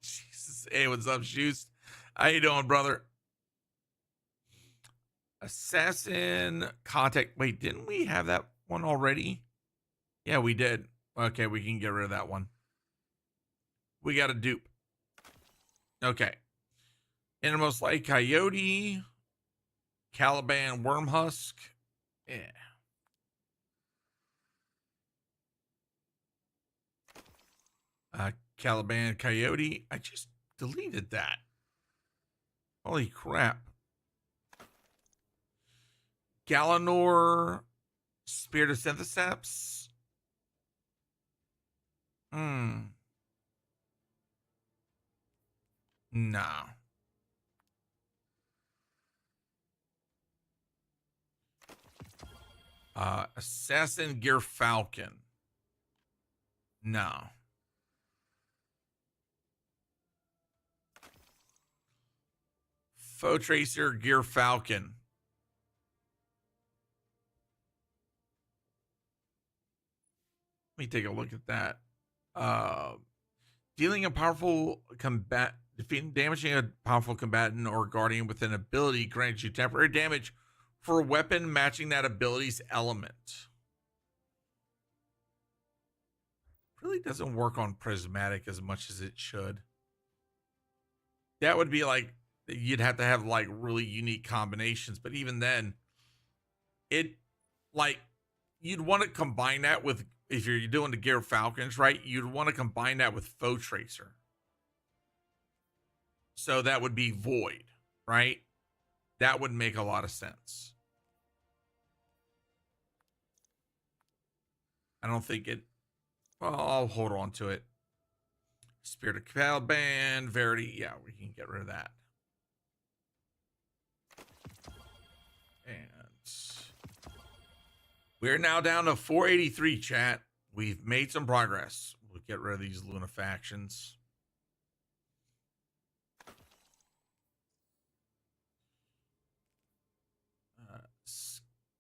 Jesus. Hey, what's up, Shoes? How you doing, brother? Assassin Contact. Wait, didn't we have that one already? Yeah, we did. Okay, we can get rid of that one. We got a dupe. Okay. Innermost Light Coyote. Caliban Wormhusk. Yeah. Caliban Coyote. I just deleted that. Holy crap. Galanor Spirit of Syntheseps. Nah. Assassin Gear Falcon. No. Foe Tracer Gear Falcon. Let me take a look at that. Dealing a powerful defeating damaging a powerful combatant or guardian with an ability grants you temporary damage for a weapon matching that ability's element. Really doesn't work on prismatic as much as it should. That would be like, you'd have to have like really unique combinations, but even then, it like, you'd want to combine that with, if you're doing the Gear Falcons, right? You'd want to combine that with Foe Tracer. So that would be Void, right? That would make a lot of sense. I don't think it, well, I'll hold on to it. Spirit of Caliban, Verity, yeah, we can get rid of that. And we're now down to 483, chat. We've made some progress. We'll get rid of these Lunafactions.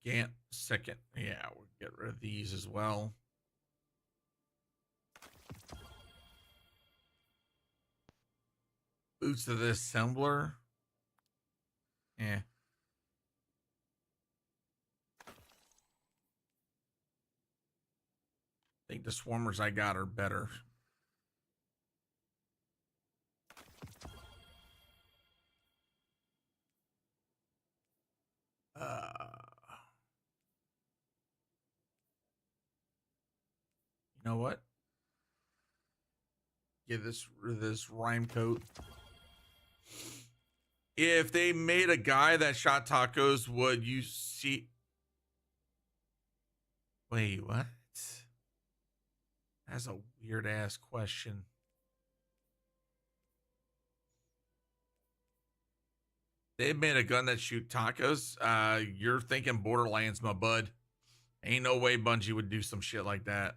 Scant second. Yeah, we'll get rid of these as well. Boots of the Assembler. Yeah. I think the Swarmers I got are better. You know what? Give this rhyme coat. If they made a guy that shot tacos, would you see? Wait, what? That's a weird ass question. They made a gun that shoot tacos. You're thinking Borderlands, my bud. Ain't no way Bungie would do some shit like that.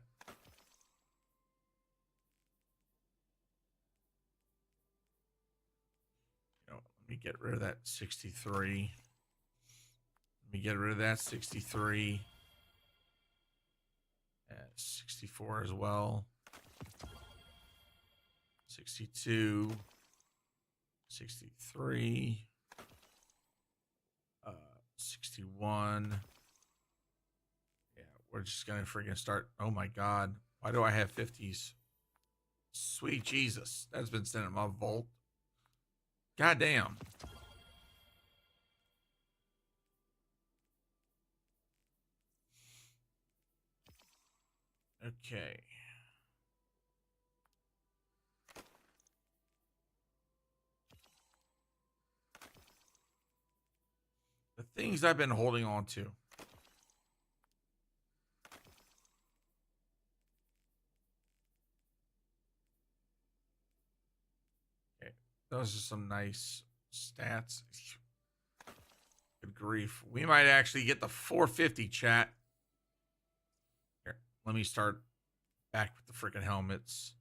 Let me get rid of that 63. Let me get rid of that 63. 64 as well. 62. 63. 61. Yeah, we're just gonna freaking start. Oh my god. Why do I have 50s? Sweet Jesus. That's been sent in my vault. God damn. Okay. The things I've been holding on to. Okay. Those are some nice stats. Good grief. We might actually get the 450, chat. Here, let me start back with the freaking helmets.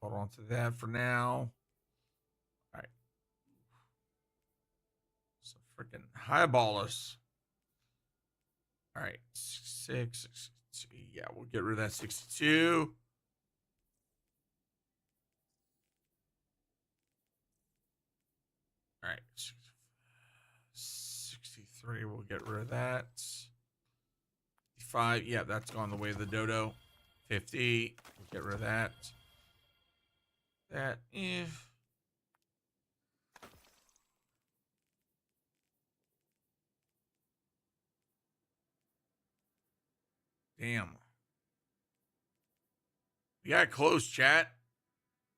Hold on to that for now. All right. So freaking highball us. All right. 6. Yeah, we'll get rid of that 62. All right. 63. We'll get rid of that. 55. Yeah, that's gone the way of the dodo. 50. We'll get rid of that. That. Damn. We got close, chat.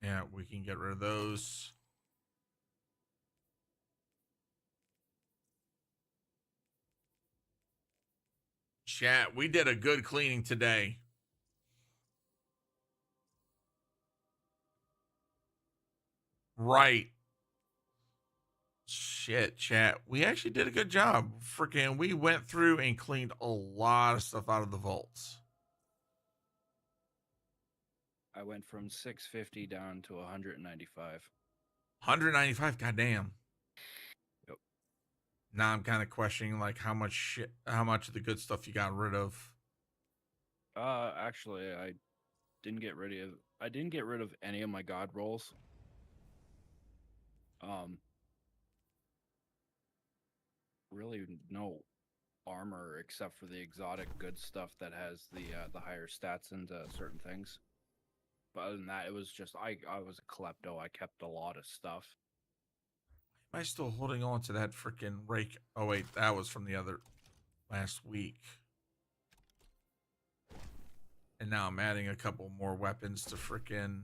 Yeah, we can get rid of those. Chat, we did a good cleaning today. Right. Shit, chat. We actually did a good job. Freaking, we went through and cleaned a lot of stuff out of the vaults. I went from 650 down to 195. 195, goddamn. Yep. Now I'm kind of questioning like how much of the good stuff you got rid of. Actually, I didn't get rid of any of my god rolls. Really no armor except for the exotic good stuff that has the higher stats into certain things. But other than that, it was just I was a klepto. I kept a lot of stuff. Am I still holding on to that freaking rake? Oh wait, that was from the other last week. And now I'm adding a couple more weapons to freaking.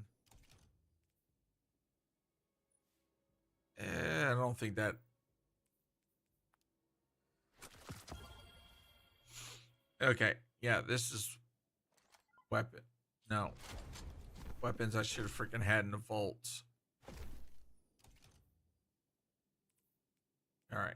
I don't think that. Okay, yeah, this is weapon. No. Weapons I should have freaking had in the vault. All right.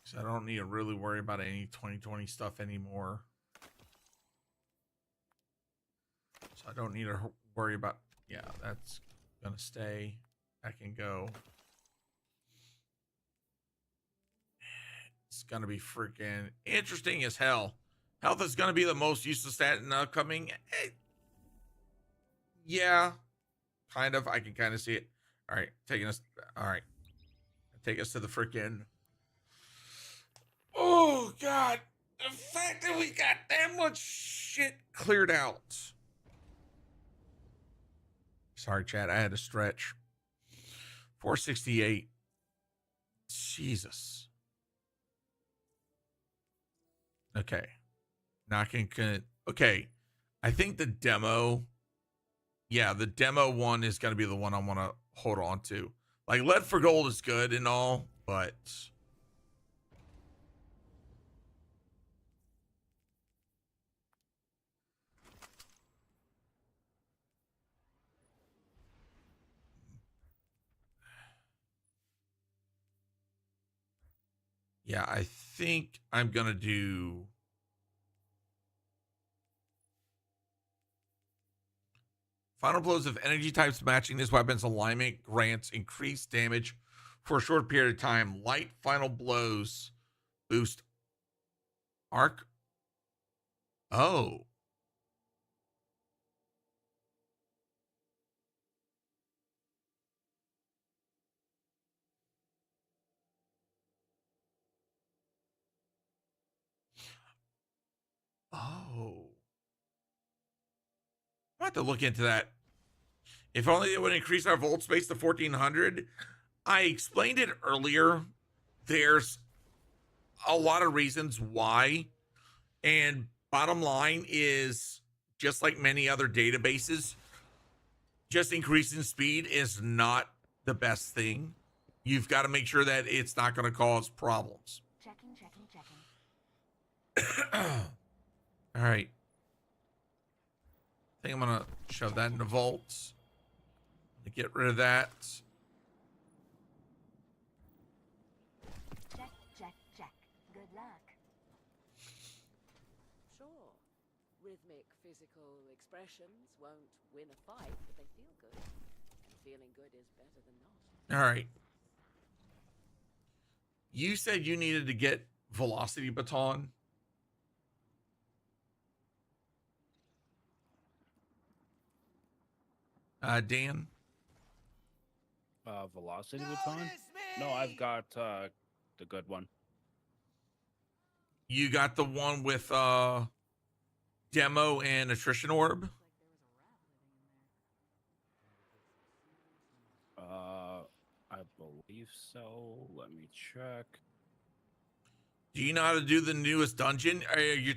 So I don't need to really worry about any 2020 stuff anymore. So I don't need to worry about, yeah, that's gonna stay. That can go. It's gonna be freaking interesting as hell. Health is gonna be the most useless stat in the upcoming. Yeah, kind of. I can kind of see it. All right, taking us. All right, take us to the freaking. Oh God, the fact that we got that much shit cleared out. Sorry, chat. I had to stretch. 468. Jesus. Okay. Okay. I think the demo. Yeah, the demo one is going to be the one I want to hold on to. Like, lead for gold is good and all, but. Yeah, I think I'm going to do. Final blows of energy types matching this weapon's alignment grants increased damage for a short period of time. Light final blows boost arc. Oh. have to look into that. If only it would increase our volt space to 1400. I explained it earlier. There's a lot of reasons why. And bottom line is, just like many other databases, just increasing speed is not the best thing. You've got to make sure that it's not going to cause problems. Checking. All right. I think I'm going to shove that into vaults. Get rid of that. Check. Good luck. Sure. Rhythmic physical expressions won't win a fight, but they feel good. And feeling good is better than not. All right. You said you needed to get velocity baton. Dan? Velocity baton? No, I've got the good one. You got the one with demo and attrition orb? I believe so. Let me check. Do you know how to do the newest dungeon? Are you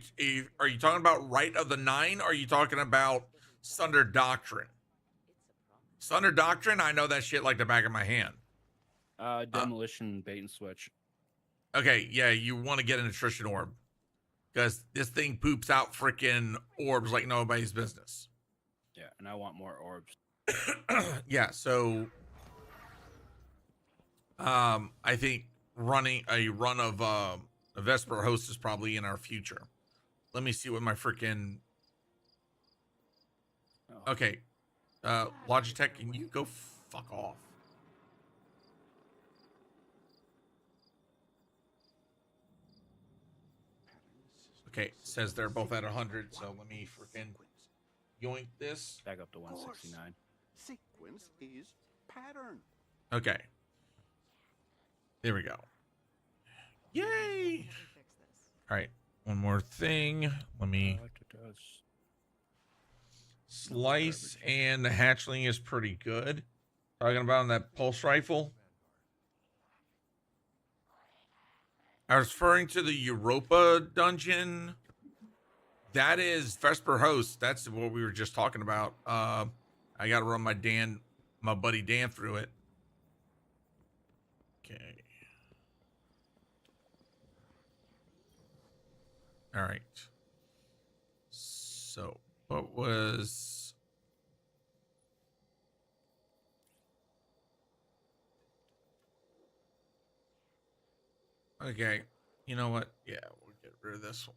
talking about Rite of the Nine? Or are you talking about Sunder Doctrine? Sunder Doctrine, I know that shit like the back of my hand. Demolition bait and switch. Okay, yeah, you want to get an attrition orb. Because this thing poops out freaking orbs like nobody's business. Yeah, and I want more orbs. Yeah, so I think running a run of a Vesper host is probably in our future. Let me see what my freaking okay. Logitech, can you go fuck off? Okay, it says they're both at 100, so let me freaking yoink this. Back up to 169. Sequence is pattern. Okay. There we go. Yay! All right, one more thing. Let me slice, and the hatchling is pretty good. Talking about that pulse rifle. I was referring to the Europa dungeon. That is Vesper host. That's what we were just talking about. I got to run my buddy Dan through it. Okay. All right. So what was... Okay, you know what? Yeah, we'll get rid of this one.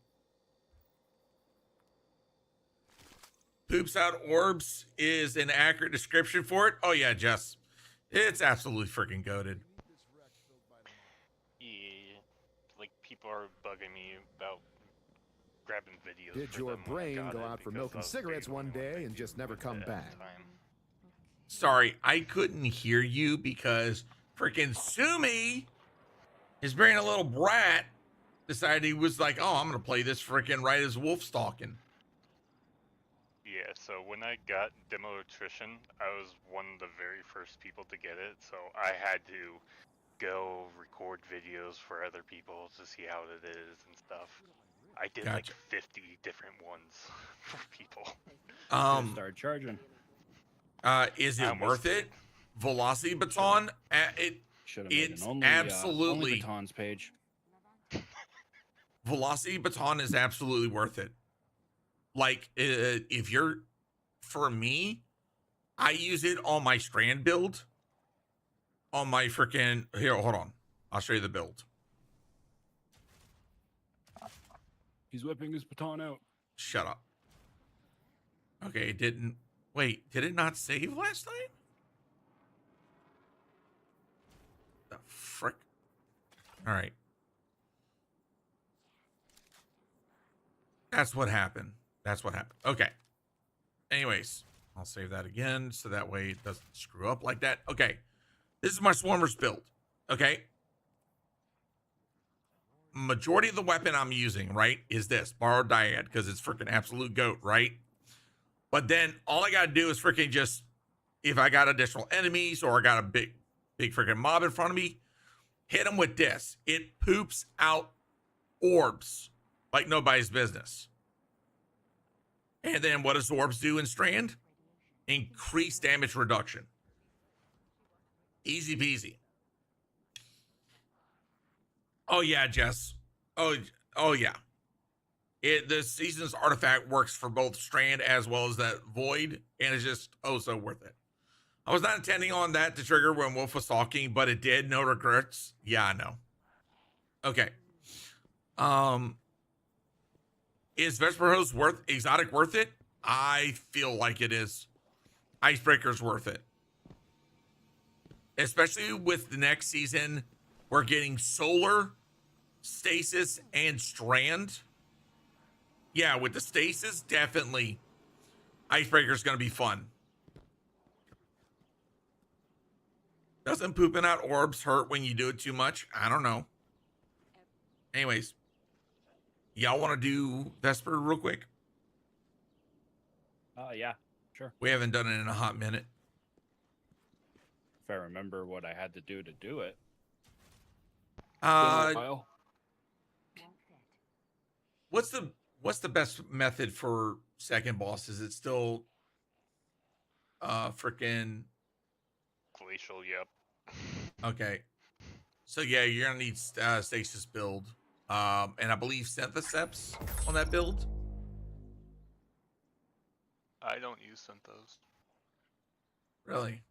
Poops out orbs is an accurate description for it. Oh yeah, Jess. It's absolutely freaking goated. Yeah, like people are bugging me about grabbing videos. Did for your them when I brain got go it out for because milk I and was cigarettes the one only day that and just used never it come at back? the time. Sorry, I couldn't hear you because freaking Sumi is being a little brat. Decided he was like, oh, I'm going to play this freaking Rite as Wolf Stalking. Yeah, so when I got Demo Attrition, I was one of the very first people to get it, so I had to go record videos for other people to see how it is and stuff. I did like 50 different ones for people. Start charging. Is it worth it? Velocity Baton? It's absolutely only batons page. Velocity Baton is absolutely worth it. Like, if you're, for me, I use it on my strand build. On my freaking, here, hold on. I'll show you the build. He's whipping his baton out. Shut up. Okay, it didn't, wait, did it not save last night? The frick? All right. That's what happened. That's what happened. Okay. Anyways, I'll save that again so that way it doesn't screw up like that. Okay. This is my Swarmers build. Okay. Majority of the weapon I'm using, right, is this borrowed dyad because it's freaking absolute goat, right? But then all I gotta do is freaking just, if I got additional enemies or I got a big freaking mob in front of me, hit them with this. It poops out orbs like nobody's business. And then what does orbs do in Strand? Increase damage reduction. Easy peasy. Oh yeah, Jess. Oh yeah. The season's artifact works for both Strand as well as that Void, and it's just so worth it. I was not intending on that to trigger when Wolf was talking, but it did. No regrets. Yeah, I know. Okay. Is Vesperhost exotic worth it? I feel like it is. Icebreaker's worth it. Especially with the next season, we're getting Solar, Stasis, and Strand. Yeah, with the Stasis, definitely. Icebreaker's going to be fun. Doesn't pooping out orbs hurt when you do it too much? I don't know. Anyways, y'all want to do Vesper real quick? Yeah, sure. We haven't done it in a hot minute. If I remember what I had to do it. What's the best method for second boss? Is it still freaking Glacial? Yep. Okay. So yeah, you're gonna need stasis build. And I believe Syntheseps on that build. I don't use Synthos. Really?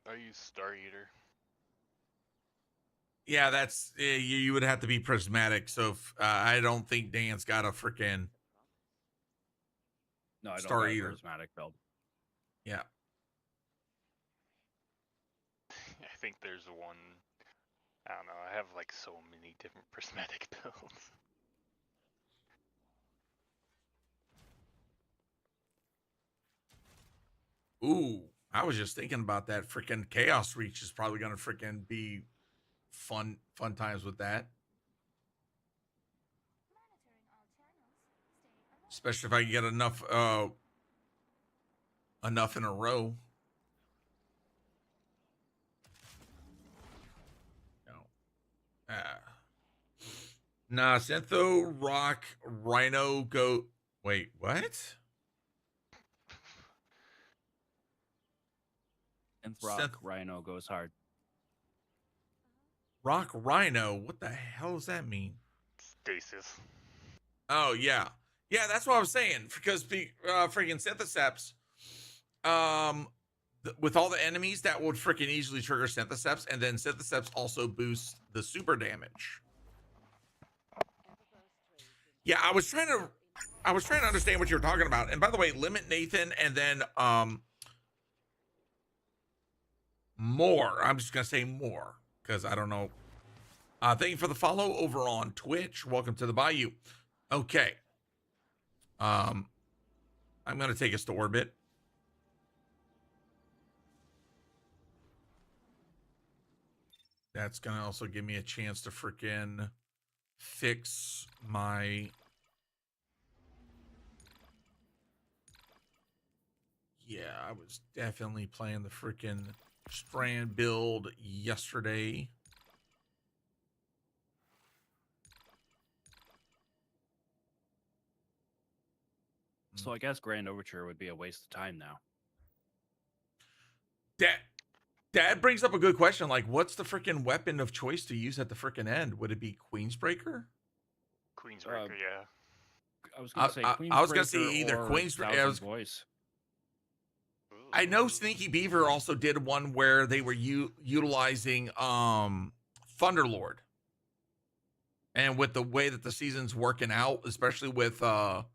I use Star Eater. Yeah, that's you would have to be prismatic. So if, I don't think Dan's got a freaking No, I don't Star got a Eater prismatic build. Yeah. I think there's one. I don't know. I have like so many different prismatic builds. Ooh, I was just thinking about that. Freaking Chaos Reach is probably gonna freaking be fun times with that. Especially if I can get enough in a row. No. Nah, Syntho, Rock, Rhino, go. Wait, what? Rock Rhino goes hard. Rock Rhino? What the hell does that mean? Stasis. Oh, yeah. Yeah, that's what I was saying. Because freaking Syntheseps, with all the enemies, that would freaking easily trigger Syntheseps. And then Syntheseps also boosts the super damage. Yeah, I was trying to understand what you were talking about. And by the way, limit Nathan and then more. I'm just gonna say more because I don't know. Thank you for the follow over on Twitch. Welcome to the Bayou. Okay. I'm gonna take us to orbit. That's gonna also give me a chance to freaking fix my. Yeah, I was definitely playing the freaking Strand build yesterday. So I guess Grand Overture would be a waste of time now. That brings up a good question. Like, what's the freaking weapon of choice to use at the freaking end? Would it be Queensbreaker? Queensbreaker, yeah. I was gonna say Queensbreaker. I was gonna say either Queensbreaker. Voice. I know Sneaky Beaver also did one where they were utilizing Thunderlord. And with the way that the season's working out, especially with the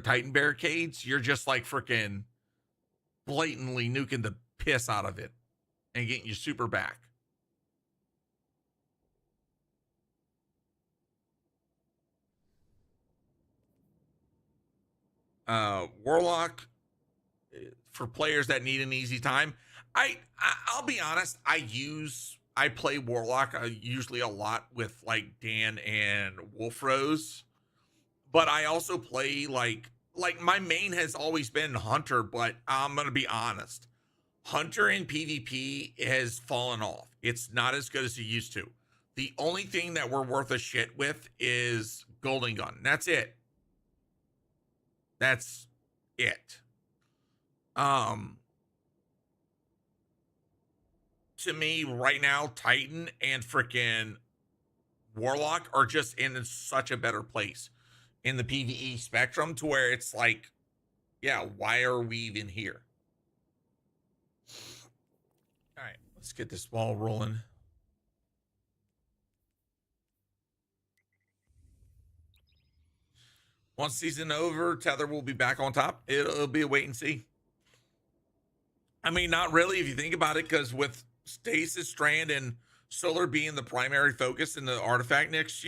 Titan barricades, you're just like freaking blatantly nuking the piss out of it and getting you super back. Warlock, for players that need an easy time. I'll be honest, I play Warlock usually a lot with like Dan and Wolf Rose, but I also play like my main has always been Hunter, but I'm gonna be honest. Hunter in PvP has fallen off. It's not as good as it used to. The only thing that we're worth a shit with is Golden Gun. That's it. That's it. To me right now, Titan and freaking Warlock are just in such a better place in the PvE spectrum to where it's like, yeah, why are we even here? All right, let's get this ball rolling. Once season over, Tether will be back on top. It'll be a wait and see. I mean, not really if you think about it, because with Stasis, Strand, and Solar being the primary focus in the artifact next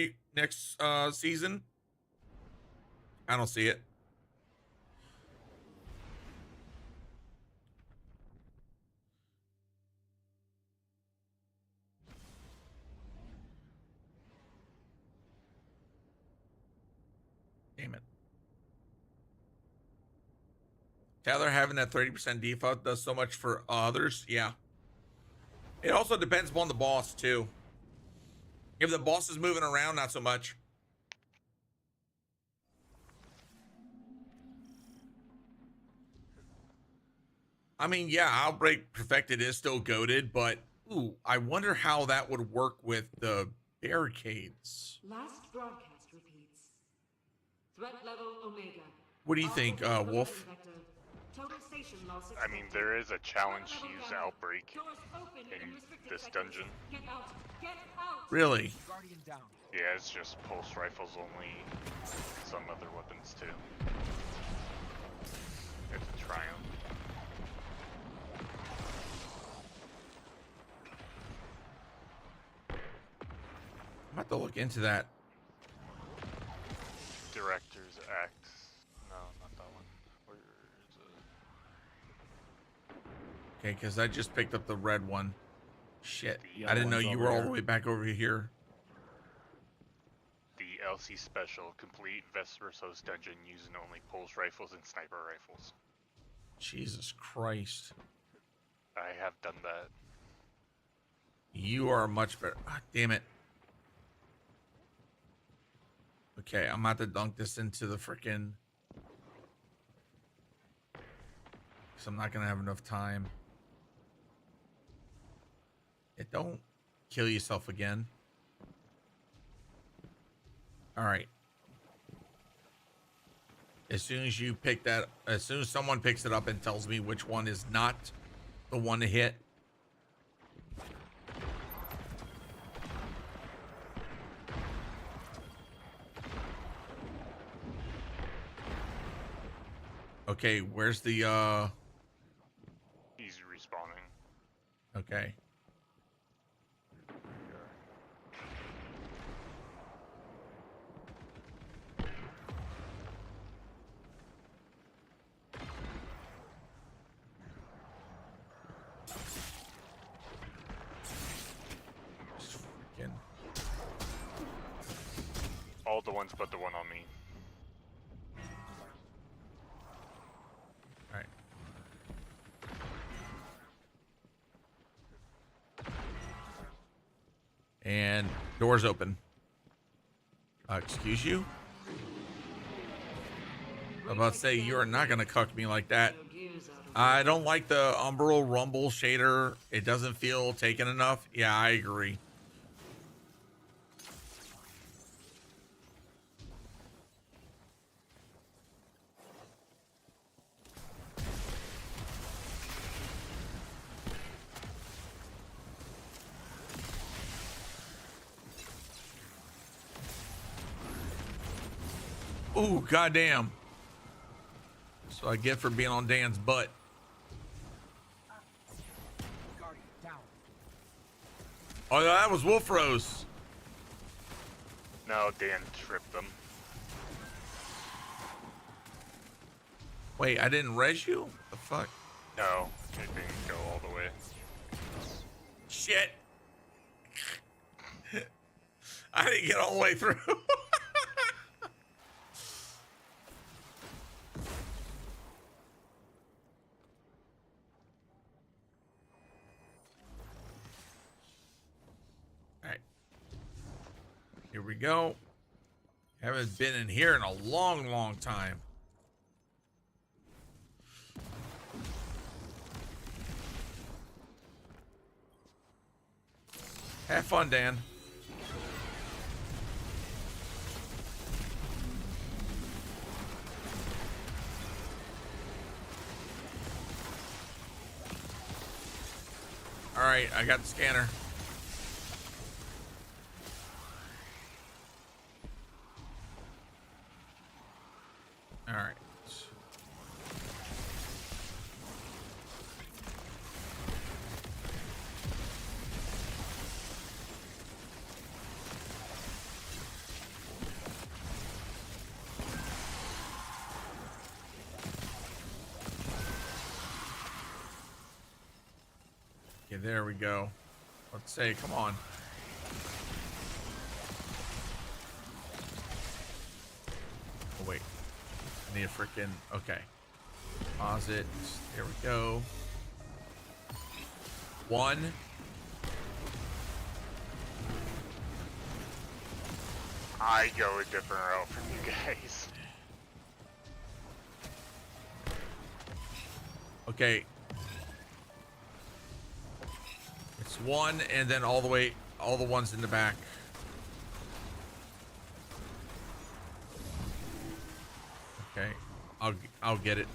season, I don't see it. Damn it. Tyler, having that 30% default does so much for others. Yeah. It also depends upon the boss, too. If the boss is moving around, not so much. I mean, yeah, Outbreak Perfected is still goated, but ooh, I wonder how that would work with the barricades. Last broadcast repeats. Threat level Omega. What do you think, Wolf? I mean, there is a challenge to use Outbreak in this dungeon. Get out. Get out. Really? Yeah, it's just pulse rifles only, some other weapons too. You have to try them. I'm about to look into that. Director's Act. No, not that one. Where is it? Okay, because I just picked up the red one. Shit. The I didn't know one's you over were all here. the way back over here. The LC Special, complete Vesper's Host dungeon using only pulse rifles and sniper rifles. Jesus Christ. I have done that. You are much better. Ah, damn it. Okay, I'm about to dunk this into the frickin'... because I'm not going to have enough time. Don't kill yourself again. All right. As soon as you pick that, as soon as someone picks it up and tells me which one is not the one to hit. Okay, where's the He's respawning. okay. Just freaking All the ones but the one on me. all right. And doors open. Excuse you? I'm about to say you are not gonna cuck me like that. I don't like the Umbral Rumble shader. It doesn't feel taken enough. Yeah, I agree. Ooh, goddamn. That's what I get for being on Dan's butt. Oh, that was Wolf Rose. No, Dan tripped them. Wait, I didn't res you? What the fuck? No, it didn't go all the way. Shit. I didn't get all the way through. we go. Haven't been in here in a long, long time. Have fun, Dan. All right, I got the scanner. All right. Okay, there we go. Let's say, come on. Oh, wait. I need a freaking, okay. Pause it. There we go. 1. I go a different route from you guys. Okay. It's 1 and then all the way, all the ones in the back. Okay. I'll get it.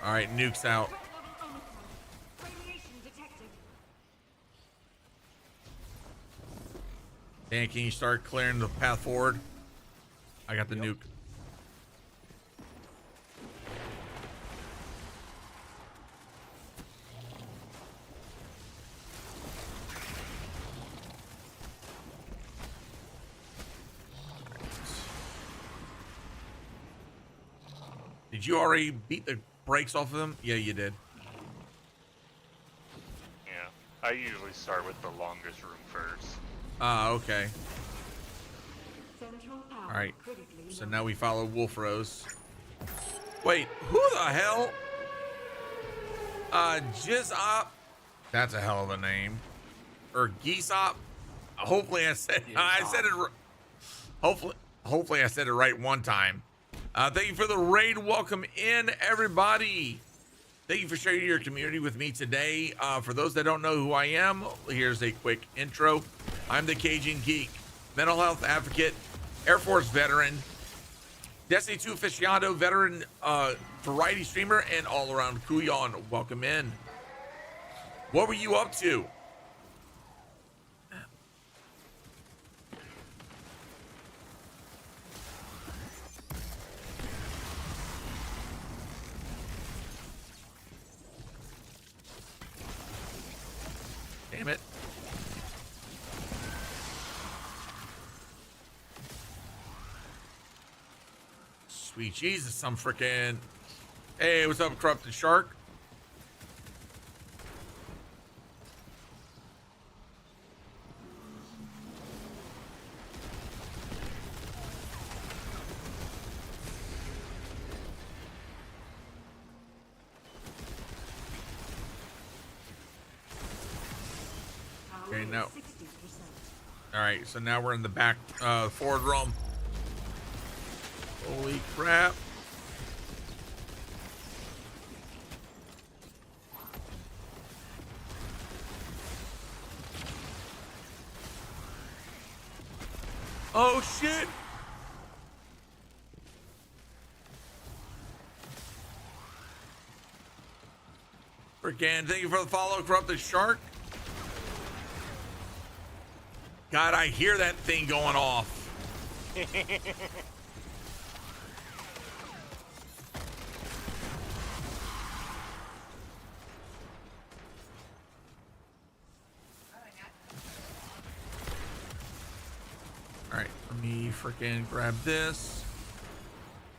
All right, nuke's out. Dan, can you start clearing the path forward? I got the nuke. Did you already beat the brakes off of them? Yeah, you did. Yeah, I usually start with the longest room first. Ah, okay. All right. So now we follow Wolf Rose. Wait, who the hell? Jizzop. That's a hell of a name. Or Geesop. Hopefully I said it. Hopefully I said it right one time. Thank you for the raid. Welcome in, everybody. Thank you for sharing your community with me today. For those that don't know who I am, here's a quick intro. I'm the Cajun Geek, mental health advocate, Air Force veteran, Destiny 2 aficionado, veteran variety streamer, and all-around Kuyon. Welcome in. What were you up to? Damn it. Sweet Jesus, some freaking. Hey, what's up, Corrupted Shark? Okay, no. All right, so now we're in the back forward room. Holy crap. Oh shit. Freaking, thank you for the follow, Corrupted Shark. God, I hear that thing going off. All right, let me freaking grab this.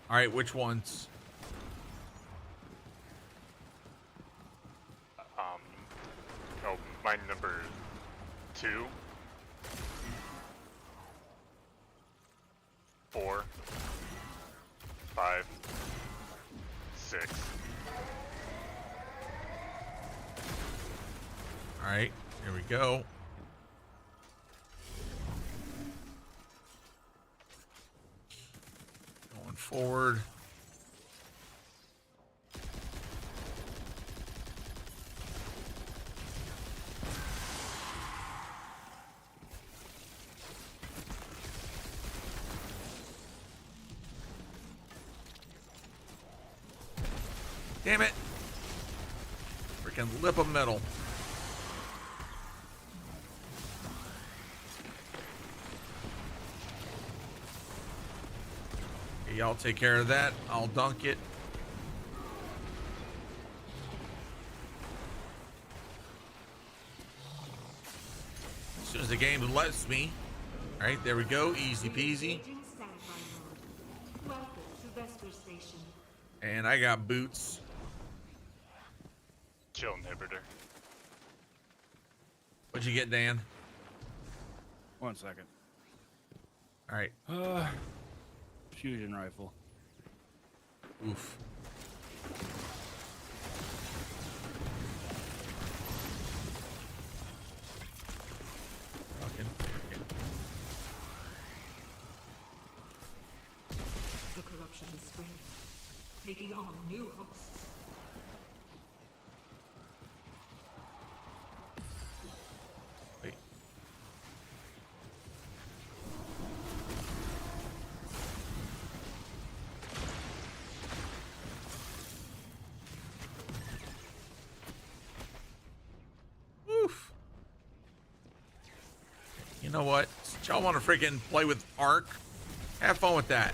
All right, which ones? Oh, my number 2, 4, 5, 6. All right, here we go. Going forward. Damn it. Freaking lip of metal. Okay, y'all take care of that. I'll dunk it. As soon as the game lets me. All right, there we go. Easy peasy. Welcome to Vesper Station. And I got boots. Chill inhibitor. What'd you get, Dan? 1 second. All right. Fusion rifle. Oof. Fucking. The corruption is spreading, taking on new hosts. Wait. Oof. You know what? Since y'all want to freaking play with Arc, have fun with that.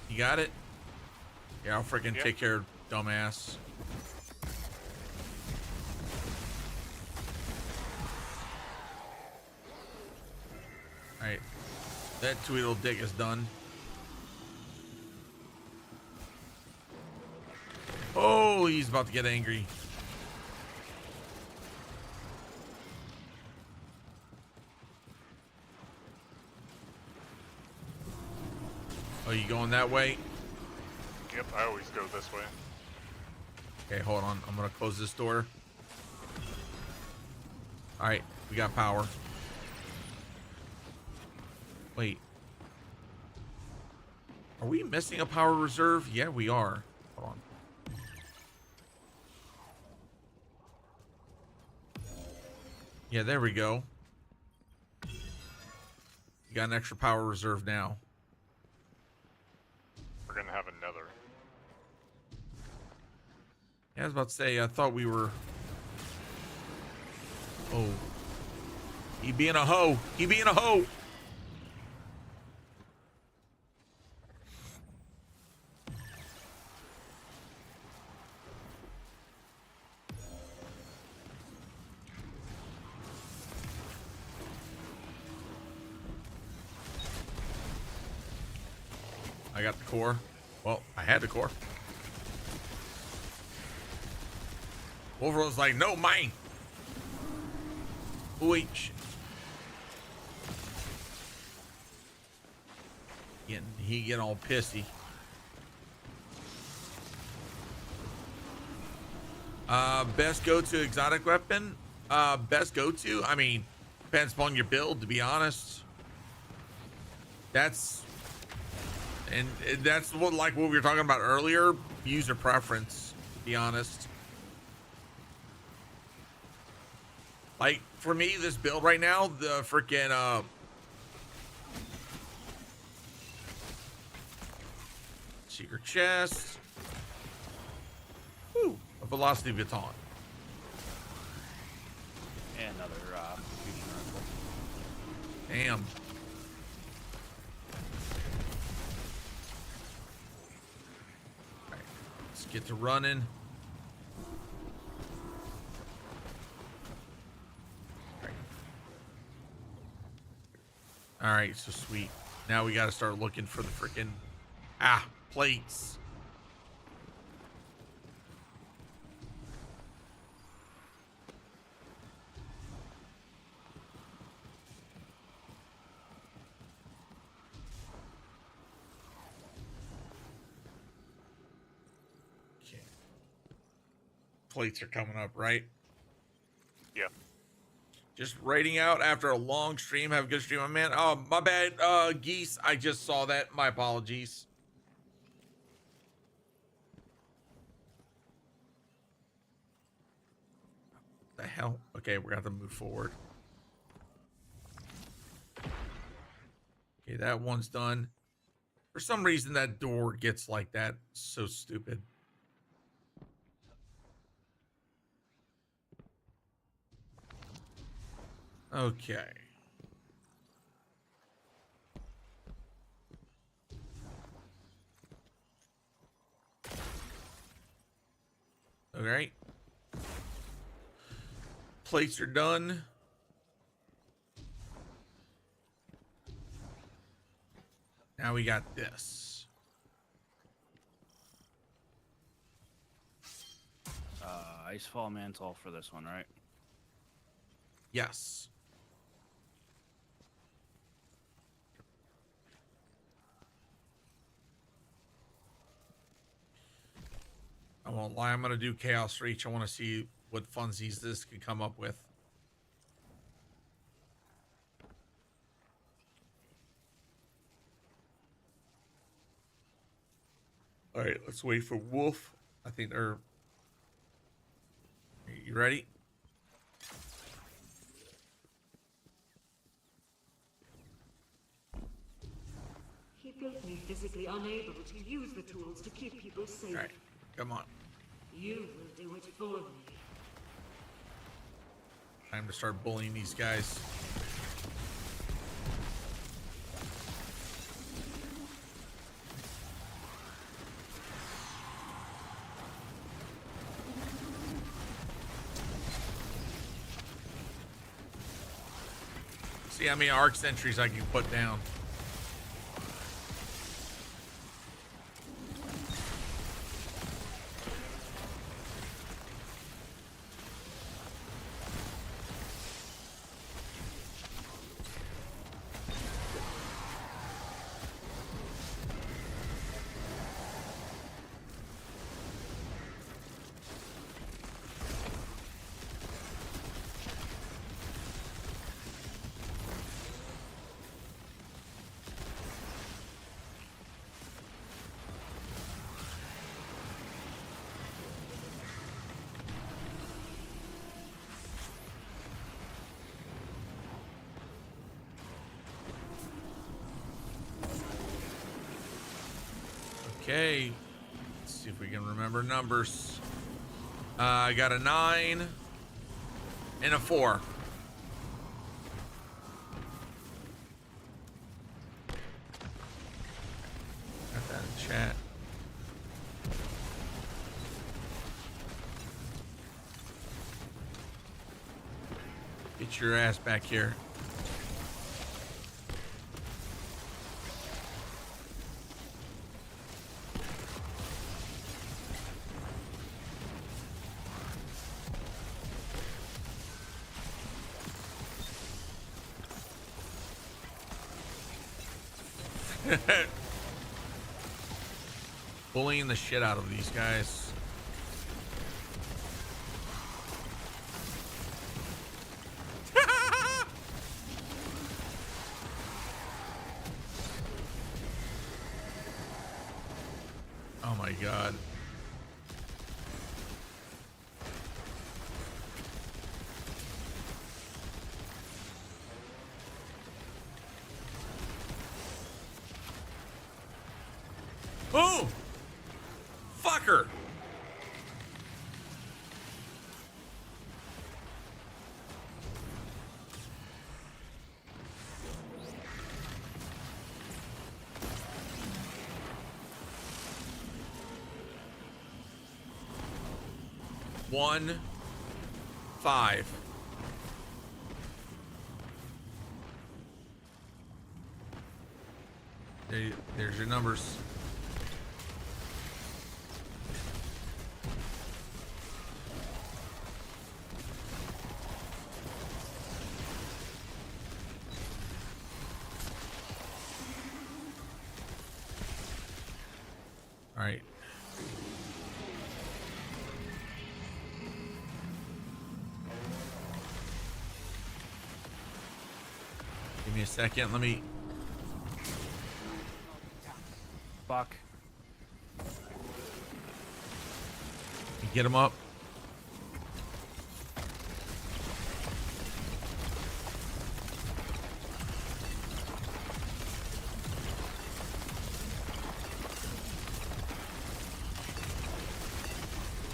You got it? Yeah, I'll freaking take care of dumbass. Alright. That Tweedle dick is done. Oh, he's about to get angry. Oh, you going that way? Yep, I always go this way. Okay, hold on. I'm gonna close this door. All right, we got power. Wait. Are we missing a power reserve? Yeah, we are. Hold on. Yeah, there we go. You got an extra power reserve now. We're gonna have another. Yeah, I was about to say, I thought we were... Oh. He being a hoe. He being a hoe. I got the core. Well, I had the core. Wolverine's like, no, mine. Wait, shit. He getting all pissy. Best go-to exotic weapon? Best go-to? I mean, depends upon your build, to be honest. That's what, like what we were talking about earlier, user preference, to be honest. Like, for me, this build right now, the freaking, secret chest. Woo, a velocity baton. And another fusion rifle. Damn. Alright, let's get to running. Alright, so sweet. Now we gotta start looking for the freaking plates. plates are coming up, right? Yeah. Just raiding out after a long stream. Have a good stream, my man. Oh, my bad, Geese. I just saw that. My apologies. The hell? Okay, we're gonna have to move forward. Okay, that one's done. For some reason, that door gets like that. So stupid. Okay. All right. Plates are done. Now we got this. Icefall mantle for this one, right? Yes. I won't lie, I'm gonna do Chaos Reach. I want to see what funsies this can come up with. All right, let's wait for Wolf. I think they're... You ready? He built me physically unable to use the tools to keep people safe. All right, come on. You will do it for me. Time to start bullying these guys. See how many arc sentries I can put down. Okay, let's see if we can remember numbers. I got a 9 and a 4. Got that in chat. Get your ass back here. Bullying the shit out of these guys. Oh my god. Oh! Fucker! One, 5. There's your numbers. All right. Give me a second. Let me. Fuck. Get him up.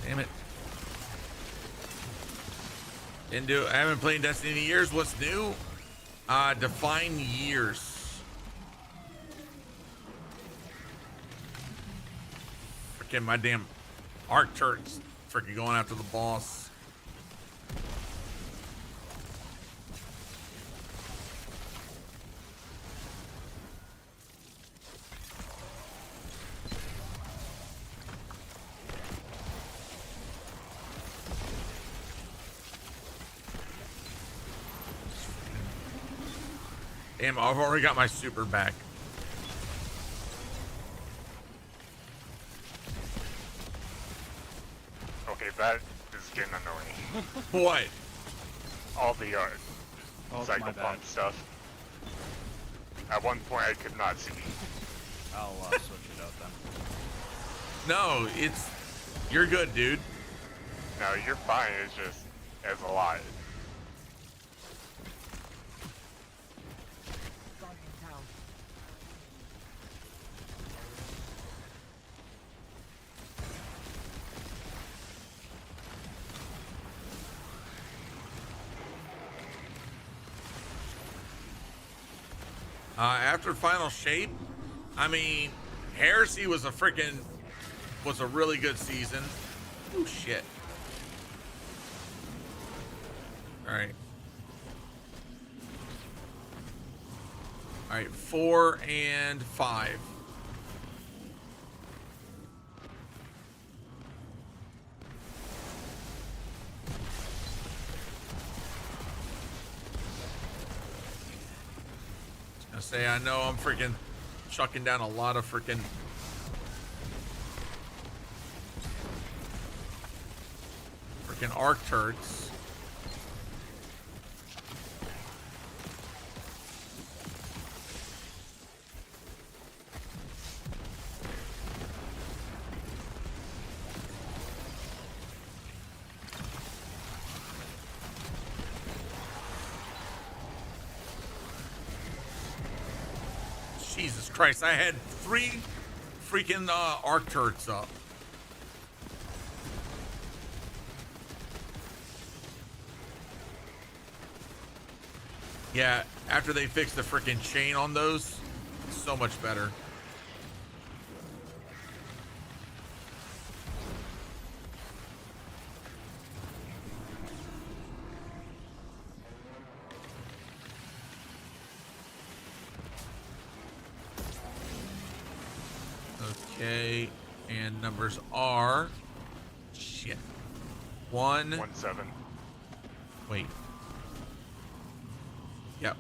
Damn it. I haven't played Destiny in years. What's new? Define years. Freaking my damn arc turrets freaking going after the boss. Damn, I've already got my super back. Okay, that is getting annoying. What? All the Oh, my cycle bad. pump stuff. At one point, I could not see. I'll switch it out then. No, you're good, dude. No, you're fine. It's just it's a lot. After Final Shape, I mean, Heresy was a really good season. Oh shit. All right. All right, 4 and 5. I know I'm freaking chucking down a lot of freaking arc turrets. Jesus Christ, I had 3 freaking arc turrets up. Yeah, after they fixed the freaking chain on those, so much better. Okay, and numbers are shit. 1 1-7. Wait. Yep.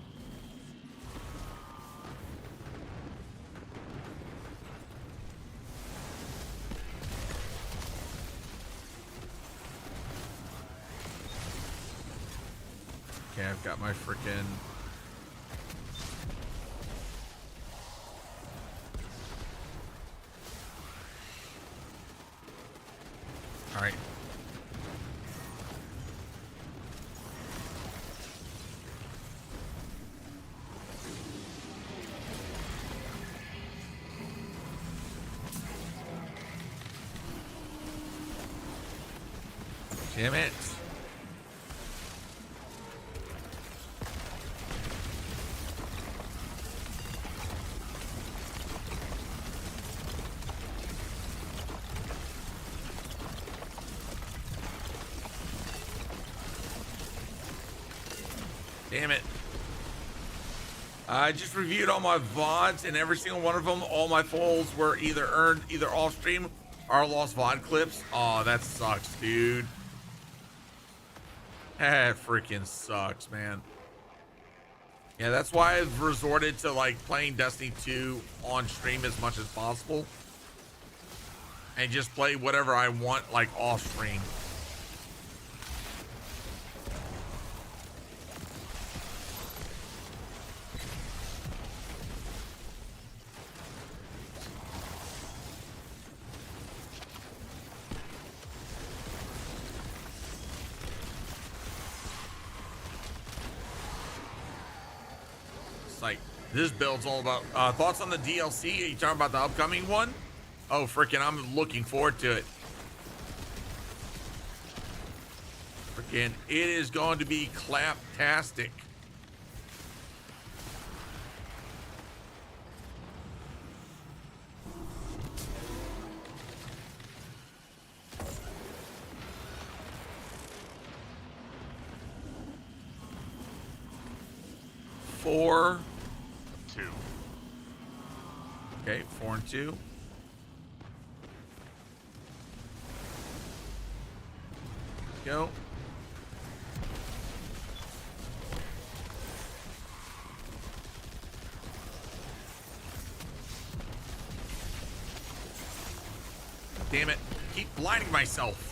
Okay, I've got my frickin' all right. Damn it. Damn it. I just reviewed all my VODs, and every single one of them, all my foils were either earned either off stream or lost VOD clips. Oh, that sucks, dude. That freaking sucks, man. Yeah, that's why I've resorted to like playing Destiny 2 on stream as much as possible. And just play whatever I want like off stream. It's like, this build's all about, thoughts on the DLC? Are you talking about the upcoming one? Oh, freaking, I'm looking forward to it. Freaking, it is going to be claptastic. Four. 2. Okay, 4 and 2. Go. Damn it. Keep blinding myself.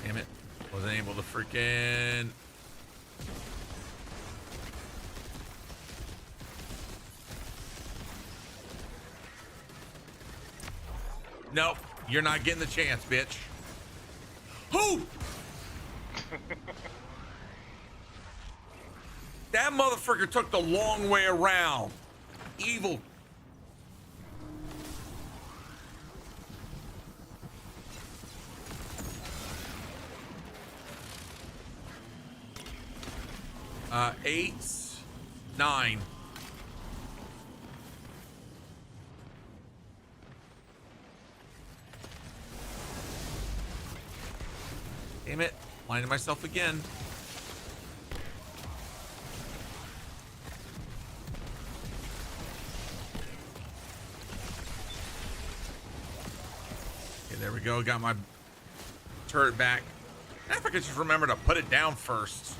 Damn it. Wasn't able to freaking... Nope. You're not getting the chance, bitch. Who? That motherfucker took the long way around. Evil. Eight, 9. Damn it. Blinded myself again. Okay, there we go. Got my turret back. I think I just remember to put it down first.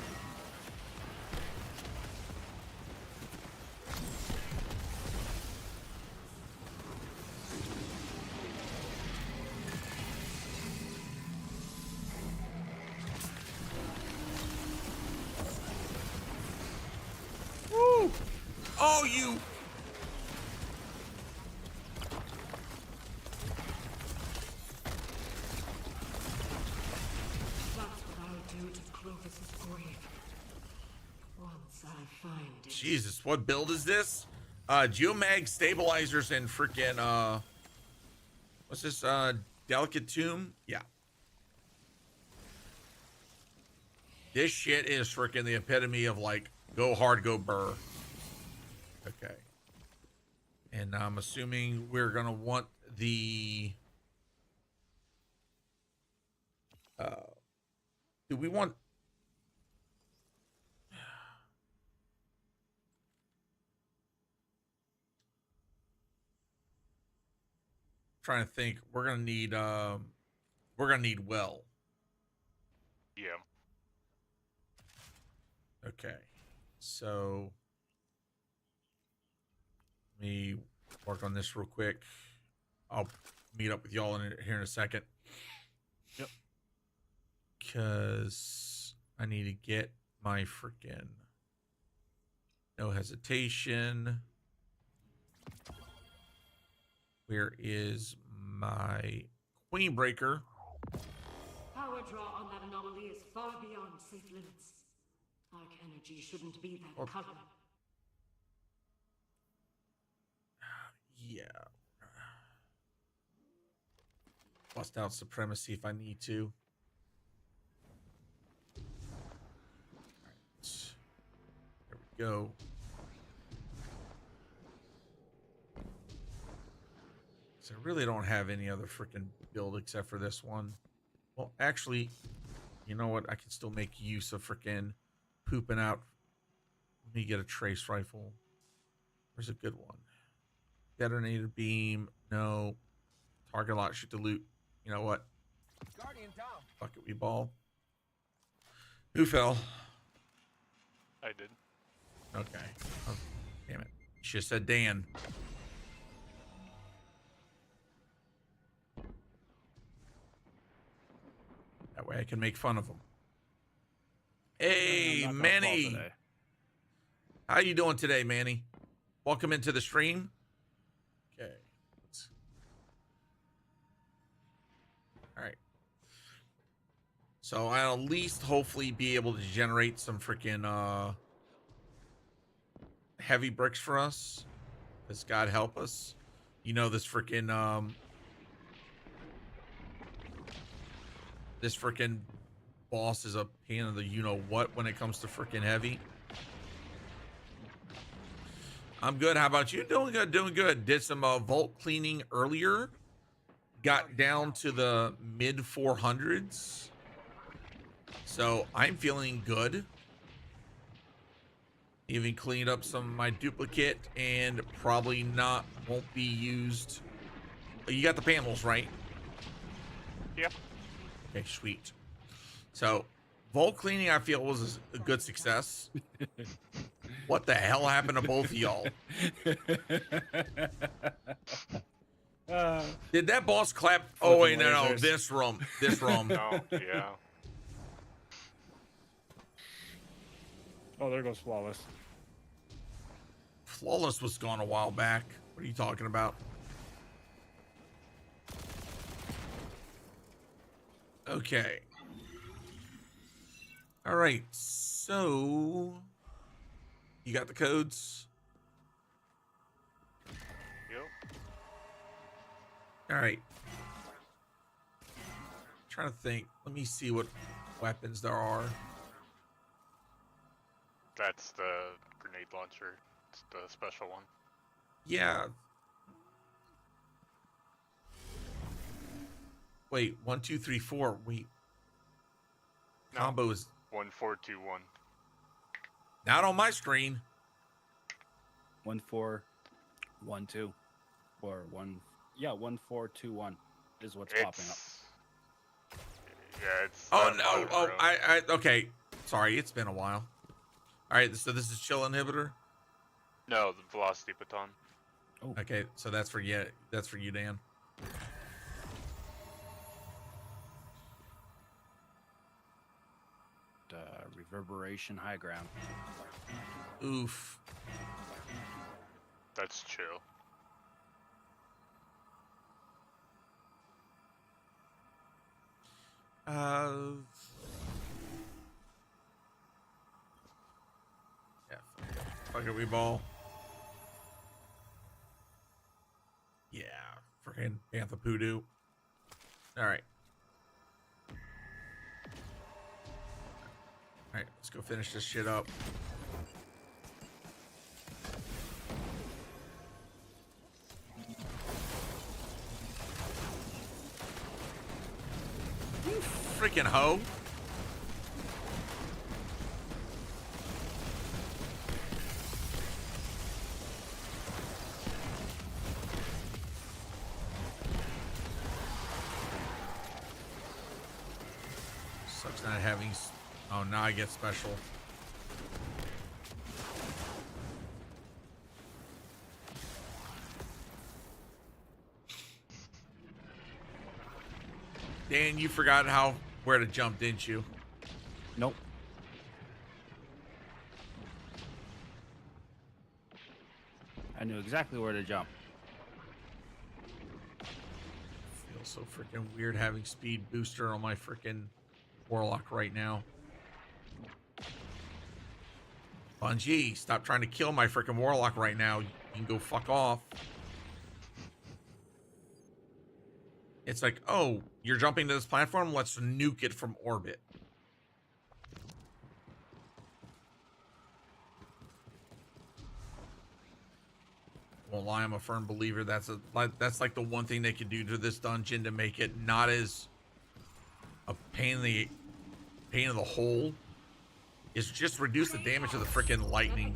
Woo! Oh, you! That's what I'll do to Clovis's grave. Once I find it. Jesus, what build is this? Geomag stabilizers and freaking what's this? Delicate Tomb? Yeah. This shit is freaking the epitome of like go hard, go burr. Okay. And I'm assuming we're gonna want the do we want trying to think. We're gonna need well. Yeah. Okay. So let me work on this real quick. I'll meet up with y'all here in a second. Yep. Cause I need to get my freaking no hesitation. Where is my Queen Breaker? Power draw on that anomaly is far beyond safe limits. Dark energy shouldn't be that color. Yeah. Bust out supremacy if I need to. Alright. There we go. So I really don't have any other freaking build except for this one. Well, actually, you know what? I can still make use of freaking pooping out. Let me get a trace rifle. Where's a good one? Detonator beam. No. Target lock. Shoot the loot. You know what? Guardian down. Fuck it, we ball. Who fell? I did. Okay. Oh, damn it. Should have said Dan. That way I can make fun of him. Hey, I'm not gonna fall Manny. today. How you doing today, Manny? Welcome into the stream. Okay. All right. So I'll at least hopefully be able to generate some freaking heavy bricks for us. Does God help us? You know, this freaking boss is a pain in the you know what when it comes to freaking heavy. I'm good. How about you? Doing good, doing good. Did some vault cleaning earlier. Got down to the mid 400s. So I'm feeling good. Even cleaned up some of my duplicate and probably won't be used. You got the panels, right? Yep. Okay, sweet. So vault cleaning I feel was a good success. What the hell happened to both of y'all? Did that boss clap? Oh wait, no, this room. No, yeah. Oh, there goes Flawless. Flawless was gone a while back. What are you talking about? Okay. All right. So you got the codes? Yep. All right. Trying to think. Let me see what weapons there are. That's the grenade launcher. It's the special one. Yeah. Wait, 1, 2, 3, 4. Wait. No. Combo is 1421. not on my screen. 1412 or 1421 is what's popping up. Yeah, it's. Oh no! Oh, I. Okay. Sorry, it's been a while. All right, so this is chill inhibitor. No, the velocity baton. Oh. Okay, so that's for you. That's for you, Dan. Reverberation high ground. Oof. That's chill. Yeah. Fuck it, we ball. Yeah. Freaking Panther Poodoo. All right. All right, let's go finish this shit up. You freaking hoe. Sucks not having. Oh, now I get special. Dan, you forgot where to jump, didn't you? Nope. I knew exactly where to jump. Feels so freaking weird having speed booster on my freaking warlock right now. Bungie, stop trying to kill my freaking warlock right now. You can go fuck off. It's like, oh, you're jumping to this platform? Let's nuke it from orbit. Won't lie, I'm a firm believer that's like the one thing they could do to this dungeon to make it not as a pain in the hole is just reduce the damage of the freaking lightning.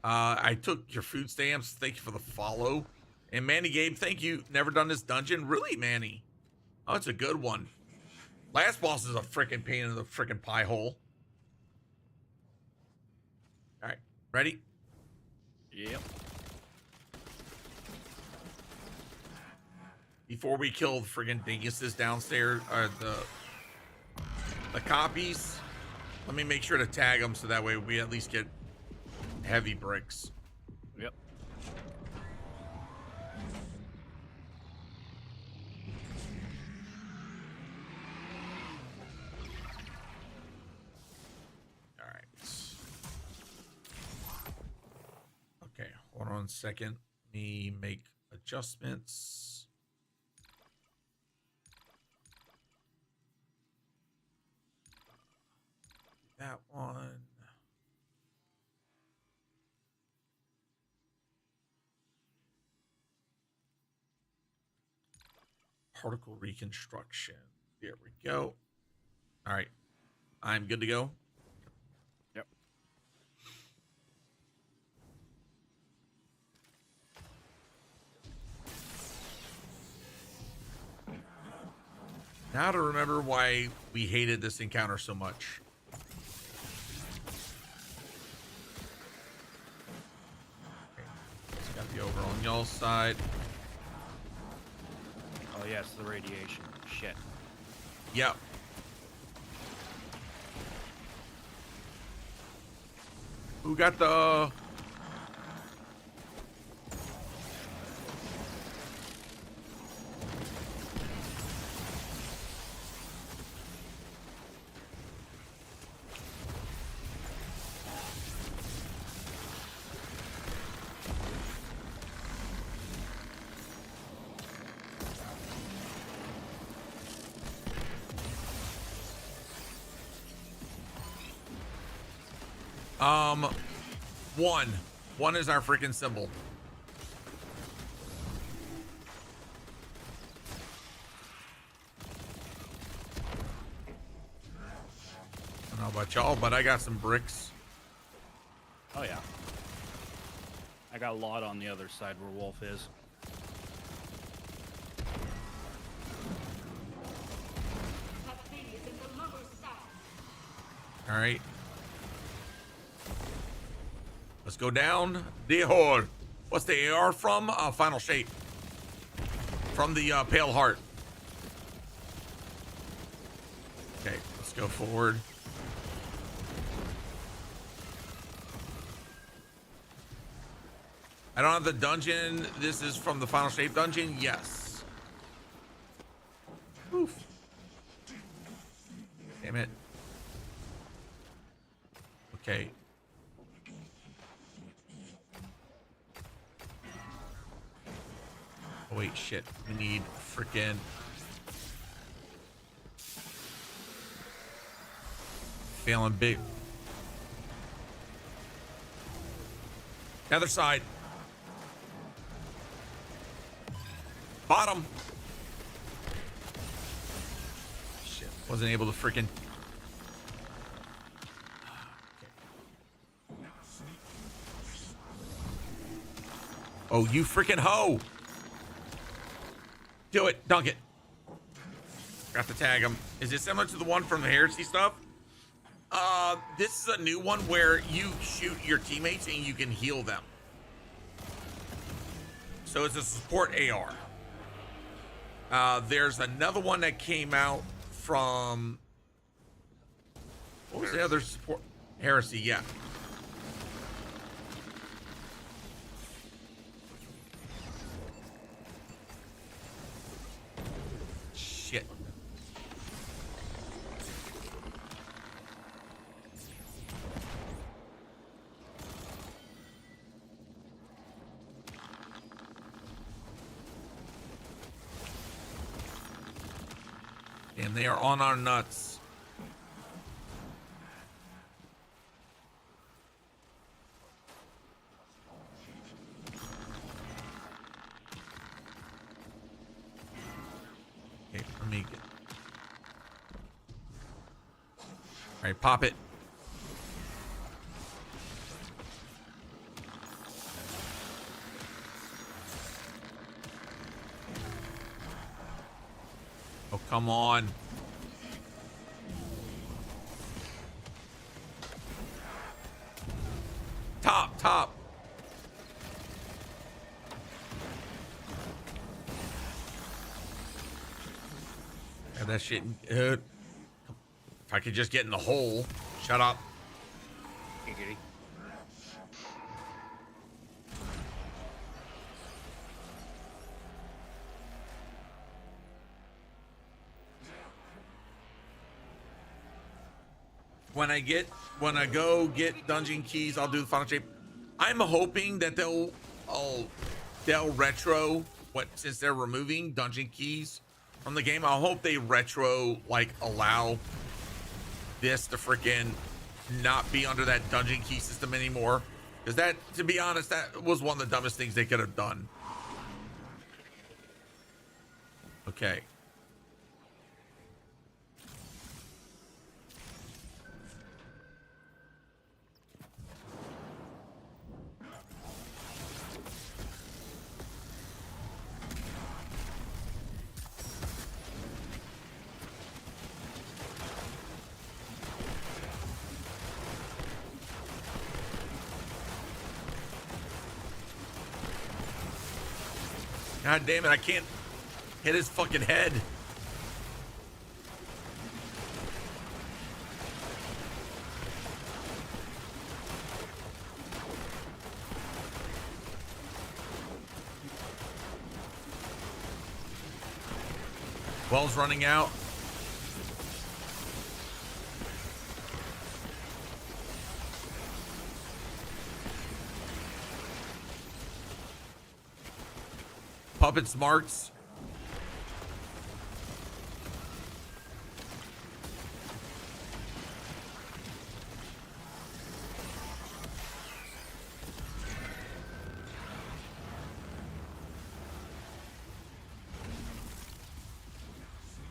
I took your food stamps. Thank you for the follow. And Manny Gabe, thank you. Never done this dungeon? Really, Manny? Oh, it's a good one. Last boss is a freaking pain in the freaking pie hole. All right, ready? Yep. Before we kill the friggin' dinguses downstairs, the the copies. Let me make sure to tag them so that way we at least get heavy bricks. Yep. All right. Okay, hold on a second. Let me make adjustments. That one. Particle reconstruction. There we go. All right. I'm good to go. Yep. Now to remember why we hated this encounter so much. Okay. It's got to be over on y'all's side. Oh yes, the radiation. Shit. Yep. Who got the... One. One is our freaking symbol. I don't know about y'all, but I got some bricks. Oh yeah. I got a lot on the other side where Wolf is. That thing is in the lower stack. All right. Let's go down the hole. What's the AR from? Final Shape. From the Pale Heart. Okay, let's go forward. I don't have the dungeon. This is from the Final Shape dungeon. Yes. Oof. Damn it. Okay. Oh, wait, shit. We need freaking... Failing big. Other side. Bottom. Shit. Wasn't able to freaking... Oh, you freaking hoe. Do it. Dunk it. Got to tag him. Is it similar to the one from the Heresy stuff? This is a new one where you shoot your teammates and you can heal them. So it's a support AR. There's another one that came out from... What was the other support? Heresy, yeah. Shit. And they are on our nuts. Okay, let me get... All right, pop it. Oh, come on. Top. Have that shit. I could just get in the hole. Shut up. Giggity. When I go get dungeon keys, I'll do the final shape. I'm hoping that they'll retro since they're removing dungeon keys from the game. I hope they retro like allow this to freaking not be under that dungeon key system anymore. Because that, to be honest, that was one of the dumbest things they could have done. Okay. God damn it, I can't hit his fucking head. Well's running out. Puppet smarts.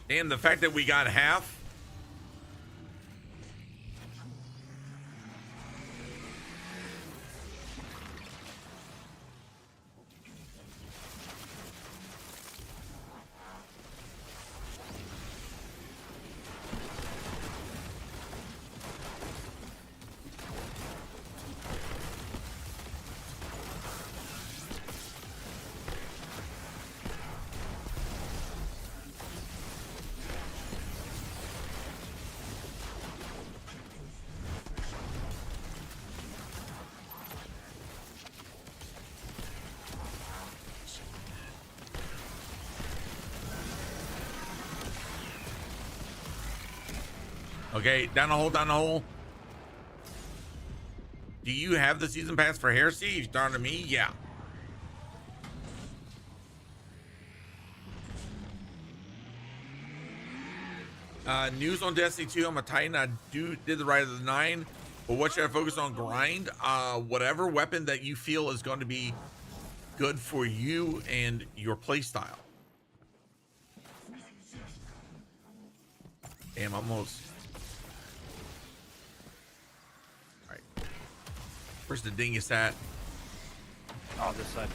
And the fact that we got half. Okay, down the hole, down the hole. Do you have the season pass for Heresy? You're starting to me? Yeah. News on Destiny 2. I'm a Titan. I did the Rite of the 9. But what should I focus on? Grind. Whatever weapon that you feel is going to be good for you and your playstyle. Damn, almost. All right. Where's the dingus at? Oh, this side.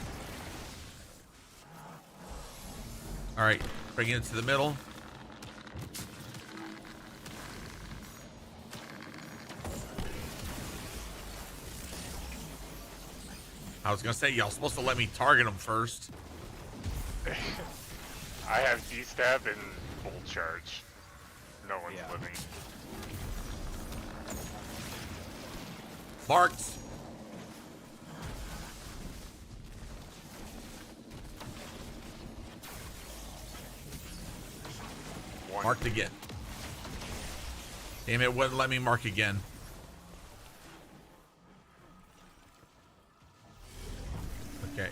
All right, bring it to the middle. I was gonna say, y'all supposed to let me target him first. I have D-stab and full charge. No one's living. Marked. Marked again. Damn it, wouldn't let me mark again. Okay.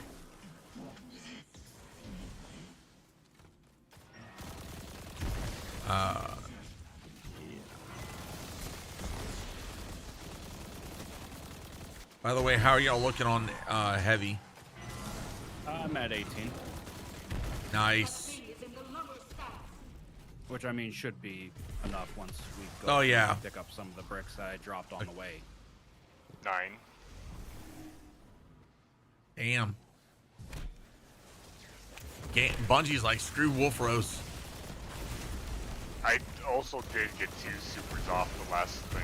By the way, how are y'all looking on heavy? I'm at 18. Nice. Which I mean should be enough once we go Oh, yeah. pick up some of the bricks that I dropped on the way. 9. Damn. Bungie's like, screw Wolfros. I also did get 2 supers off the last thing.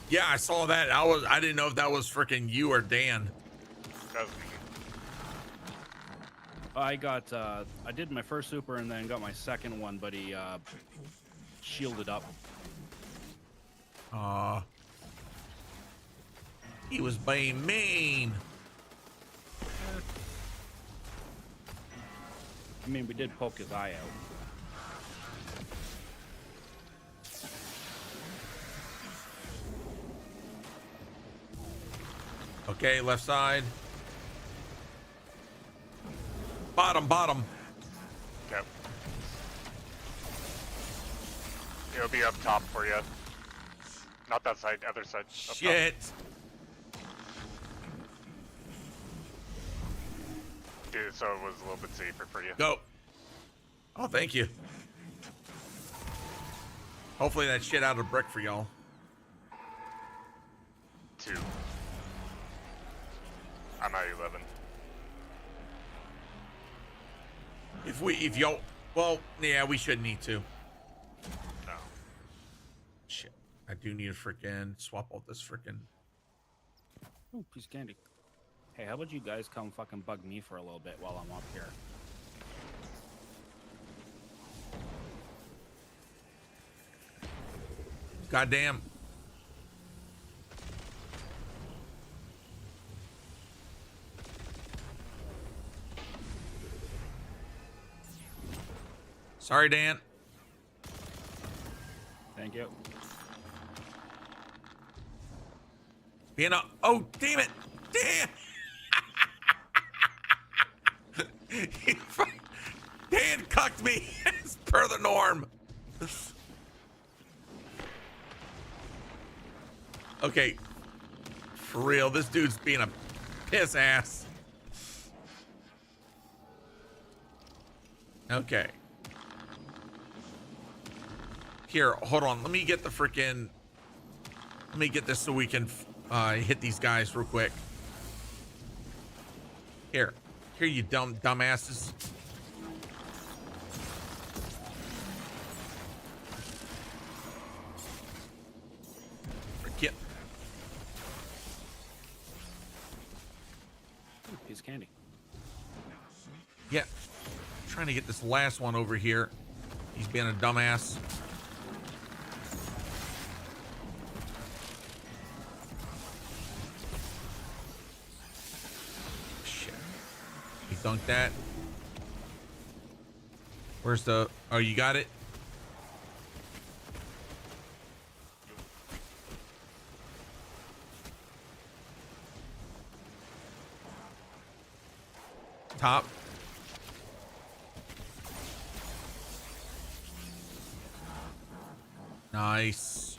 Yeah, I saw that. I didn't know if that was freaking you or Dan. That was me. I got I did my first super and then got my second one, but he shielded up. Aw. He was being mean. I mean, we did poke his eye out. Okay, left side. Bottom, bottom. Yep. It'll be up top for you. Not that side, other side. Up Shit. Top. Dude, so it was a little bit safer for you. Go. Oh, thank you. Hopefully that shit out of brick for y'all. 2. I'm at 11. If y'all, well, yeah, we shouldn't need to. No. Shit. I do need to freaking swap out this freaking. Ooh, piece of candy. Hey, how about you guys come fucking bug me for a little bit while I'm up here? Goddamn. Sorry, Dan. Thank you. Being a, oh, damn it. Dan. Dan cucked me as per the norm. Okay. For real, this dude's being a piss ass. Okay. Here, hold on. Let me get the freaking. Let me get this so we can hit these guys real quick. Here, you dumbasses. Get. Ooh, piece of candy. Yeah. Trying to get this last one over here. He's being a dumbass. Shit. He dunked that. Where's the... Oh, you got it? Top. Nice.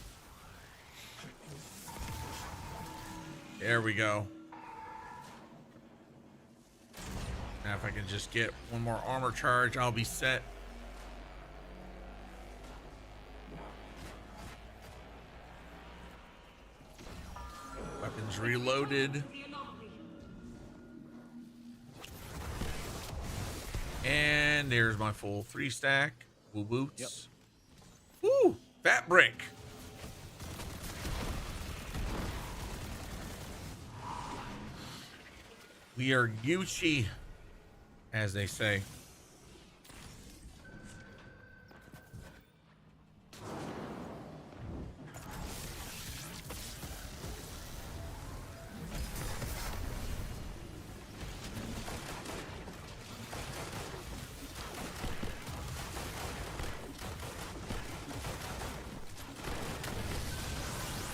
There we go. Now if I can just get one more armor charge, I'll be set. Weapons reloaded. And there's my full 3 stack. Woo boots. Yep. Woo! Fat brick. We are Gucci, as they say.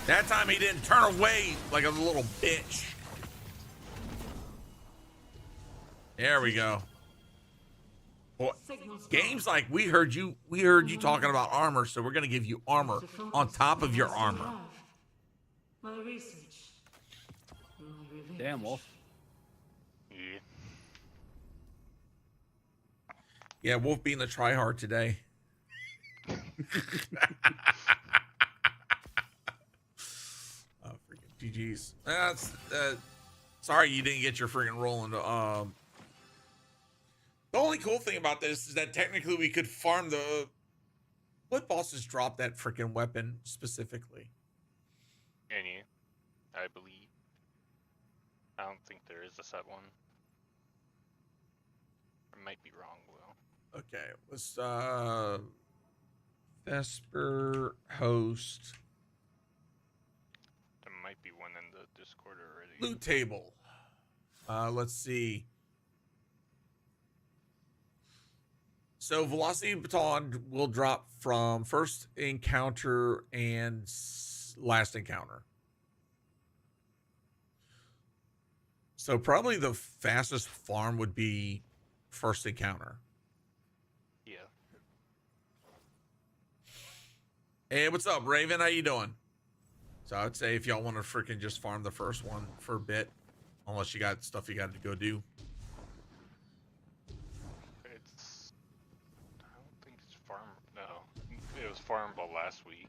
That time he didn't turn away like a little bitch. There we go. Boy, games like we heard you talking about armor, so we're gonna give you armor on top of your armor. My research. My revenge. Damn, Wolf. Yeah. Yeah, Wolf being the tryhard today. Oh, freaking GG's. That's sorry you didn't get your freaking roll into the only cool thing about this is that technically we could farm the... What bosses drop that freaking weapon specifically? Any, I believe. I don't think there is a set one. I might be wrong, Will. Okay, let's Vesper, Host, you one in the Discord already. Loot table. Let's see. So velocity baton will drop from first encounter and last encounter. So probably the fastest farm would be first encounter. Yeah. Hey, what's up, Raven? How you doing? So I'd say if y'all want to freaking just farm the first one for a bit, unless you got stuff you got to go do. It's. I don't think it's farm. No, it was farmable last week.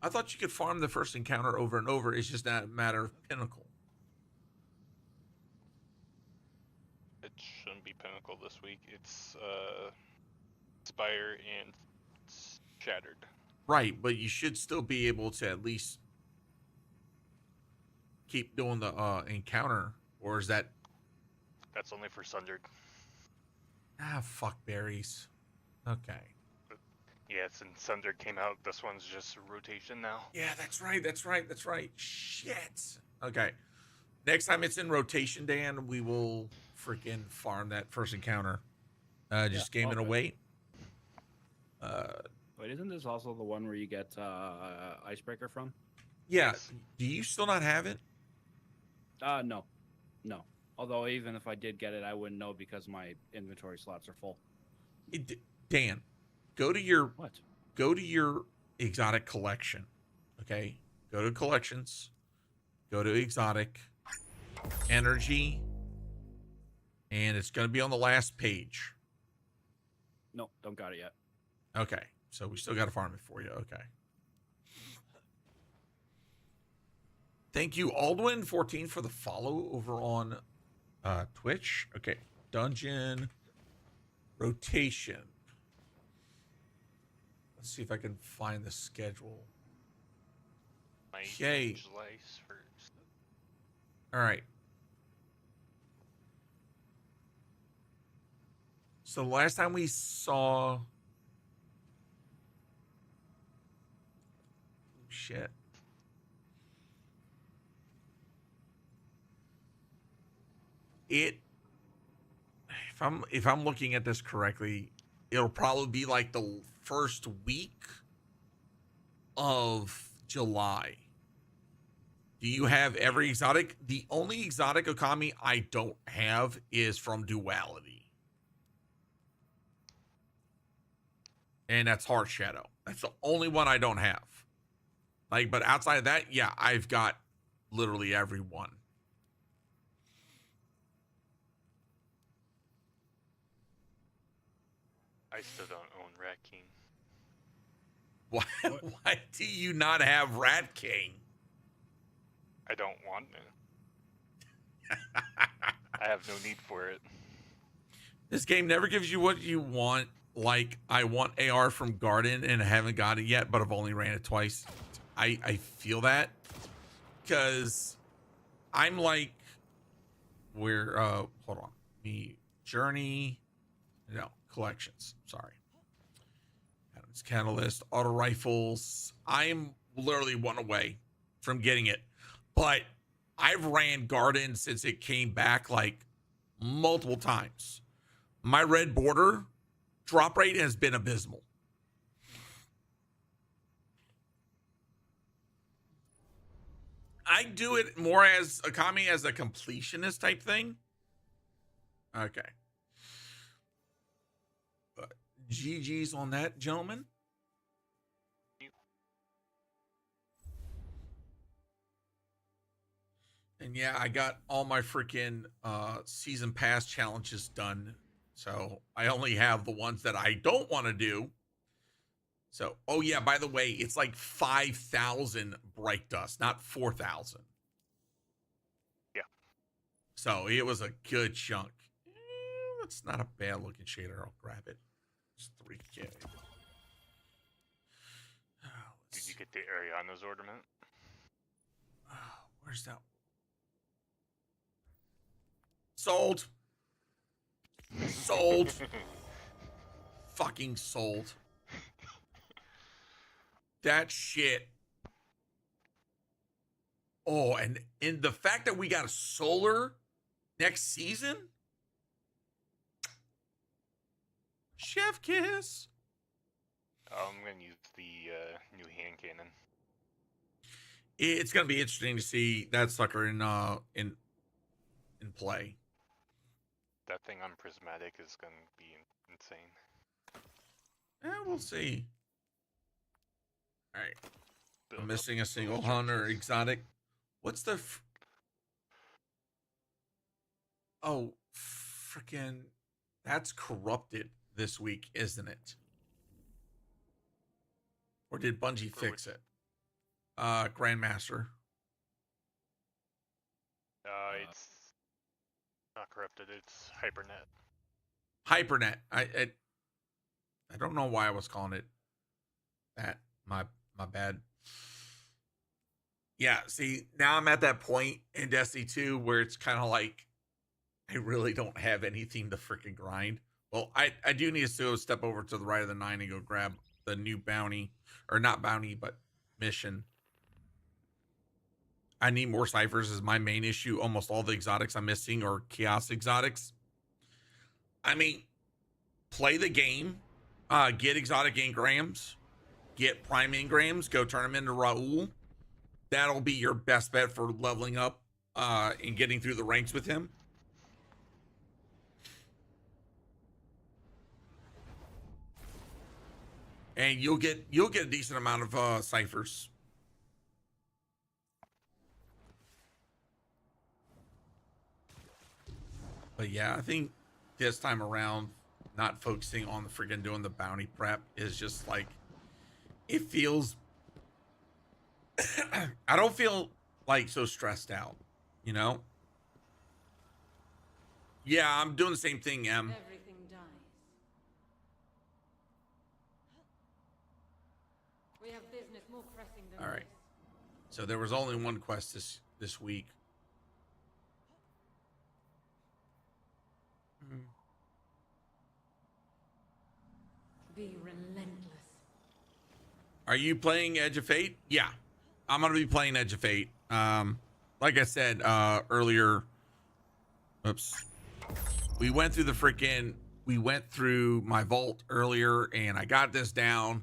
I thought you could farm the first encounter over and over. It's just not a matter of pinnacle. It shouldn't be pinnacle this week. It's Spire and Shattered. Right, but you should still be able to at least keep doing the encounter, or is that? That's only for Sundered. Ah, fuck berries. Okay. Yeah, since Sundered came out, this one's just rotation now. Yeah, that's right. That's right. That's right. Shit. Okay. Next time it's in rotation, Dan, we will freaking farm that first encounter. Just game it away. Wait, isn't this also the one where you get Icebreaker from? Yeah. Do you still not have it? No. Although even if I did get it, I wouldn't know because my inventory slots are full. Dan, go to your What? Go to your exotic collection. Okay? Go to collections. Go to exotic energy. And it's going to be on the last page. No, don't got it yet. Okay. So we still got to farm it for you. Okay. Thank you, Aldwin14, for the follow over on Twitch. Okay. Dungeon rotation. Let's see if I can find the schedule. Okay. First. All right. So the last time we saw... Shit. If I'm looking at this correctly, it'll probably be like the first week of July. Do you have every exotic? The only exotic Okami I don't have is from Duality. And that's Heart Shadow. That's the only one I don't have. Like, but outside of that, yeah, I've got literally every one. I still don't own Rat King. Why do you not have Rat King? I don't want it. I have no need for it. This game never gives you what you want. Like, I want AR from Garden and I haven't got it yet, but I've only ran it twice. I feel that because I'm like, hold on, Journey, no, collections, sorry. Adam's Catalyst, auto rifles. I'm literally one away from getting it, but I've ran Garden since it came back like multiple times. My red border drop rate has been abysmal. I do it more as Okami as a completionist type thing. Okay. But GG's on that, gentlemen. And yeah, I got all my freaking season pass challenges done. So I only have the ones that I don't want to do. So, oh yeah, by the way, it's like 5,000 bright dust, not 4,000. Yeah. So it was a good chunk. That's not a bad looking shader. I'll grab it. It's 3K. Did you get the Ariana's ornament? Where's that? Sold. Sold. Fucking sold. That shit. Oh, and in the fact that we got a solar next season. Chef kiss. I'm gonna use the new hand cannon. It's gonna be interesting to see that sucker in play. That thing on prismatic is gonna be insane. We'll see. All right. Build I'm up missing a those single hunter structures. exotic. What's the? Oh, freaking! That's corrupted this week, isn't it? Or did Bungie fix it? Grandmaster. It's not corrupted. It's Hypernet. Hypernet. I don't know why I was calling it that. My bad. Yeah, see, now I'm at that point in Destiny 2 where it's kind of like I really don't have anything to freaking grind. Well, I do need to step over to the right of the 9 and go grab the new bounty. Or not bounty, but mission. I need more ciphers is my main issue. Almost all the exotics I'm missing are chaos exotics. I mean, play the game. Get exotic engrams. Get prime engrams. Go turn them into Raul. That'll be your best bet for leveling up and getting through the ranks with him. And you'll get a decent amount of ciphers. But yeah, I think this time around, not focusing on the freaking doing the bounty prep is just like, it feels, I don't feel like so stressed out, you know? Yeah, I'm doing the same thing, Em. Everything dies. We have business more pressing than All right. this. So there was only one quest this week. Be relentless. Are you playing Edge of Fate? Yeah, I'm gonna be playing Edge of Fate. Like I said earlier, oops, we went through my vault earlier, and I got this down.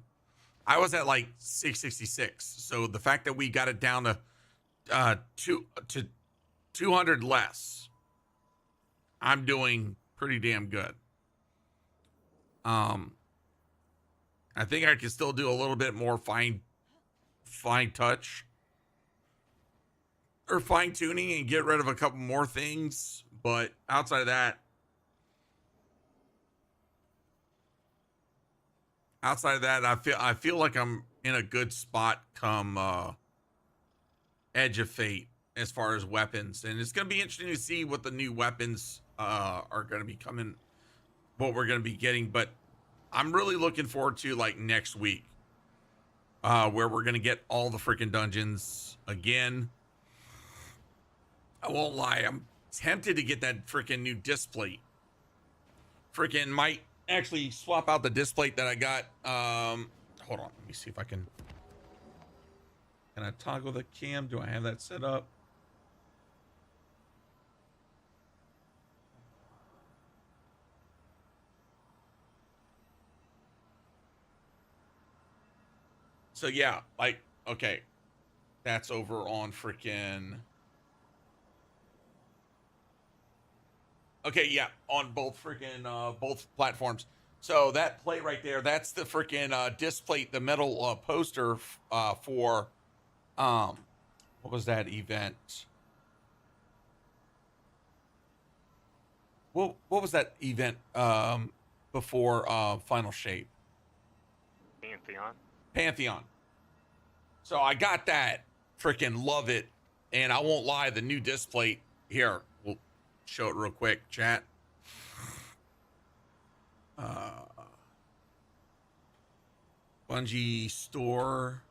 I was at like 666, so the fact that we got it down to 200 less, I'm doing pretty damn good. I think I can still do a little bit more fine touch or fine tuning and get rid of a couple more things. But outside of that, I feel like I'm in a good spot come Edge of Fate as far as weapons. And it's going to be interesting to see what the new weapons are going to be coming, what we're going to be getting. But I'm really looking forward to like next week, where we're gonna get all the freaking dungeons again. I won't lie, I'm tempted to get that freaking new disc plate. Freaking might actually swap out the disc plate that I got. Hold on, let me see if I can. Can I toggle the cam? Do I have that set up? So yeah, like, okay, that's over on freaking. Okay, yeah, on both freaking both platforms. So that plate right there, that's the freaking disc plate, the metal poster for what was that event? What was that event before Final Shape? Pantheon. So I got that. Freaking love it. And I won't lie, the new disc plate here, we'll show it real quick, chat. Bungie store.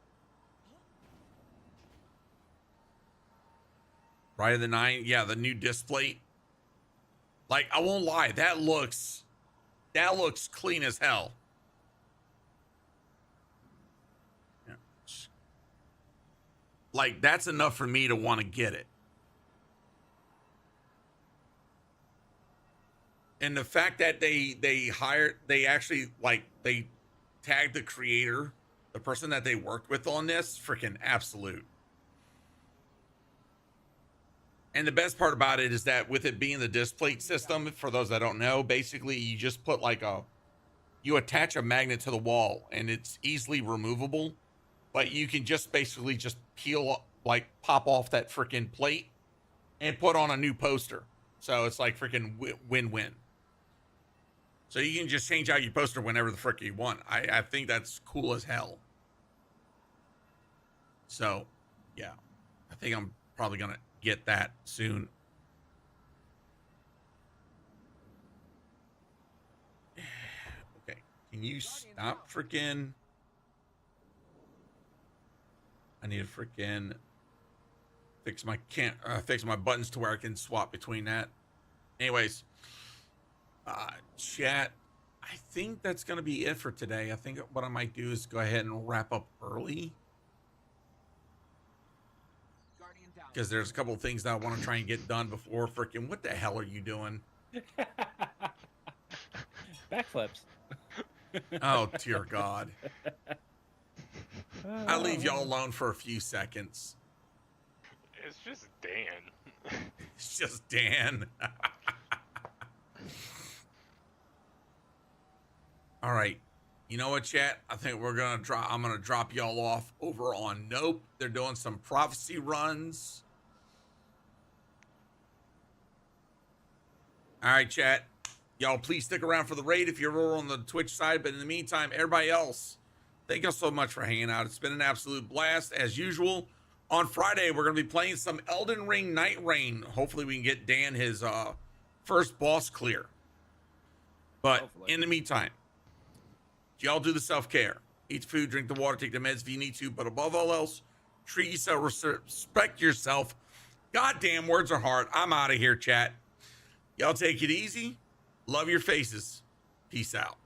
Rite of the 9. Yeah, the new disc plate. Like, I won't lie, that looks clean as hell. like that's enough for me to want to get it. And the fact that they actually like they tagged the creator, the person that they worked with on this, freaking absolute. And the best part about it is that with it being the disc plate system, for those that don't know, basically you just put like you attach a magnet to the wall and it's easily removable, but you can just basically just like pop off that freaking plate and put on a new poster. So it's like freaking win-win. So you can just change out your poster whenever the frick you want. I think that's cool as hell. So, yeah. I think I'm probably going to get that soon. Okay. Can you stop freaking... I need to freaking fix my buttons to where I can swap between that. Anyways... chat, I think that's going to be it for today. I think what I might do is go ahead and wrap up early. Because there's a couple of things that I want to try and get done before freaking... What the hell are you doing? Backflips. Oh, dear God. I leave y'all alone for a few seconds. It's just Dan. It's just Dan. All right. You know what, chat? I think I'm gonna drop y'all off over on Nope. They're doing some prophecy runs. All right, chat. Y'all please stick around for the raid if you're over on the Twitch side. But in the meantime, everybody else, thank y'all so much for hanging out. It's been an absolute blast as usual. On Friday, we're gonna be playing some Elden Ring Night Rain. Hopefully we can get Dan his first boss clear. But hopefully. In the meantime, y'all do the self-care. Eat the food, drink the water, take the meds if you need to. But above all else, treat yourself, respect yourself. Goddamn, words are hard. I'm out of here, chat. Y'all take it easy. Love your faces. Peace out.